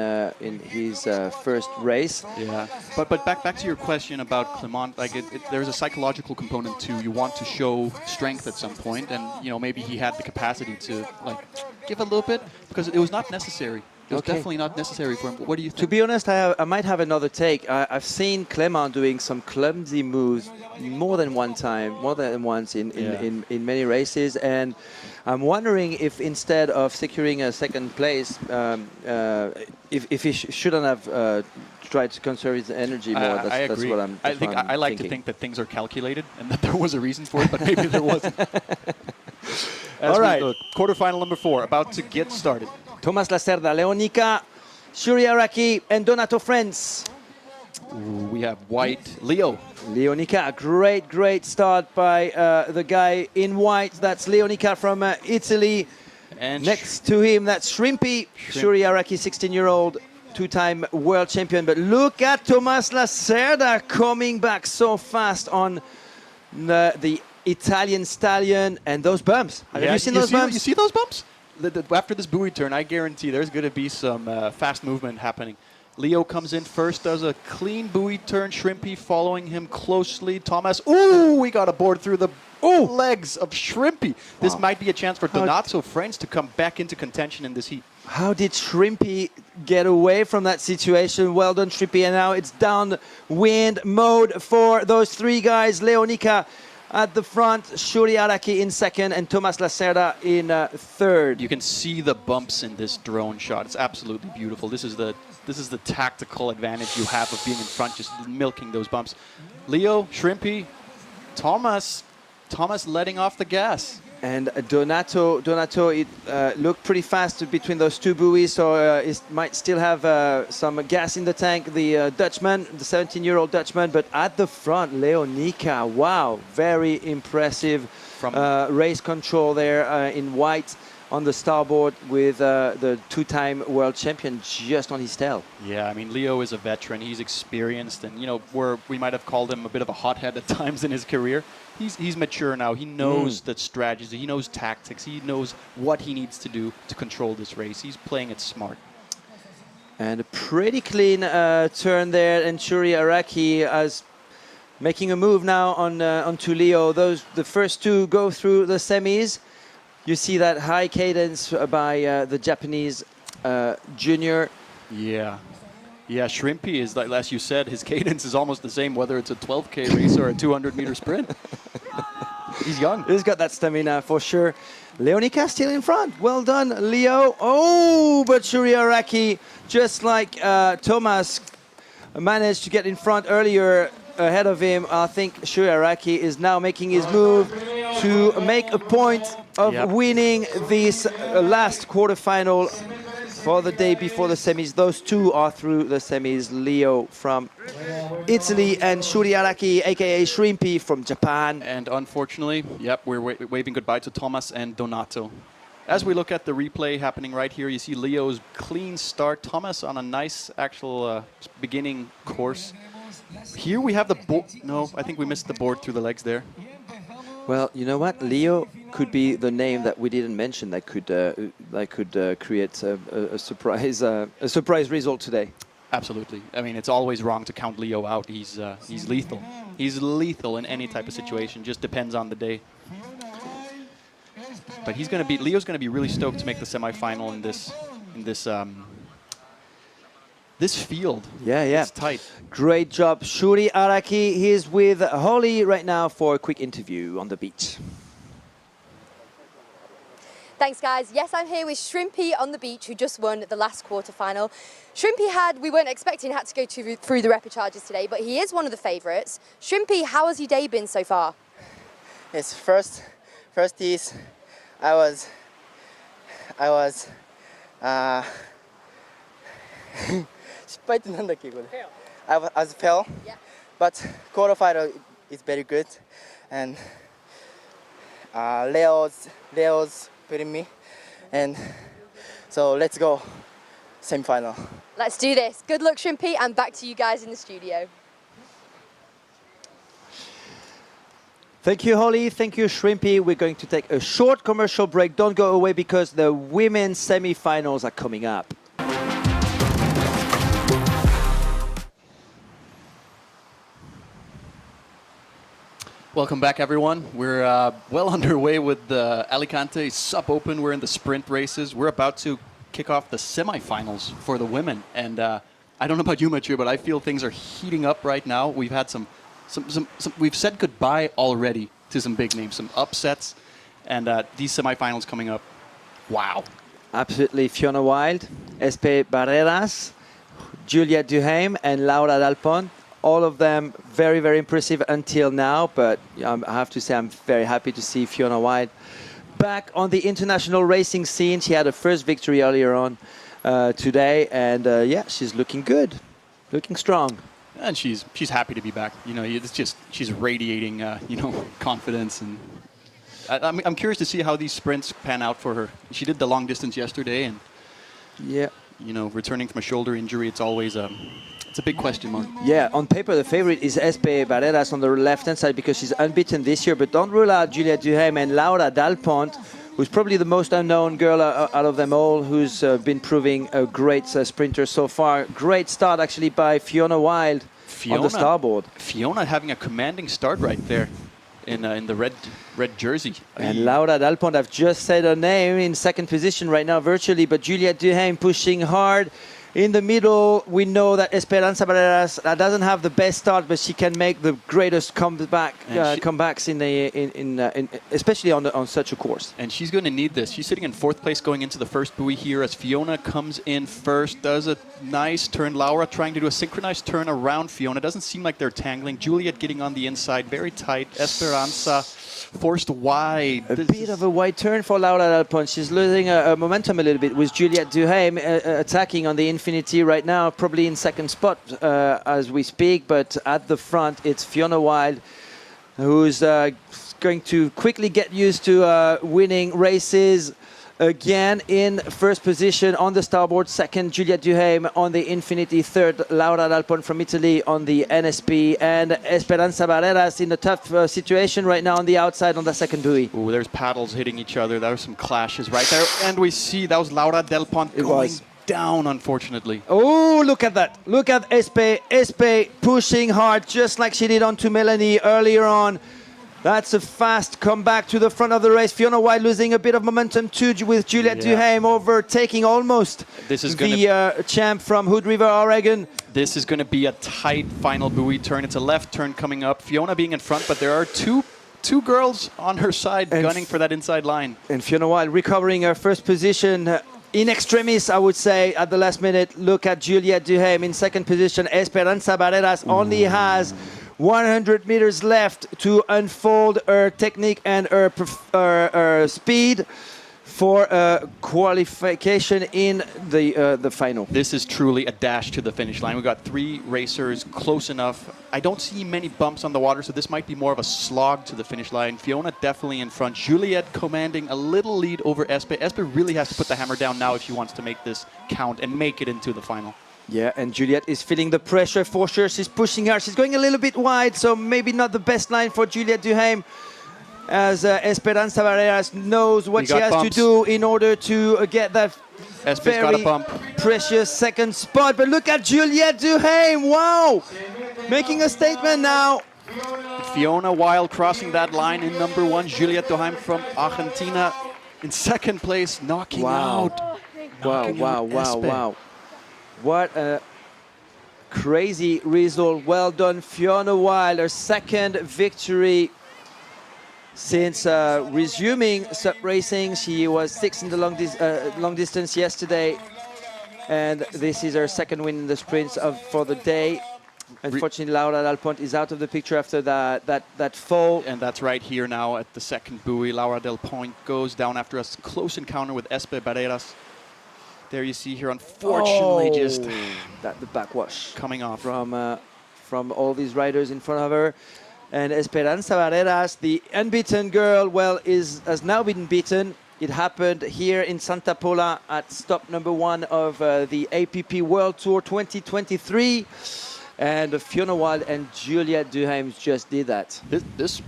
his first race. Yeah. But back to your question about Clément. Like there's a psychological component too. You want to show strength at some point, and maybe he had the capacity to like give a little bit because it was not necessary. It was definitely not necessary for him. What do you think? To be honest, I might have another take. I've seen Clément doing some clumsy moves more than once in many races, and I'm wondering if instead of securing a second place, if he shouldn't have tried to conserve his energy more. I agree. I like to think that things are calculated and that there was a reason for it, but maybe there wasn't. All right. Quarterfinal number 4, about to get started. Thomas Lacerda, Leonica, Shuri Araki, and Donato Friends. We have white, Leo. Leonica, great start by the guy in white. That's Leonica from Italy. And next to him, that's Shrimpy. Shuri Araki, 16-year-old, two-time world champion. But look at Thomas Lacerda coming back so fast on the Italian stallion and those bumps. Have you seen those bumps? You see those bumps? After this buoy turn, I guarantee there's going to be some fast movement happening. Leo comes in first, does a clean buoy turn. Shrimpy following him closely. Thomas, we got a board through the legs of Shrimpy. This might be a chance for Donato Friends to come back into contention in this heat. How did Shrimpy get away from that situation? Well done, Shrimpy. And now it's downwind mode for those three guys. Leonica at the front, Shuri Araki in second, and Thomas Lacerda in third. You can see the bumps in this drone shot. It's absolutely beautiful. This is the tactical advantage you have of being in front, just milking those bumps. Leo, Shrimpy, Thomas letting off the gas. And Donato, it looked pretty fast between those two buoys, so it might still have some gas in the tank. The Dutchman, the 17-year-old Dutchman, but at the front, Leonica, wow, very impressive race control there in white on the starboard with the two-time world champion just on his tail. Yeah, I mean, Leo is a veteran. He's experienced, and, we might have called him a bit of a hothead at times in his career. He's mature now. He knows the strategy. He knows tactics. He knows what he needs to do to control this race. He's playing it smart. And a pretty clean turn there, and Shuri Araki as making a move now onto Leo. The first two go through the semis. You see that high cadence by the Japanese junior. Yeah, Shrimpy is, like as you said, his cadence is almost the same whether it's a 12K race or a 200-meter sprint. He's young. He's got that stamina for sure. Leonica still in front. Well done, Leo. But Shuri Araki, just like Thomas, managed to get in front earlier ahead of him. I think Shuri Araki is now making his move to make a point of winning this last quarterfinal for the day before the semis. Those two are through the semis. Leo from Italy and Shuri Araki, aka Shrimpy, from Japan. And unfortunately, we're waving goodbye to Thomas and Donato. As we look at the replay happening right here, you see Leo's clean start. Thomas on a nice actual beginning course. Here we have the board. No, I think we missed the board through the legs there. Well, you know what? Leo could be the name that we didn't mention that could create a surprise result today. Absolutely. I mean, it's always wrong to count Leo out. He's lethal. He's lethal in any type of situation. Just depends on the day. But Leo's gonna be really stoked to make the semifinal in this field. Yeah. It's tight. Great job, Shuri Araki. He's with Holly right now for a quick interview on the beach. Thanks, guys. Yes, I'm here with Shrimpy on the beach, who just won the last quarterfinal. Shrimpy we weren't expecting had to go through the repecharges today, but he is one of the favourites. Shrimpy, how has your day been so far? It's first is I was I fell, but quarterfinal is very good, and Leo's beating me, and so let's go semi-final. Let's do this. Good luck, Shrimpy, and back to you guys in the studio. Thank you, Holly. Thank you, Shrimpy. We're going to take a short commercial break. Don't go away because the women's semi-finals are coming up. Welcome back, everyone. We're well underway with the Alicante SUP Open. We're in the sprint races. We're about to kick off the semifinals for the women. And I don't know about you, Mathieu, but I feel things are heating up right now. We've had some we've said goodbye already to some big names, some upsets, and these semifinals coming up. Wow. Absolutely. Fiona Wild, Espe Barreras, Juliette Duhaime, and Laura Dalpont. All of them very, very impressive until now, but I have to say I'm very happy to see Fiona Wild back on the international racing scene. She had her first victory earlier on today, and yeah, she's looking good, looking strong. And she's happy to be back. You know, it's just she's radiating, you know, confidence, and I'm curious to see how these sprints pan out for her. She did the long distance yesterday, and yeah, you know, returning from a shoulder injury, it's always it's a big question mark. Yeah, on paper the favorite is Espe Barreras on the left-hand side because she's unbeaten this year, but don't rule out Juliette Duhaime and Laura Dalpont, who's probably the most unknown girl out of them all, who's been proving a great sprinter so far. Great start actually by Fiona Wild on the starboard. Fiona having a commanding start right there in the red jersey. And Laura Dalpont, I've just said her name, in second position right now virtually, but Juliette Duhaime pushing hard. In the middle, we know that Esperanza Barreras doesn't have the best start, but she can make the greatest comebacks especially on such a course. And she's going to need this. She's sitting in fourth place going into the first buoy here as Fiona comes in first, does a nice turn. Laura trying to do a synchronized turn around Fiona. Doesn't seem like they're tangling. Juliette getting on the inside, very tight. Esperanza forced wide. A bit of a wide turn for Laura Dalpont. She's losing momentum a little bit with Juliette Duhaime attacking on the Infinity right now, probably in second spot as we speak, but at the front it's Fiona Wild, who's going to quickly get used to winning races. Again in first position on the starboard, second Juliette Duhaime on the Infinity, third Laura Dalpont from Italy on the NSP, and Esperanza Barreras in a tough situation right now on the outside on the second buoy. Ooh, there's paddles hitting each other. There were some clashes right there, and we see that was Laura Dalpont going down, unfortunately. Oh, look at that. Look at Espe pushing hard just like she did onto Melanie earlier on. That's a fast comeback to the front of the race. Fiona Wild losing a bit of momentum too with Juliette Duhaime overtaking almost the champ from Hood River, Oregon. This is going to be a tight final buoy turn. It's a left turn coming up. Fiona being in front, but there are two girls on her side gunning for that inside line. And Fiona Wild recovering her first position in extremis, I would say, at the last minute. Look at Juliette Duhaime in second position. Esperanza Barreras only has 100 meters left to unfold her technique and her speed for qualification in the final. This is truly a dash to the finish line. We've got three racers close enough. I don't see many bumps on the water, so this might be more of a slog to the finish line. Fiona definitely in front. Juliette commanding a little lead over Espe. Espe really has to put the hammer down now if she wants to make this count and make it into the final. Yeah, and Juliette is feeling the pressure for sure. She's pushing hard. She's going a little bit wide, so maybe not the best line for Juliette Duhaime, as Esperanza Barreras knows what she has to do in order to get that very precious second spot. But look at Juliette Duhaime, wow! Making a statement now. Fiona Wild crossing that line in number one. Juliette Duhaime from Argentina in second place, knocking out. Wow. What a crazy result. Well done, Fiona Wild. Her second victory since resuming SUP racing. She was sixth in the long distance yesterday. And this is her second win in the sprints for the day. Unfortunately, Laura Dalpont is out of the picture after that fall. And that's right here now at the second buoy. Laura Dalpont goes down after a close encounter with Espe Barreras. There you see here, unfortunately, just the backwash coming off from all these riders in front of her. And Esperanza Barreras, the unbeaten girl, has now been beaten. It happened here in Santa Pola at stop number one of the APP World Tour 2023. And Fiona Wild and Juliette Duhaime just did that. This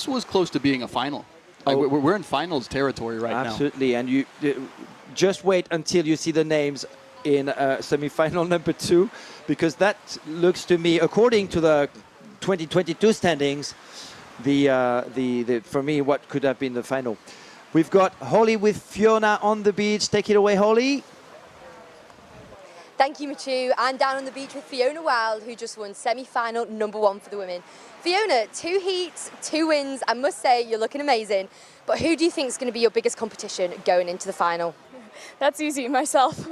was close to being a final. Like we're in finals territory right now. Absolutely, and you just wait until you see the names in semi-final number 2, because that looks to me, according to the 2022 standings, for me, what could have been the final. We've got Holly with Fiona on the beach. Take it away, Holly. Thank you, Machu. I'm down on the beach with Fiona Wild, who just won semi-final #1 for the women. Fiona, 2 heats, 2 wins. I must say, you're looking amazing. But who do you think is going to be your biggest competition going into the final? That's easy, myself.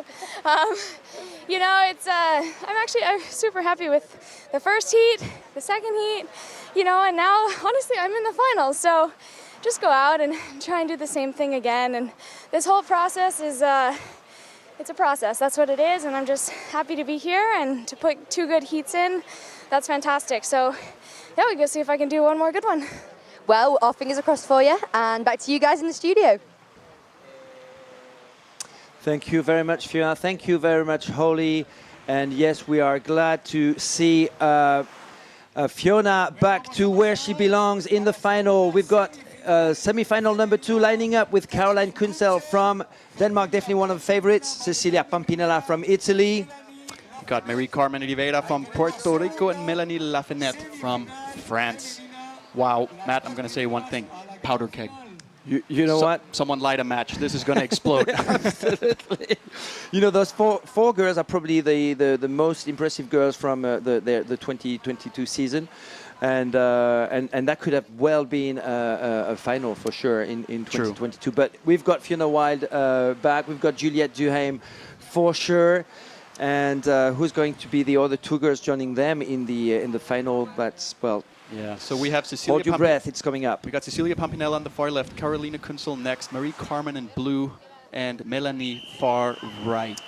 You know, I'm super happy with the first heat, the second heat, you know, and now, honestly, I'm in the finals. So just go out and try and do the same thing again. And this whole process is, it's a process. That's what it is. And I'm just happy to be here and to put 2 good heats in. That's fantastic. So yeah, we go see if I can do one more good one. Well, our fingers are crossed for you. And back to you guys in the studio. Thank you very much, Fiona. Thank you very much, Holly. And yes, we are glad to see Fiona back to where she belongs in the final. We've got semi-final #2 lining up with Caroline Kunsel from Denmark, definitely one of the favorites. Cecilia Pampinella from Italy. We've got Marie-Carmen Rivera from Puerto Rico and Melanie Lafayette from France. Wow, Matt, I'm going to say one thing. Powder keg. You know what? Someone light a match. This is going to explode. Absolutely. You know, those four girls are probably the most impressive girls from the 2022 season. And that could have well been a final for sure in 2022. True. But we've got Fiona Wild back. We've got Juliette Duhaime for sure. And who's going to be the other 2 girls joining them in the final? That's, well... Yeah, so we have Cecilia... Hold your breath, it's coming up. We got Cecilia Pampinella on the far left, Carolina Kunsel next, Marie-Carmen in blue, and Melanie far right.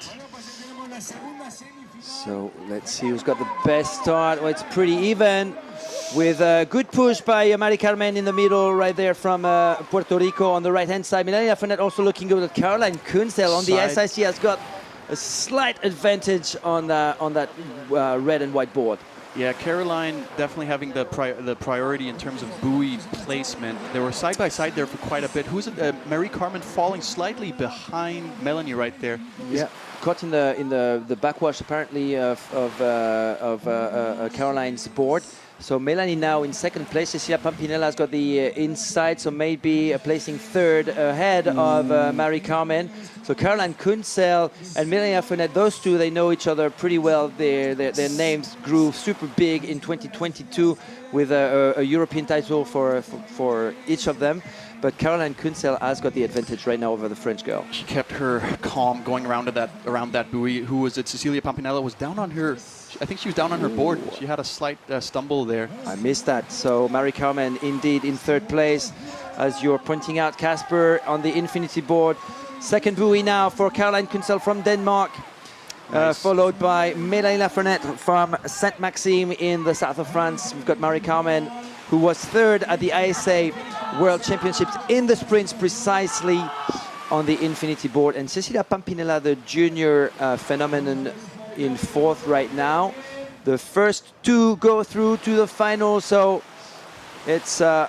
So let's see who's got the best start. Well, it's pretty even with a good push by Marie-Carmen in the middle right there from Puerto Rico on the right-hand side. Melanie Lafayette also looking good at Caroline Kunsel on the SIC has got a slight advantage on that red and white board. Yeah, Caroline definitely having the priority in terms of buoy placement. They were side by side there for quite a bit. Who's it? Marie-Carmen falling slightly behind Melanie right there. Yeah, caught in the backwash apparently of Caroline's board. So Melanie now in second place. Cecilia Pampinella has got the inside, so maybe placing third ahead of Marie-Carmen. So Caroline Kunsel and Melanie Lafayette, those two, they know each other pretty well. Their names grew super big in 2022 with a European title for each of them. But Caroline Kunsel has got the advantage right now over the French girl. She kept her calm going around that buoy. Who was it? Cecilia Pampinella was down on her. I think she was down on her board. She had a slight stumble there. I missed that. So Marie-Carmen indeed in third place, as you're pointing out, Casper, on the infinity board. Second buoy now for Caroline Kunsel from Denmark, nice. Followed by Melanie Lafayette from Saint-Maxime in the south of France. We've got Marie-Carmen, who was third at the ISA World Championships in the sprints precisely on the infinity board. And Cecilia Pampinella, the junior phenomenon, in fourth right now. The first 2 go through to the final, so it's a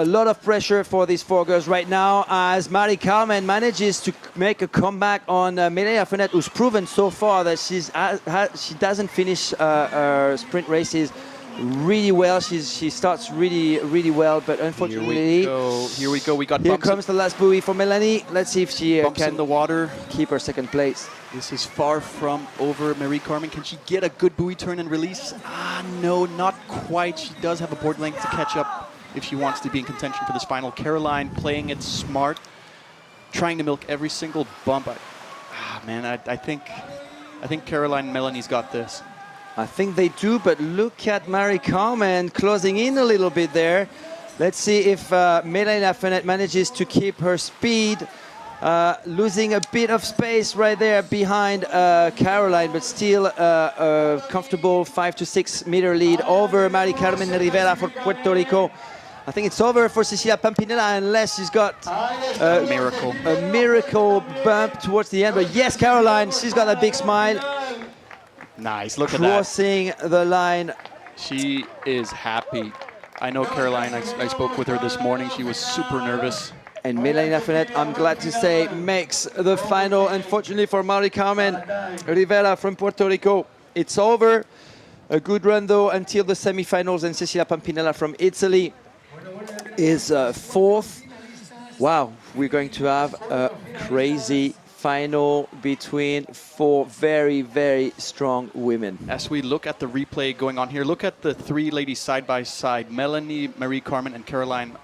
lot of pressure for these 4 girls right now as Marie-Carmen manages to make a comeback on Melanie Lafayette, who's proven so far that she doesn't finish her sprint races really well. She starts really well, but unfortunately... Here we go. Here comes the last buoy for Melanie. Let's see if she can in the water. Keep her second place. This is far from over. Marie-Carmen, can she get a good buoy turn and release? No, not quite. She does have a board length to catch up if she wants to be in contention for this final. Caroline playing it smart, trying to milk every single bump. I think Caroline and Melanie's got this. I think they do, but look at Marie-Carmen closing in a little bit there. Let's see if Melanie Lafayette manages to keep her speed. Losing a bit of space right there behind Caroline, but still a comfortable 5 to 6 meter lead over Marie-Carmen Rivera for Puerto Rico. I think it's over for Cecilia Pampinella unless she's got a miracle bump towards the end. But yes, Caroline, she's got a big smile. Nice, look at that. Crossing the line. She is happy. I know Caroline, I spoke with her this morning. She was super nervous. And Melanie Lafayette, I'm glad to say, makes the final. Unfortunately for Marie-Carmen Rivera from Puerto Rico, it's over. A good run, though, until the semifinals. And Cecilia Pampinella from Italy is fourth. Wow, we're going to have a crazy final between four very, very strong women. As we look at the replay going on here, look at the three ladies side by side, Melanie, Marie Carmen, and Caroline,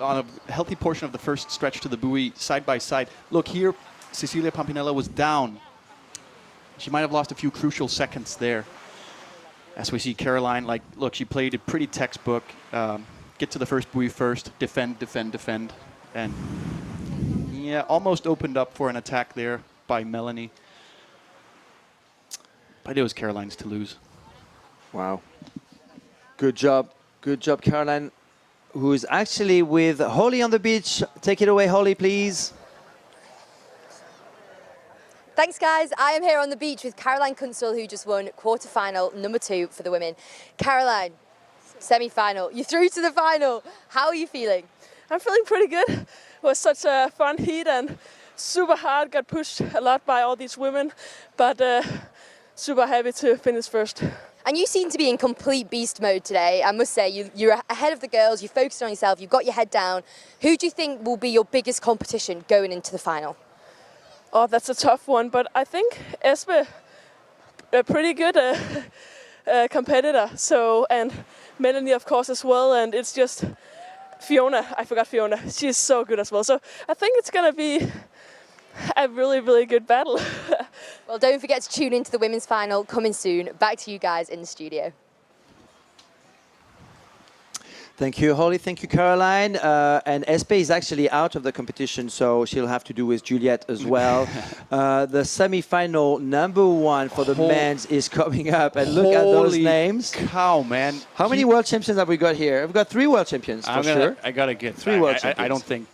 on a healthy portion of the first stretch to the buoy, side by side. Look here, Cecilia Pampinella was down. She might have lost a few crucial seconds there. As we see Caroline, like, look, she played it pretty textbook. Get to the first buoy first, defend, defend, defend. And yeah, almost opened up for an attack there by Melanie. But it was Caroline's to lose. Wow. Good job. Good job, Caroline, who's actually with Holly on the beach. Take it away, Holly, please. Thanks, guys. I am here on the beach with Caroline Kunzel, who just won quarterfinal number 2 for the women. Caroline, semi-final. You're through to the final. How are you feeling? I'm feeling pretty good. It was such a fun heat and super hard. Got pushed a lot by all these women, but super happy to finish first. And you seem to be in complete beast mode today. I must say, you're ahead of the girls. You're focused on yourself. You've got your head down. Who do you think will be your biggest competition going into the final? Oh, that's a tough one, but I think Espe, a pretty good competitor. So, and Melanie, of course, as well. And it's just Fiona. I forgot Fiona. She's so good as well. So I think it's going to be a really, really good battle. Well, don't forget to tune into the women's final coming soon. Back to you guys in the studio. Thank you, Holly. Thank you, Caroline. And Espe is actually out of the competition, so she'll have to do with Juliette as well. The semi-final number 1 for the men's is coming up. And look at those names. Cow, man. How many world champions have we got here? We've got 3 world champions, for sure. I got to get 3 world champions. I don't think,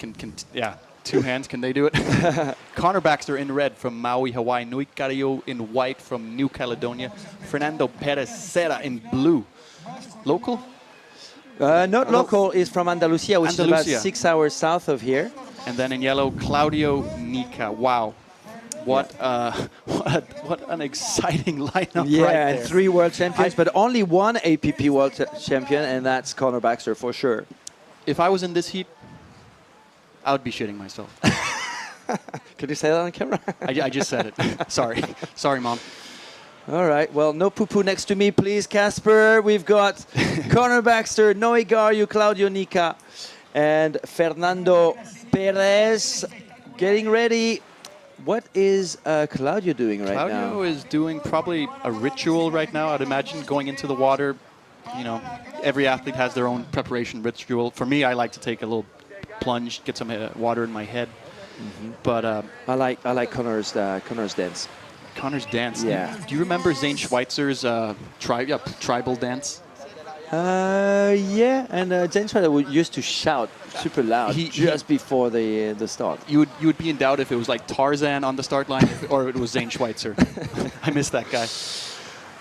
yeah, 2 hands, can they do it? Connor Baxter in red from Maui, Hawaii. Nui Carillo in white from New Caledonia. Fernando Perez Serra in blue. Local? Not local, is from Andalusia, which is about 6 hours south of here. And then in yellow, Claudio Nica. Wow. What an exciting lineup right there. And 3 world champions, but only 1 APP world champion, and that's Connor Baxter for sure. If I was in this heat, I would be shitting myself. Could you say that on camera? I just said it. Sorry. Sorry, Mom. All right, well, no poo-poo next to me, please, Casper. We've got Connor Baxter, Noe Garyu, Claudio Nica, and Fernando Perez getting ready. What is Claudio doing right now? Claudio is doing probably a ritual right now, I'd imagine, going into the water. You know, every athlete has their own preparation ritual. For me, I like to take a little plunge, get some water in my head. Mm-hmm. But I like Connor's dance. Connor's dance. Yeah. Do you remember Zane Schweitzer's tribal dance? Yeah, and Zane Schweitzer used to shout super loud just before the start. You would be in doubt if it was like Tarzan on the start line or it was Zane Schweitzer. I miss that guy.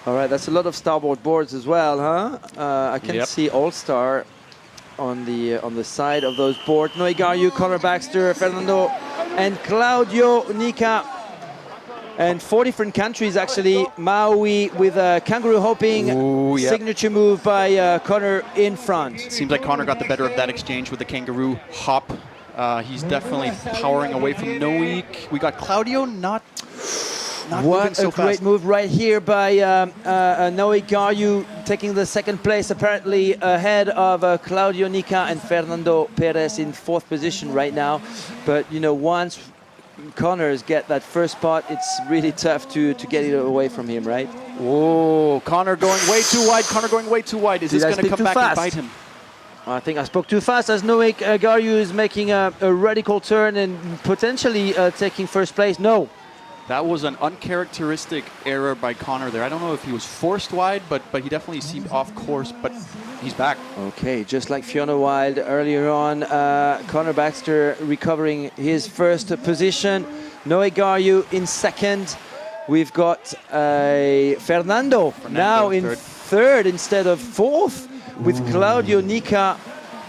All right, that's a lot of starboard boards as well, huh? I can see All-Star on the side of those boards. Noe Garyu, Connor Baxter, Fernando, and Claudio Nica. And 4 different countries, actually. Maui with a kangaroo hopping signature move by Connor in front. Seems like Connor got the better of that exchange with the kangaroo hop. He's definitely powering away from Noik. We got Claudio not moving so fast. What a great move right here by Noe Garyu, taking the 2nd place, apparently ahead of Claudio Nica and Fernando Perez in 4th position right now. But, you know, once Connors get that first spot, it's really tough to get it away from him, right? Whoa, Connor going way too wide. Connor going way too wide. Is this going to come back and bite him? I think I spoke too fast as Noe Garyu is making a radical turn and potentially taking first place. No. That was an uncharacteristic error by Connor there. I don't know if he was forced wide, but he definitely seemed off course, but he's back. Okay, just like Fiona Wilde earlier on, Connor Baxter recovering his first position. Noe Garyu in 2nd. We've got Fernando now in 3rd instead of 4th with Claudio Nica.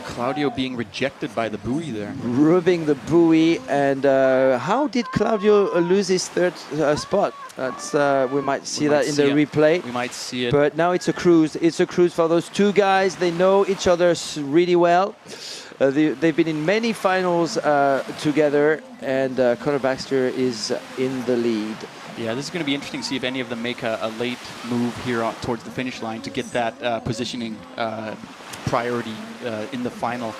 Claudio being rejected by the buoy there. Rubbing the buoy. And how did Claudio lose his 3rd spot? That's we might see that in the replay. We might see it. But now it's a cruise. It's a cruise for those 2 guys. They know each other really well. They've been in many finals together, and Connor Baxter is in the lead. Yeah, this is going to be interesting to see if any of them make a late move here towards the finish line to get that positioning priority in the final.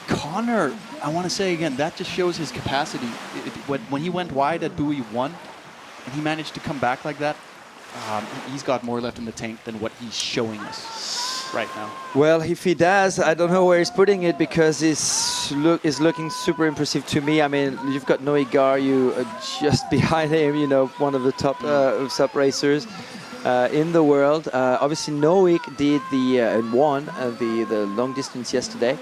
Connor, I want to say again, that just shows his capacity. When he went wide at buoy 1, and he managed to come back like that, he's got more left in the tank than what he's showing us right now. Well, if he does, I don't know where he's putting it, because his look is looking super impressive to me. I mean, you've got Noé Garyu just behind him, you know, one of the top SUP racers in the world. Obviously, Noé did won the long distance yesterday,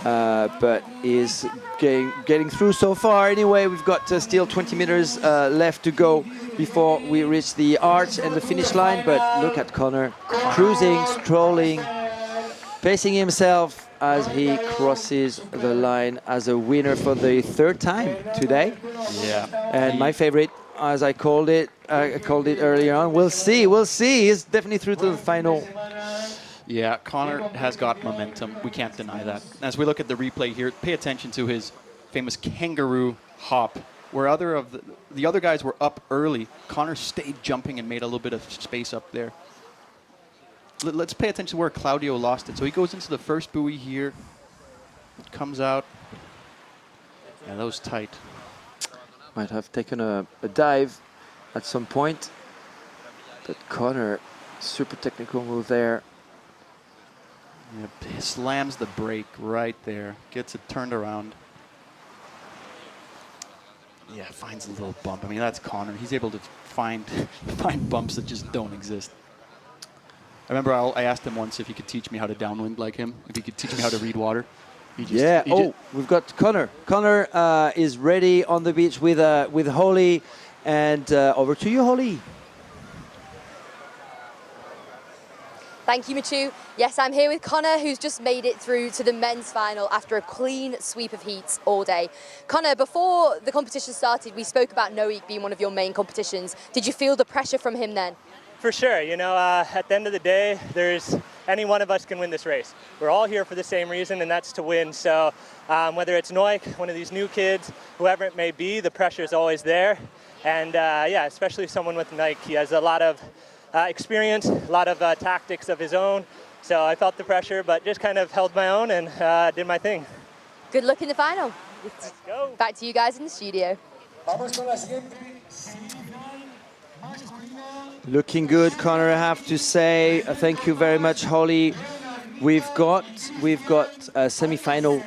but is getting through so far. Anyway, we've got still 20 meters left to go before we reach the arch and the finish line. But look at Connor cruising, strolling, pacing himself as he crosses the line as a winner for the 3rd time today. Yeah. And my favorite, as I called it earlier on. We'll see. He's definitely through to the final. Yeah, Connor has got momentum. We can't deny that. As we look at the replay here, pay attention to his famous kangaroo hop, where the other guys were up early. Connor stayed jumping and made a little bit of space up there. Let's pay attention to where Claudio lost it. So he goes into the first buoy here, comes out. Yeah, that was tight. Might have taken a dive at some point, but Connor, super technical move there. Yeah, he slams the brake right there, gets it turned around. Yeah, finds a little bump. I mean, that's Connor. He's able to find bumps that just don't exist. I remember I asked him once if he could teach me how to downwind like him, if he could teach me how to read water. We've got Connor. Connor is ready on the beach with Holly, and over to you, Holly. Thank you, Machu. Yes, I'm here with Connor, who's just made it through to the men's final after a clean sweep of heats all day. Connor, before the competition started, we spoke about Noik being one of your main competitions. Did you feel the pressure from him then? For sure. You know, at the end of the day, any one of us can win this race. We're all here for the same reason, and that's to win. So whether it's Noik, one of these new kids, whoever it may be, the pressure is always there. And yeah, especially someone with Nike. He has a lot of experience, a lot of tactics of his own. So I felt the pressure, but just kind of held my own and did my thing. Good luck in the final. Let's go. Back to you guys in the studio. Looking good, Connor, I have to say. Thank you very much, Holly. We've got semi-final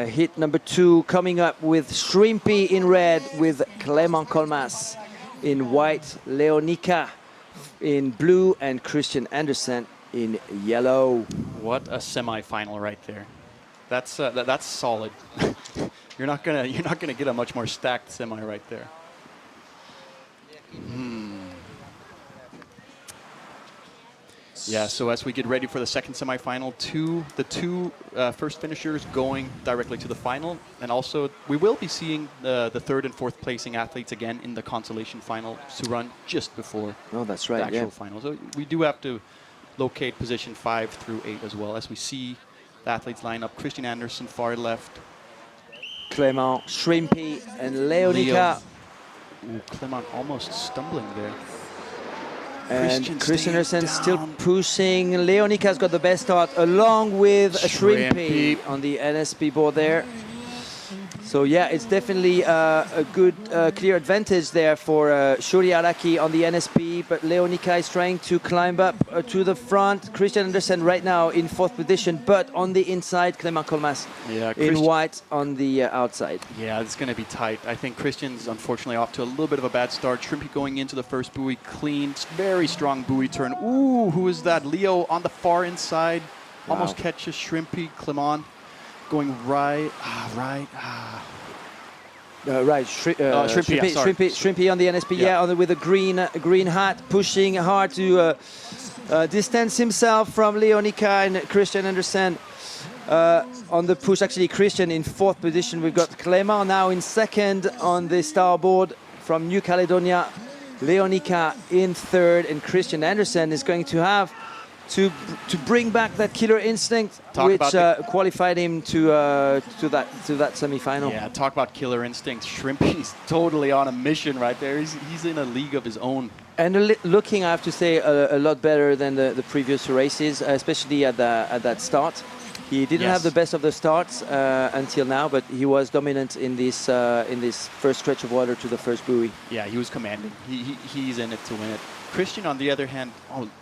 hit number 2 coming up with Shrimpy in red, with Clément Colmas in white, Leonika in blue, and Christian Andersen in yellow. What a semi-final right there. That's solid. You're not gonna get a much more stacked semi right there. Yeah, so as we get ready for the second semi-final, the two first finishers going directly to the final, and also we will be seeing the 3rd and 4th placing athletes again in the consolation final to run just before the actual final. So we do have to locate position 5 through 8 as well, as we see the athletes line up. Christian Andersen far left. Clément, Shrimpy, and Leonika. Clément almost stumbling there. And Christian Andersen still pushing. Leonika's got the best start, along with Shrimpy on the NSP board there. So yeah, it's definitely a good, clear advantage there for Shuri Araki on the NSP, but Leonika is trying to climb up to the front. Christian Andersen right now in 4th position, but on the inside, Clément Colmas in white on the outside. Yeah, it's going to be tight. I think Christian's unfortunately off to a little bit of a bad start. Shrimpy going into the first buoy, clean, very strong buoy turn. Ooh, who is that? Leo on the far inside, almost catches Shrimpy. Clément going right. Shrimpy on the NSP, with a green hat, pushing hard to distance himself from Leonika and Christian Andersen on the push. Actually, Christian in 4th position. We've got Clément now in 2nd on the starboard from New Caledonia. Leonika in 3rd, and Christian Andersen is going to have to bring back that killer instinct, which qualified him to that semi-final. Yeah, talk about killer instinct. Shrimpy's totally on a mission right there. He's in a league of his own. And looking, I have to say, a lot better than the previous races, especially at that start. He didn't have the best of the starts until now, but he was dominant in this first stretch of water to the first buoy. Yeah, he was commanding. He's in it to win it. Christian, on the other hand,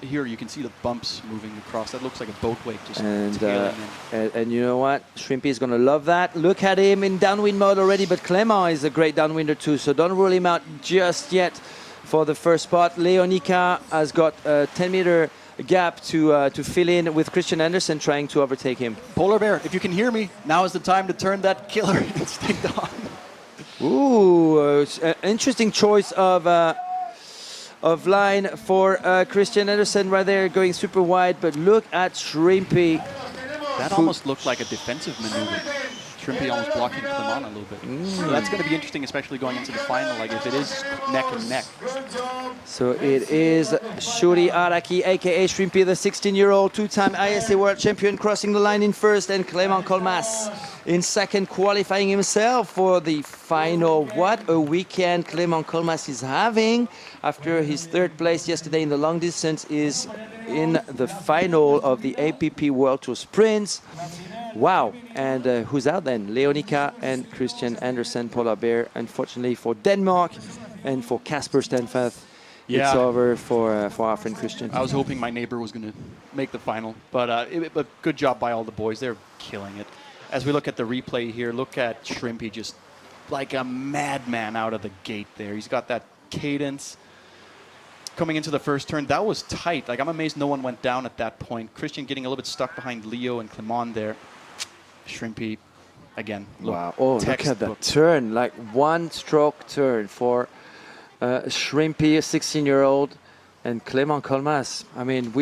here you can see the bumps moving across. That looks like a boat wake just tailing in. And you know what? Shrimpy is going to love that. Look at him in downwind mode already, but Clément is a great downwinder too, so don't rule him out just yet for the first spot. Leonika has got a 10-meter gap to fill in with Christian Andersen trying to overtake him. Polar Bear, if you can hear me, now is the time to turn that killer instinct on. Ooh, interesting choice of line for Christian Andersen right there, going super wide, but look at Shrimpy. That almost looked like a defensive maneuver. Shrimpy almost blocking Clément a little bit. So that's going to be interesting, especially going into the final, like if it is neck and neck. So it is Shuri Araki, aka Shrimpy, the 16-year-old two-time ISA world champion, crossing the line in first, and Clément Colmas in second, qualifying himself for the final. What a weekend Clément Colmas is having after his third place yesterday in the long distance, is in the final of the APP World Tour Sprints. Wow. And who's out then? Leonika and Christian Andersen, Polar Bear. Unfortunately for Denmark and for Kasper Stenfath, it's over for our friend Christian. I was hoping my neighbor was going to make the final, but good job by all the boys. They're killing it. As we look at the replay here, look at Shrimpy just like a madman out of the gate there. He's got that cadence coming into the first turn. That was tight. Like, I'm amazed no one went down at that point. Christian getting a little bit stuck behind Leo and Clément there. Shrimpy, again. Wow. Oh, look at that turn. Like one-stroke turn for Shrimpy, a 16-year-old, and Clément Colmas. I mean,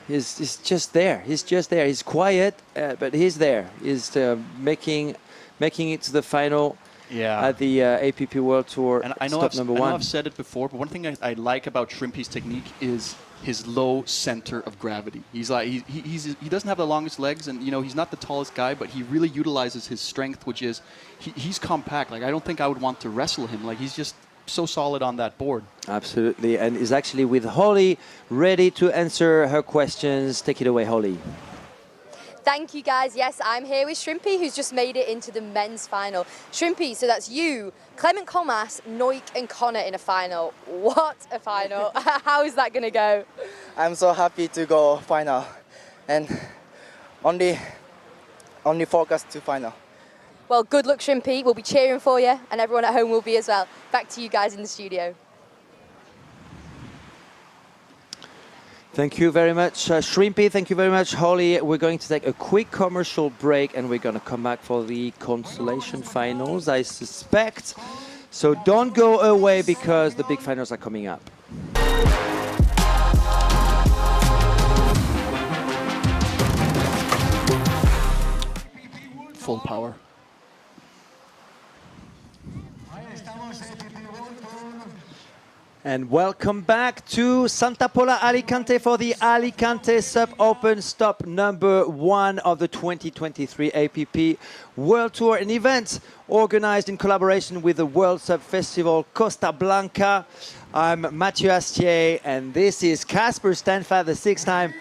he's just there. He's just there. He's quiet, but he's there. He's making it to the final at the APP World Tour. And I know I've said it before, but one thing I like about Shrimpy's technique is his low center of gravity. He's like he doesn't have the longest legs, and he's not the tallest guy, but he really utilizes his strength, which is he's compact. Like, I don't think I would want to wrestle him. Like, he's just so solid on that board. Absolutely, and is actually with Holly, ready to answer her questions. Take it away, Holly. Thank you, guys. Yes, I'm here with Shrimpy, who's just made it into the men's final. Shrimpy, so that's you, Clément Colmas, Noik and Connor in a final. What a final. How is that going to go? I'm so happy to go final, and only focus to final. Well, good luck, Shrimpy. We'll be cheering for you, and everyone at home will be as well. Back to you guys in the studio. Thank you very much, Shrimpy. Thank you very much, Holly. We're going to take a quick commercial break, and we're going to come back for the consolation finals, I suspect. So don't go away, because the big finals are coming up. Full power. And welcome back to Santa Pola, Alicante for the Alicante SUP Open Stop number 1 of the 2023 APP World Tour, an event organized in collaboration with the World SUP Festival Costa Blanca. I'm Mathieu Astier, and this is Kasper Stenfath, the 6-time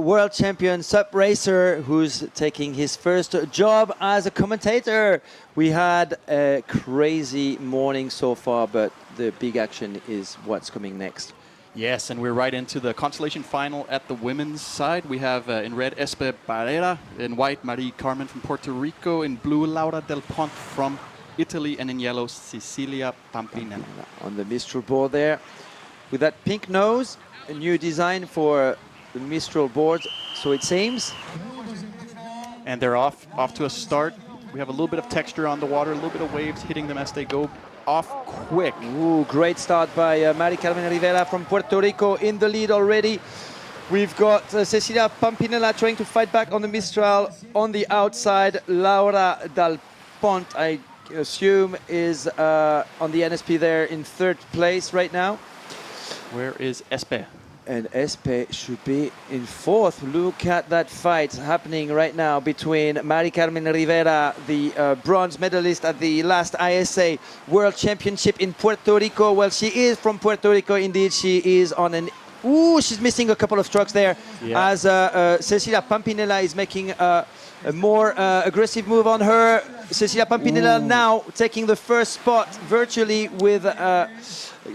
world champion SUP racer, who's taking his first job as a commentator. We had a crazy morning so far, but the big action is what's coming next. Yes, and we're right into the consolation final at the women's side. We have in red Espe Barrera, in white Marie Carmen from Puerto Rico, in blue Laura Del Pont from Italy, and in yellow Cecilia Pampinella. On the Mistral board there, with that pink nose, a new design for the Mistral board, so it seems. And they're off to a start. We have a little bit of texture on the water, a little bit of waves hitting them as they go off quick. Ooh, great start by Marie Carmen Rivera from Puerto Rico in the lead already. We've got Cecilia Pampinella trying to fight back on the Mistral. On the outside, Laura Del Pont, I assume, is on the NSP there in third place right now. Where is Espe? And Espe should be in fourth. Look at that fight happening right now between Mari Carmen Rivera, the bronze medalist at the last ISA World Championship in Puerto Rico. Well, she is from Puerto Rico, indeed. She is on an... Ooh, she's missing a couple of strokes there, as Cecilia Pampinella is making a more aggressive move on her. Cecilia Pampinella now taking the first spot virtually with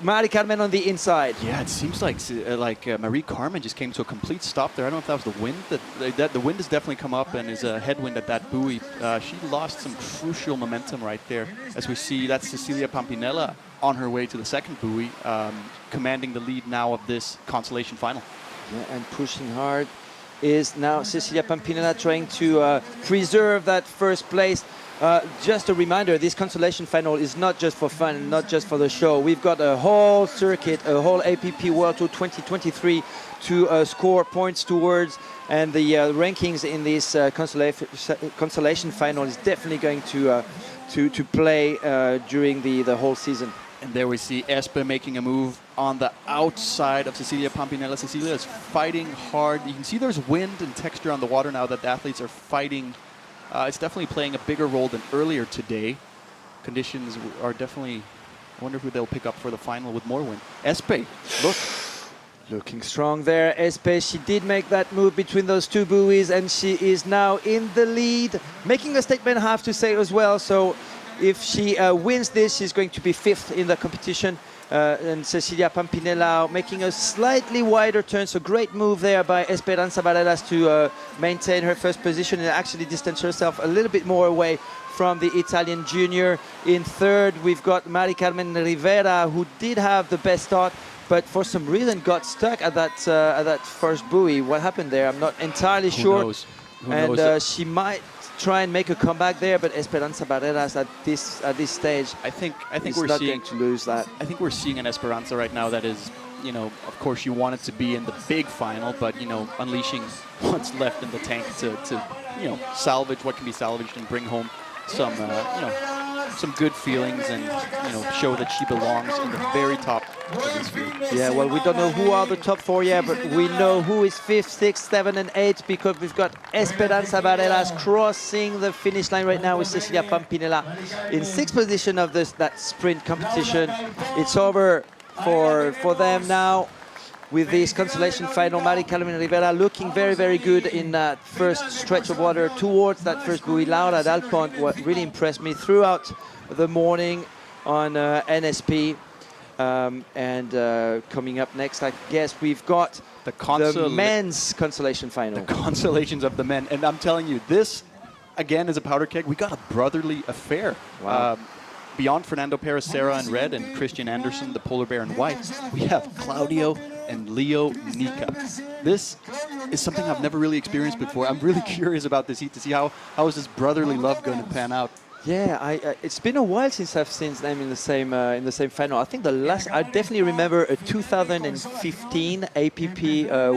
Mari Carmen on the inside. Yeah, it seems like Marie Carmen just came to a complete stop there. I don't know if that was the wind. That the wind has definitely come up and is a headwind at that buoy. She lost some crucial momentum right there. As we see, that's Cecilia Pampinella on her way to the second buoy, commanding the lead now of this consolation final. Yeah, and pushing hard is now Cecilia Pampinella, trying to preserve that first place. Just a reminder, this consolation final is not just for fun, not just for the show. We've got a whole circuit, a whole APP World Tour 2023 to score points towards, and the rankings in this consolation final is definitely going to play during the whole season. And there we see Espe making a move on the outside of Cecilia Pampinella. Cecilia is fighting hard. You can see there's wind and texture on the water now that the athletes are fighting. It's definitely playing a bigger role than earlier today. Conditions are definitely... I wonder who they'll pick up for the final with more wind. Espe, look. Looking strong there, Espe. She did make that move between those two buoys, and she is now in the lead. Making a statement, I have to say as well. So if she wins this, she's going to be fifth in the competition. And Cecilia Pampinella making a slightly wider turn. So great move there by Esperanza Barreras to maintain her first position and actually distance herself a little bit more away from the Italian junior. In third, we've got Mari Carmen Rivera, who did have the best start, but for some reason got stuck at that first buoy. What happened there? I'm not entirely sure. Who knows? And she might try and make a comeback there, but Esperanza Barreras at this stage, I think we're not going to lose that. I think we're seeing an Esperanza right now that is, you know, of course you want it to be in the big final, but you know, unleashing what's left in the tank to you know, salvage what can be salvaged and bring home some you know, some good feelings and, you know, show that she belongs in the very top of this field. Yeah, well, we don't know who are the top four yet, but we know who is 5th, 6th, 7th, and 8th, because we've got Esperanza Barreras crossing the finish line right now with Cecilia Pampinella in 6th position of that sprint competition. It's over for them now with this consolation final. Mari Carmen Rivera looking very, very good in that first stretch of water towards that first buoy. Laura Dal Pont, what really impressed me throughout the morning on NSP. Coming up next, I guess we've got the men's consolation final. The consolations of the men. And I'm telling you, this, again, is a powder keg. We got a brotherly affair. Wow. Beyond Fernando Perez Serra in red and Christian Andersen, the polar bear in white, we have Claudio and Leo Nica. This is something I've never really experienced before. I'm really curious about this heat to see how is this brotherly love going to pan out. Yeah, it's been a while since I've seen them in the same final. I think I definitely remember a 2015 APP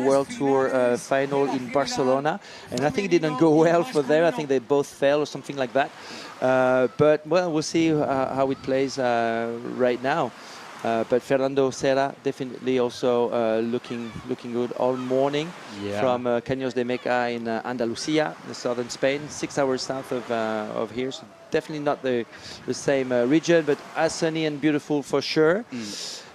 World Tour final in Barcelona, and I think it didn't go well for them. I think they both fell or something like that. But well, we'll see how it plays right now. But Fernando Serra definitely also looking good all morning from Caños de Meca in Andalusia, the southern Spain, 6 hours south of here. So definitely not the same region, but as sunny and beautiful for sure.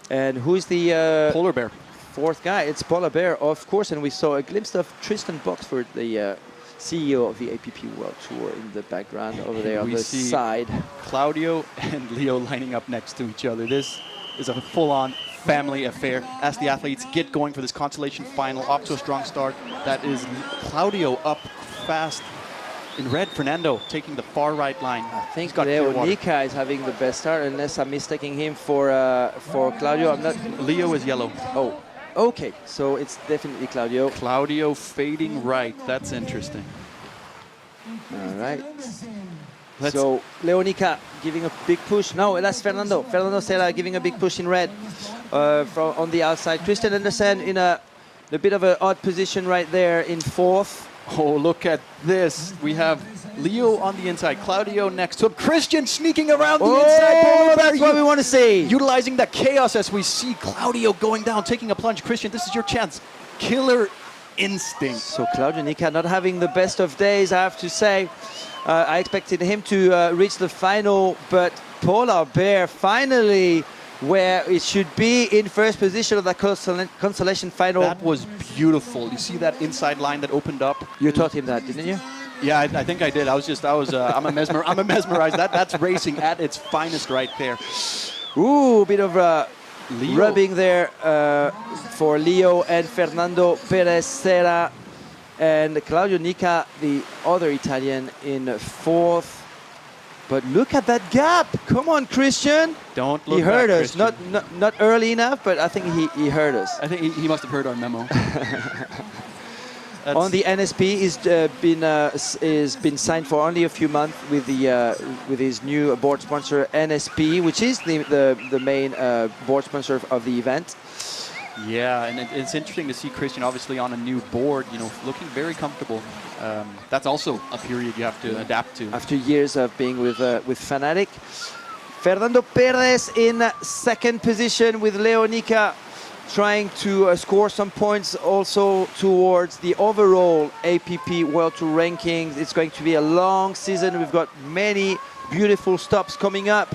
And who's the polar bear? Fourth guy. It's polar bear, of course. And we saw a glimpse of Tristan Boxford, the CEO of the APP World Tour, in the background over there on the side. Claudio and Leo lining up next to each other. This is a full-on family affair as the athletes get going for this consolation final. Off to a strong start. That is Claudio up fast in red. Fernando taking the far right line. I think Leo Nica is having the best start, unless I'm mistaking him for Claudio. I'm not. Leo is yellow. Oh, okay. So it's definitely Claudio. Claudio fading right. That's interesting. All right. So Leo Nica giving a big push. No, that's Fernando. Fernando Serra giving a big push in red on the outside. Christian Andersen in a bit of an odd position right there in 4th. Oh, look at this. We have Leo on the inside, Claudio next to him, Christian sneaking around the inside. Oh, that's what we want to see. Utilizing the chaos as we see Claudio going down, taking a plunge. Christian, this is your chance. Killer instinct. So Claudio Nica not having the best of days, I have to say. I expected him to reach the final, but Polar Bear finally where it should be in first position of the consolation final. That was beautiful. You see that inside line that opened up? You taught him that, didn't you? Yeah, I think I did. I'm a mesmerized. That's racing at its finest right there. Ooh, a bit of rubbing there for Leo and Fernando Perez Serra. And Claudio Nica, the other Italian, in fourth. But look at that gap. Come on, Christian. Don't look He heard back, us. Christian. Not early enough, but I think he heard us. I think he must have heard our memo. On the NSP is been signed for only a few months with his new board sponsor NSP, which is the main board sponsor of the event. Yeah, and it's interesting to see Christian obviously on a new board, looking very comfortable. That's also a period you have to adapt to. After years of being with Fanatic. Fernando Perez in second position with Leo Nica trying to score some points also towards the overall APP World Tour rankings. It's going to be a long season. We've got many beautiful stops coming up.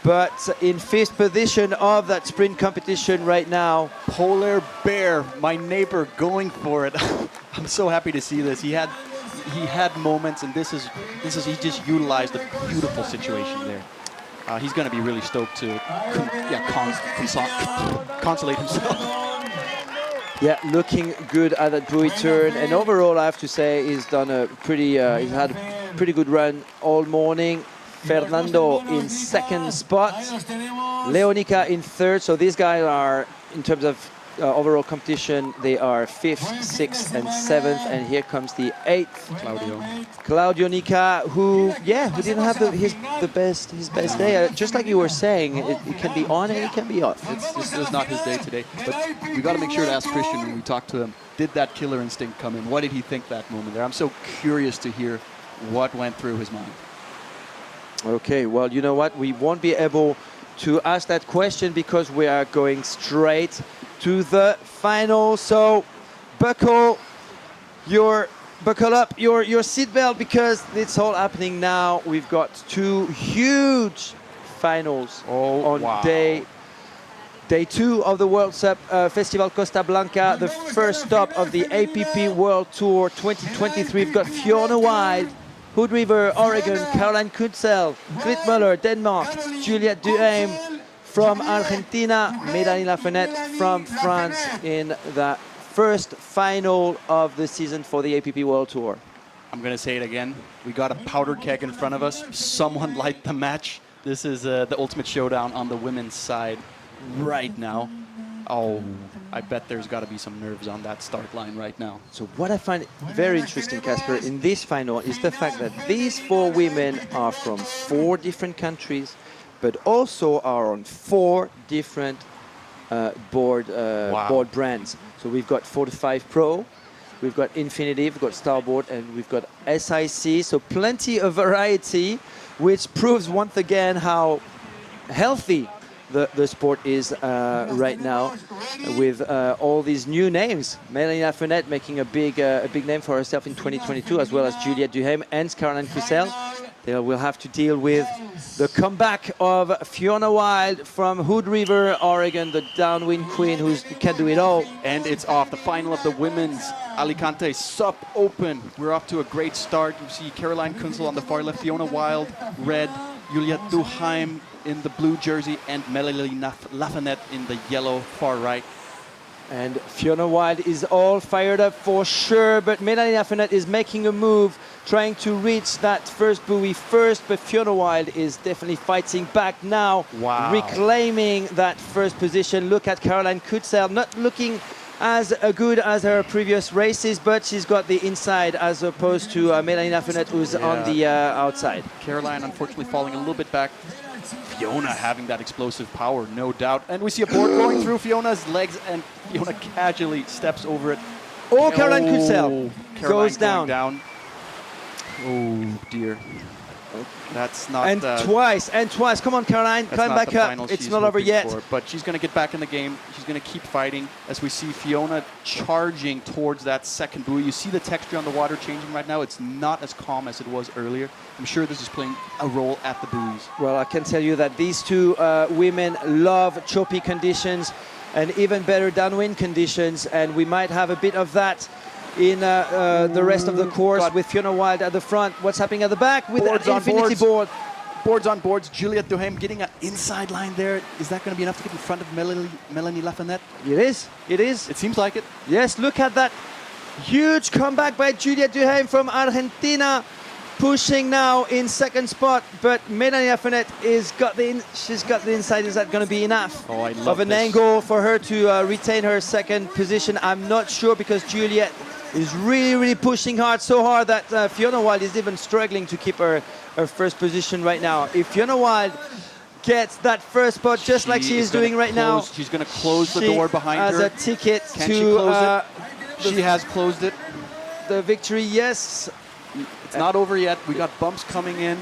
But in fifth position of that sprint competition right now. Polar Bear, my neighbor, going for it. I'm so happy to see this. He had moments, and this is he just utilized a beautiful situation there. He's going to be really stoked to consolate himself. Yeah, looking good at that buoy turn, and overall I have to say he's had a pretty good run all morning. Fernando in second spot, Leo Nica in third. So these guys are, in terms of overall competition, they are fifth, sixth, and seventh. And here comes the eighth, Claudio Nica, who didn't have his best day. Just like you were saying, it can be on and it can be off. This is not his day today. But we got to make sure to ask Christian when we talk to him. Did that killer instinct come in? What did he think that moment there? I'm so curious to hear what went through his mind. Okay, well, you know what? We won't be able to ask that question because we are going straight to the final. So buckle up your seatbelt because it's all happening now. We've got two huge finals on day 2 of the World SUP Festival Costa Blanca, the first stop of the APP World Tour 2023. We've got Fiona Wild, Hood River, Oregon, Caroline Kuntzel, Grit Muller, Denmark, Juliette Duhaime from Argentina, Mélanie Lafenette from France in the first final of the season for the APP World Tour. I'm going to say it again. We got a powder keg in front of us. Someone light the match. This is the ultimate showdown on the women's side right now. Oh, I bet there's got to be some nerves on that start line right now. So what I find very interesting, Casper, in this final is the fact that these 4 women are from 4 different countries, but also are on 4 different board brands. So we've got 45 Pro, we've got Infinity, we've got Starboard, and we've got SIC. So plenty of variety, which proves once again how healthy the sport is right now, with all these new names. Mélanie Lafenette making a big name for herself in 2022, as well as Juliette Duhaime and Caroline Kuntzel. They will have to deal with the comeback of Fiona Wild from Hood River, Oregon, the downwind queen who can do it all. And it's off. The final of the women's Alicante SUP Open. We're off to a great start. You see Caroline Kuntzel on the far left, Fiona Wild, red, Juliette Duhaime in the blue jersey, and Mélanie Lafenette in the yellow far right. And Fiona Wild is all fired up for sure, but Mélanie Lafenette is making a move, trying to reach that first buoy first, but Fiona Wild is definitely fighting back now, reclaiming that first position. Look at Caroline Kuntzel, not looking as good as her previous races, but she's got the inside as opposed to Mélanie Lafenette, who's on the outside. Caroline unfortunately falling a little bit back. Fiona having that explosive power, no doubt. And we see a board going through Fiona's legs, and Fiona casually steps over it. Oh, Caroline Kutsel goes Caroline down. Oh dear. That's not. And twice. Come on, Caroline, climb back up. It's not over yet. But she's going to get back in the game. She's going to keep fighting. As we see Fiona charging towards that second buoy. You see the texture on the water changing right now. It's not as calm as it was earlier. I'm sure this is playing a role at the buoys. Well, I can tell you that these two women love choppy conditions and even better downwind conditions. And we might have a bit of that in the rest of the course with Fiona Wild at the front. What's happening at the back with that infinity board? Boards on boards. Juliette Duhaime getting an inside line there. Is that going to be enough to get in front of Melanie Lafayette? It is. It is. It seems like it. Yes, look at that huge comeback by Juliette Duhaime from Argentina. Pushing now in second spot, but Melanie Lafayette she's got the inside. Is that going to be enough of an angle for her to retain her second position? I'm not sure, because Juliette is really pushing hard, so hard that Fiona Wild is even struggling to keep her first position right now. If Fiona Wild gets that first spot just like she is doing right now, she's going to close the door behind her. She has a ticket Can to she close it? She has closed it. The victory, yes. It's not over yet. We got bumps coming in.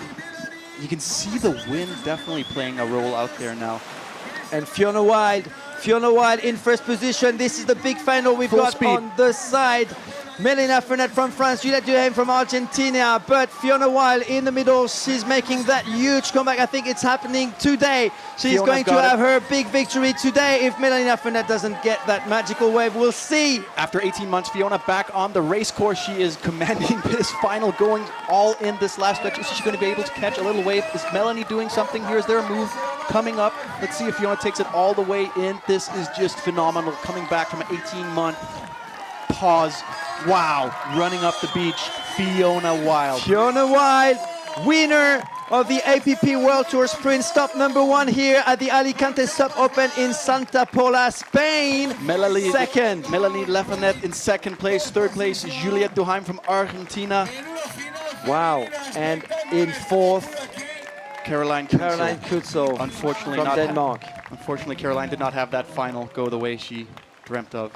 You can see the wind definitely playing a role out there now. And Fiona Wild in first position. This is the big final we've got on the side. Melanie Lafayette from France, Juliette Duhaime from Argentina, but Fiona Wild in the middle. She's making that huge comeback. I think it's happening today. She's going to have her big victory today if Melanie Lafayette doesn't get that magical wave. We'll see. After 18 months, Fiona back on the race course. She is commanding this final, going all in this last stretch. Is she going to be able to catch a little wave? Is Melanie doing something here? Is there a move coming up? Let's see if Fiona takes it all the way in. This is just phenomenal. Coming back from an 18-month pause. Wow, running up the beach, Fiona Wild. Fiona Wild, winner of the APP World Tour Sprint, stop number 1 here at the Alicante SUP Open in Santa Pola, Spain. Second. Melanie Lafayette in second place. Third place, Juliette Duhaime from Argentina. Wow, and in fourth, Caroline Kutsel unfortunately from Denmark. Unfortunately, Caroline did not have that final go the way she dreamt of.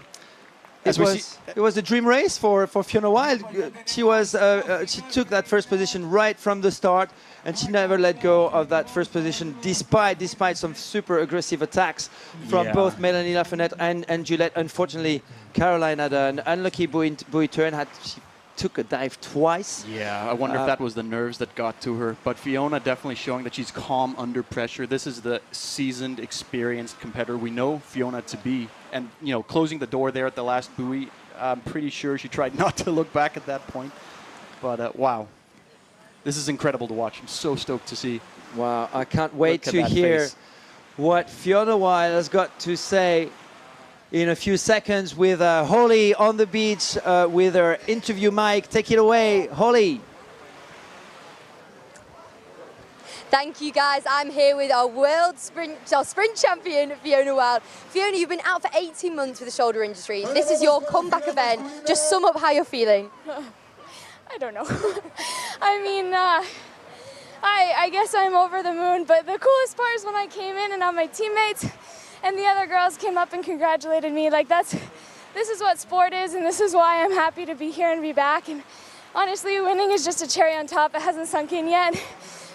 It was a dream race for Fiona Wild. She took that first position right from the start, and she never let go of that first position despite some super aggressive attacks from both Melanie Lafayette and Juliette. Unfortunately, Caroline had an unlucky buoy turn. She took a dive twice. Yeah, I wonder if that was the nerves that got to her. But Fiona definitely showing that she's calm under pressure. This is the seasoned, experienced competitor we know Fiona to be. And, you know, closing the door there at the last buoy, I'm pretty sure she tried not to look back at that point. But, wow. This is incredible to watch. I'm so stoked to see. Wow, I can't wait to hear what Fiona Wild has got to say in a few seconds with Holly on the beach with her interview mic. Take it away, Holly. Thank you, guys. I'm here with our sprint champion, Fiona Wild. Fiona, you've been out for 18 months with the shoulder injury. This is your comeback event. Just sum up how you're feeling. I don't know. I mean, I guess I'm over the moon, but the coolest part is when I came in and all my teammates and the other girls came up and congratulated me. Like, this is what sport is, and this is why I'm happy to be here and be back. And honestly, winning is just a cherry on top. It hasn't sunk in yet.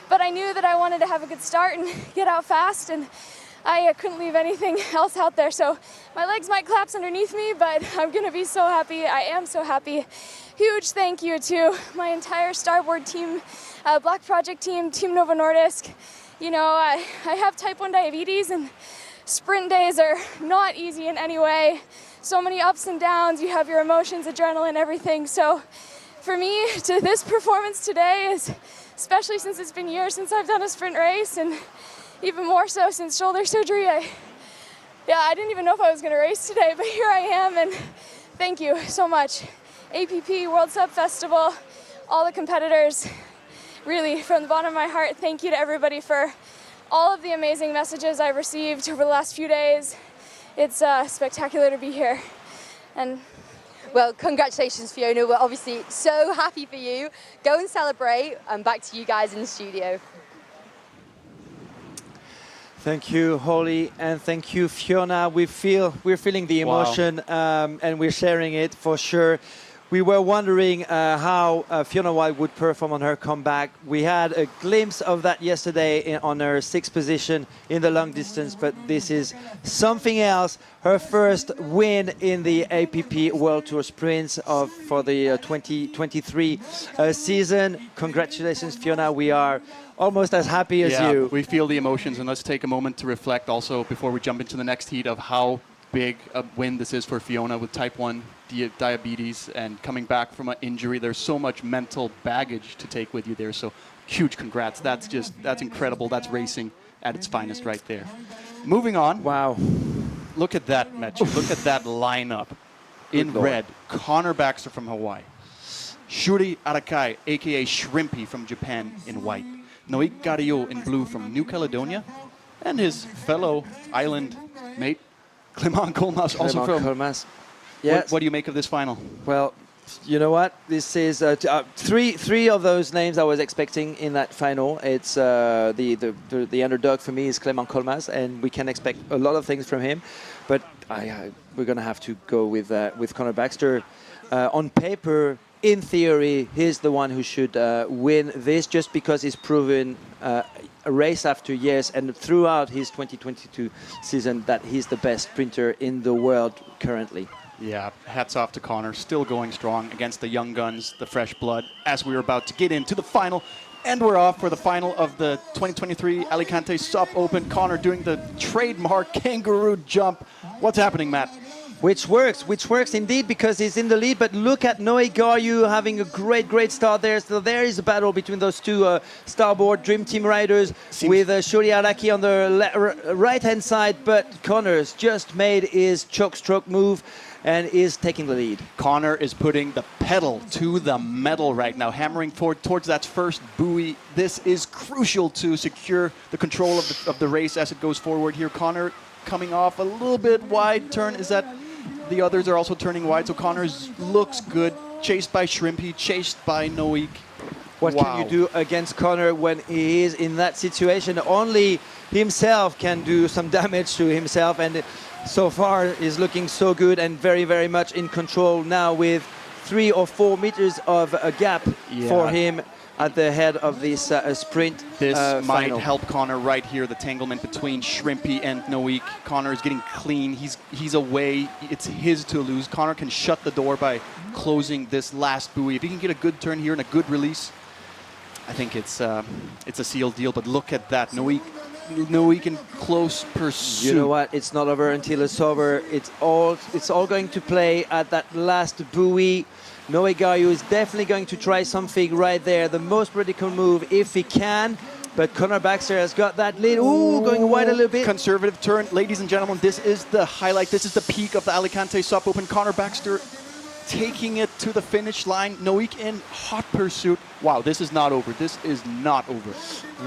But I knew that I wanted to have a good start and get out fast, and I couldn't leave anything else out there. So my legs might collapse underneath me, but I'm going to be so happy. I am so happy. Huge thank you to my entire Starboard team, Black Project team, Team Novo Nordisk. You know, I have type 1 diabetes, and sprint days are not easy in any way. So many ups and downs. You have your emotions, adrenaline, everything. So for me, this performance today is, especially since it's been years since I've done a sprint race, and even more so since shoulder surgery. I didn't even know if I was going to race today, but here I am, and thank you so much. APP, World SUP Festival, all the competitors, really, from the bottom of my heart, thank you to everybody for all of the amazing messages I've received over the last few days. It's spectacular to be here. And well, congratulations, Fiona. We're obviously so happy for you. Go and celebrate, and back to you guys in the studio. Thank you, Holly, and thank you, Fiona. We're feeling the emotion, and we're sharing it for sure. We were wondering how Fiona White would perform on her comeback. We had a glimpse of that yesterday on her sixth position in the long distance, but this is something else. Her first win in the APP World Tour Sprints for the 2023 season. Congratulations, Fiona. We are almost as happy as you. We feel the emotions, and let's take a moment to reflect also before we jump into the next heat of how big a win this is for Fiona with type 1 diabetes and coming back from an injury. There's so much mental baggage to take with you there, so huge congrats. That's incredible. That's racing at its finest right there. Moving on. Wow. Look at that, Mitch. Look at that lineup. In red, Connor Baxter from Hawaii. Shuri Arakai, a.k.a. Shrimpy from Japan in white. Noik Gario in blue from New Caledonia. And his fellow island mate, Clément Colmas, also from... Colmas. Yes. What do you make of this final? Well, you know what? This is three of those names I was expecting in that final. It's the underdog for me is Clément Colmas, and we can expect a lot of things from him. But we're going to have to go with Connor Baxter. On paper, in theory, he's the one who should win this, just because he's proven race after years and throughout his 2022 season that he's the best sprinter in the world currently. Yeah, hats off to Connor, still going strong against the young guns, the fresh blood, as we were about to get into the final. And we're off for the final of the 2023 Alicante SUP Open. Connor doing the trademark kangaroo jump. What's happening, Matt? Which works indeed, because he's in the lead. But look at Noe Garyu having a great start there. So there is a battle between those two starboard Dream Team riders with Shuri Araki on the right-hand side. But Connor's just made his choke stroke move and is taking the lead. Connor is putting the pedal to the metal right now, hammering forward towards that first buoy. This is crucial to secure the control of the race as it goes forward here. Connor coming off a little bit wide turn. Is that the others are also turning wide? So Connor looks good. Chased by Shrimpy, chased by Noik. What can you do against Connor when he is in that situation? Only himself can do some damage to himself, and so far is looking so good and very much in control now, with 3 or 4 meters of a gap for him at the head of this sprint. This might final. help Connor right here, the tanglement between Shrimpy and Noik. Connor is getting clean. He's away. It's his to lose. Connor can shut the door by closing this last buoy. If he can get a good turn here and a good release, I think it's a sealed deal. But look at that. Noik in close pursuit. You know what? It's not over until it's over. It's all going to play at that last buoy. Noe Gayu is definitely going to try something right there. The most radical move if he can. But Connor Baxter has got that lead. Ooh, going wide a little bit. Conservative turn. Ladies and gentlemen, this is the highlight. This is the peak of the Alicante SUP Open. Connor Baxter taking it to the finish line. Noik in hot pursuit. Wow, this is not over. This is not over.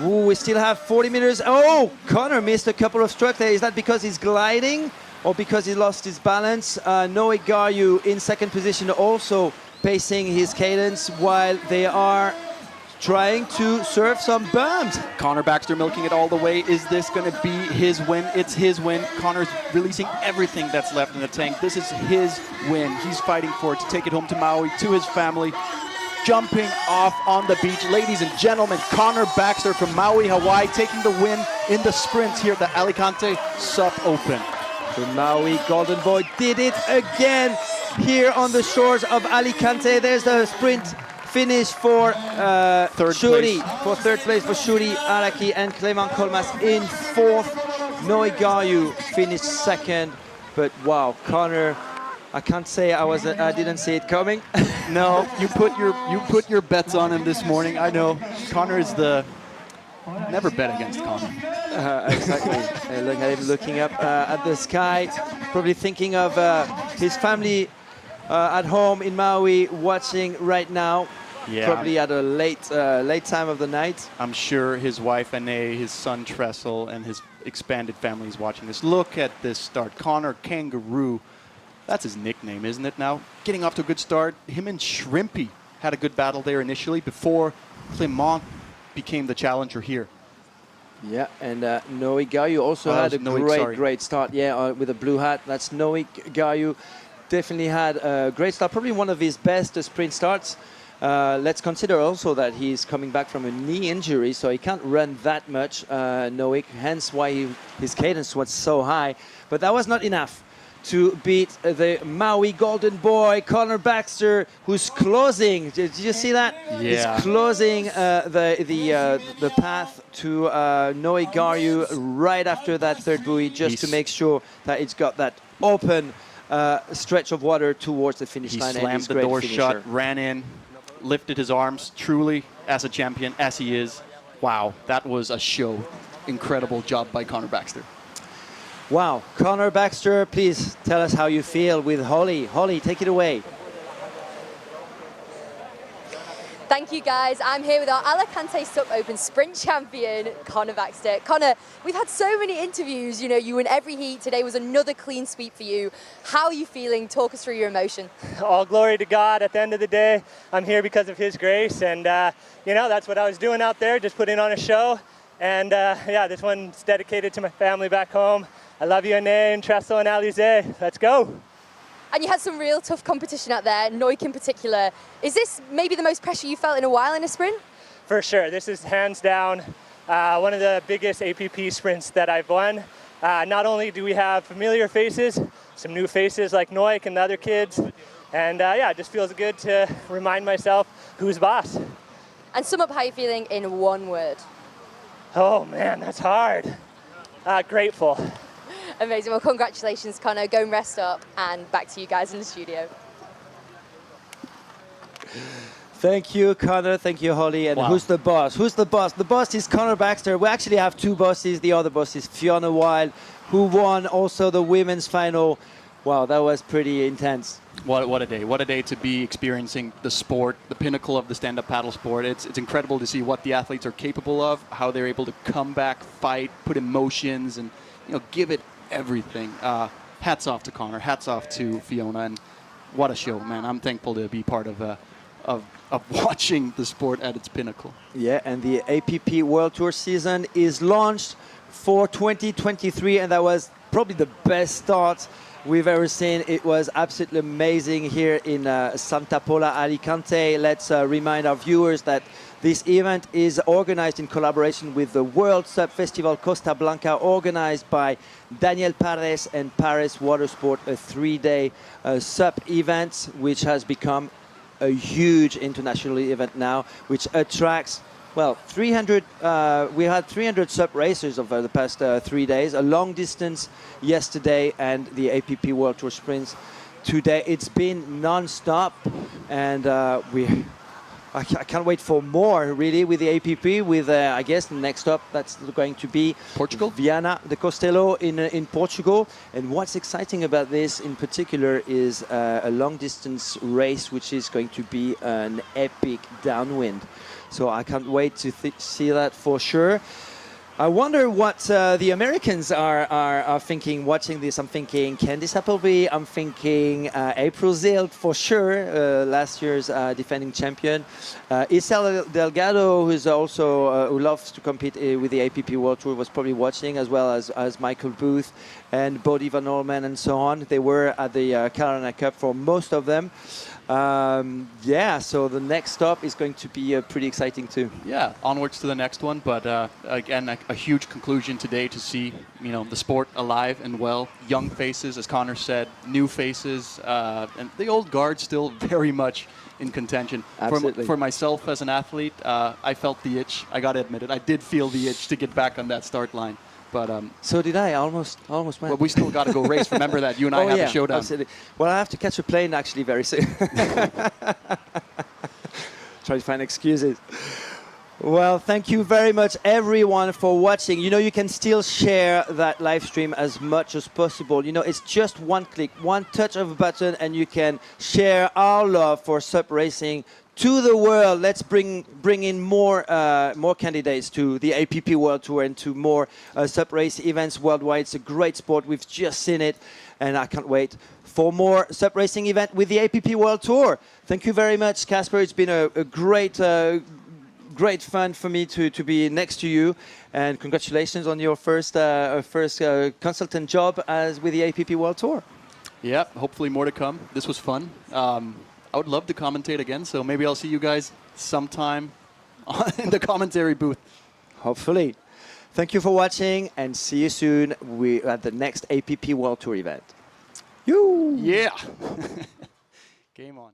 Ooh, we still have 40 meters. Oh, Connor missed a couple of strokes there. Is that because he's gliding or because he lost his balance? Noe Gayu in second position, also pacing his cadence while they are trying to surf some bumps. Connor Baxter milking it all the way. Is this going to be his win? It's his win. Connor's releasing everything that's left in the tank. This is his win. He's fighting for it to take it home to Maui, to his family. Jumping off on the beach. Ladies and gentlemen, Connor Baxter from Maui, Hawaii, taking the win in the sprint here at the Alicante SUP Open. The Maui Golden Boy did it again here on the shores of Alicante. There's the sprint finish for Shuri, for third place for Shuri Araki and Clément Colmas in fourth. Noe Gayu finished second, but wow, Connor, I can't say I didn't see it coming. No, you put your bets on him this morning. I know. Connor is never bet against Connor. Exactly. Look at him looking up at the sky, probably thinking of his family at home in Maui, watching right now. Yeah. Probably at a late time of the night. I'm sure his wife Ane, his son Tressel, and his expanded family is watching this. Look at this start. Connor Kangaroo. That's his nickname, isn't it now? Getting off to a good start. Him and Shrimpy had a good battle there initially before Clément became the challenger here. Yeah, and Noe Gayu also had a great start. Yeah, with a blue hat. That's Noe Gayu. Definitely had a great start. Probably one of his best sprint starts. Let's consider also that he's coming back from a knee injury, so he can't run that much, Noe, hence why his cadence was so high. But that was not enough to beat the Maui Golden Boy, Connor Baxter, who's closing. Did you see that? Yeah. He's closing the path to Noe Gayu right after that third buoy, just to make sure that it's got that open stretch of water towards the finish line. He slammed the door shut, ran in, lifted his arms, truly as a champion, as he is. Wow, that was a show. Incredible job by Connor Baxter. Wow, Connor Baxter, please tell us how you feel with Holly. Holly, take it away. Thank you, guys. I'm here with our Alicante SUP Open sprint champion, Connor Baxter. Connor, we've had so many interviews. You know, you win every heat. Today was another clean sweep for you. How are you feeling? Talk us through your emotion. All glory to God. At the end of the day, I'm here because of His grace. And, you know, that's what I was doing out there, just putting on a show. And, yeah, this one's dedicated to my family back home. I love you, Anae, and Tressel, and Alizé. Let's go. And you had some real tough competition out there, Noik in particular. Is this maybe the most pressure you felt in a while in a sprint? For sure. This is hands down one of the biggest APP sprints that I've won. Not only do we have familiar faces, some new faces like Noik and the other kids. And yeah, it just feels good to remind myself who's boss. And sum up how you're feeling in one word. Oh man, that's hard. Grateful. Amazing. Well, congratulations, Connor. Go and rest up, and back to you guys in the studio. Thank you, Connor. Thank you, Holly. And who's the boss? Who's the boss? The boss is Connor Baxter. We actually have two bosses. The other boss is Fiona Wilde, who won also the women's final. Wow, that was pretty intense. What a day. What a day to be experiencing the sport, the pinnacle of the stand-up paddle sport. It's incredible to see what the athletes are capable of, how they're able to come back, fight, put emotions, and give it everything. Hats off to Connor. Hats off to Fiona. And what a show, man. I'm thankful to be part of watching the sport at its pinnacle. Yeah, and the APP World Tour season is launched for 2023, and that was probably the best start we've ever seen. It was absolutely amazing here in Santa Pola, Alicante. Let's remind our viewers that this event is organized in collaboration with the World SUP Festival Costa Blanca, organized by Daniel Pares and Pares Watersport, a 3-day SUP event, which has become a huge international event now, which attracts, well, 300. We had 300 SUP racers over the past 3 days, a long distance yesterday, and the APP World Tour Sprints today. It's been non-stop, and I can't wait for more, really, with the APP, with, I guess, next up, that's going to be Portugal? Viana de Castelo in Portugal. And what's exciting about this in particular is a long-distance race, which is going to be an epic downwind. So I can't wait to see that for sure. I wonder what the Americans are thinking watching this. I'm thinking Candice Appleby. I'm thinking April Zilt for sure, last year's defending champion. Isel Delgado, who's also who loves to compete with the APP World Tour, was probably watching, as well as Michael Booth and Bodie Van Orman and so on. They were at the Carolina Cup for most of them. Yeah, so the next stop is going to be pretty exciting too. Yeah, onwards to the next one, but again, a huge conclusion today to see, the sport alive and well. Young faces, as Connor said, new faces, and the old guard still very much in contention. Absolutely. For myself as an athlete, I felt the itch. I got to admit it. I did feel the itch to get back on that start line. But so did I. Almost went. But we still got to go race. Remember that you and I have a showdown. Absolutely. Well, I have to catch a plane actually very soon. Try to find excuses. Well, thank you very much, everyone, for watching. You can still share that live stream as much as possible. It's just one click, one touch of a button, and you can share our love for SUP racing to the world. Let's bring in more candidates to the APP World Tour and to more SUP race events worldwide. It's a great sport. We've just seen it, and I can't wait for more SUP racing event with the APP World Tour. Thank you very much, Casper. It's been a great great fun for me to be next to you, and congratulations on your first consultant job as with the APP World Tour. Yeah, hopefully more to come. This was fun. I would love to commentate again, so maybe I'll see you guys sometime in the commentary booth. Hopefully. Thank you for watching, and see you soon at the next APP World Tour event. Yeah. Game on.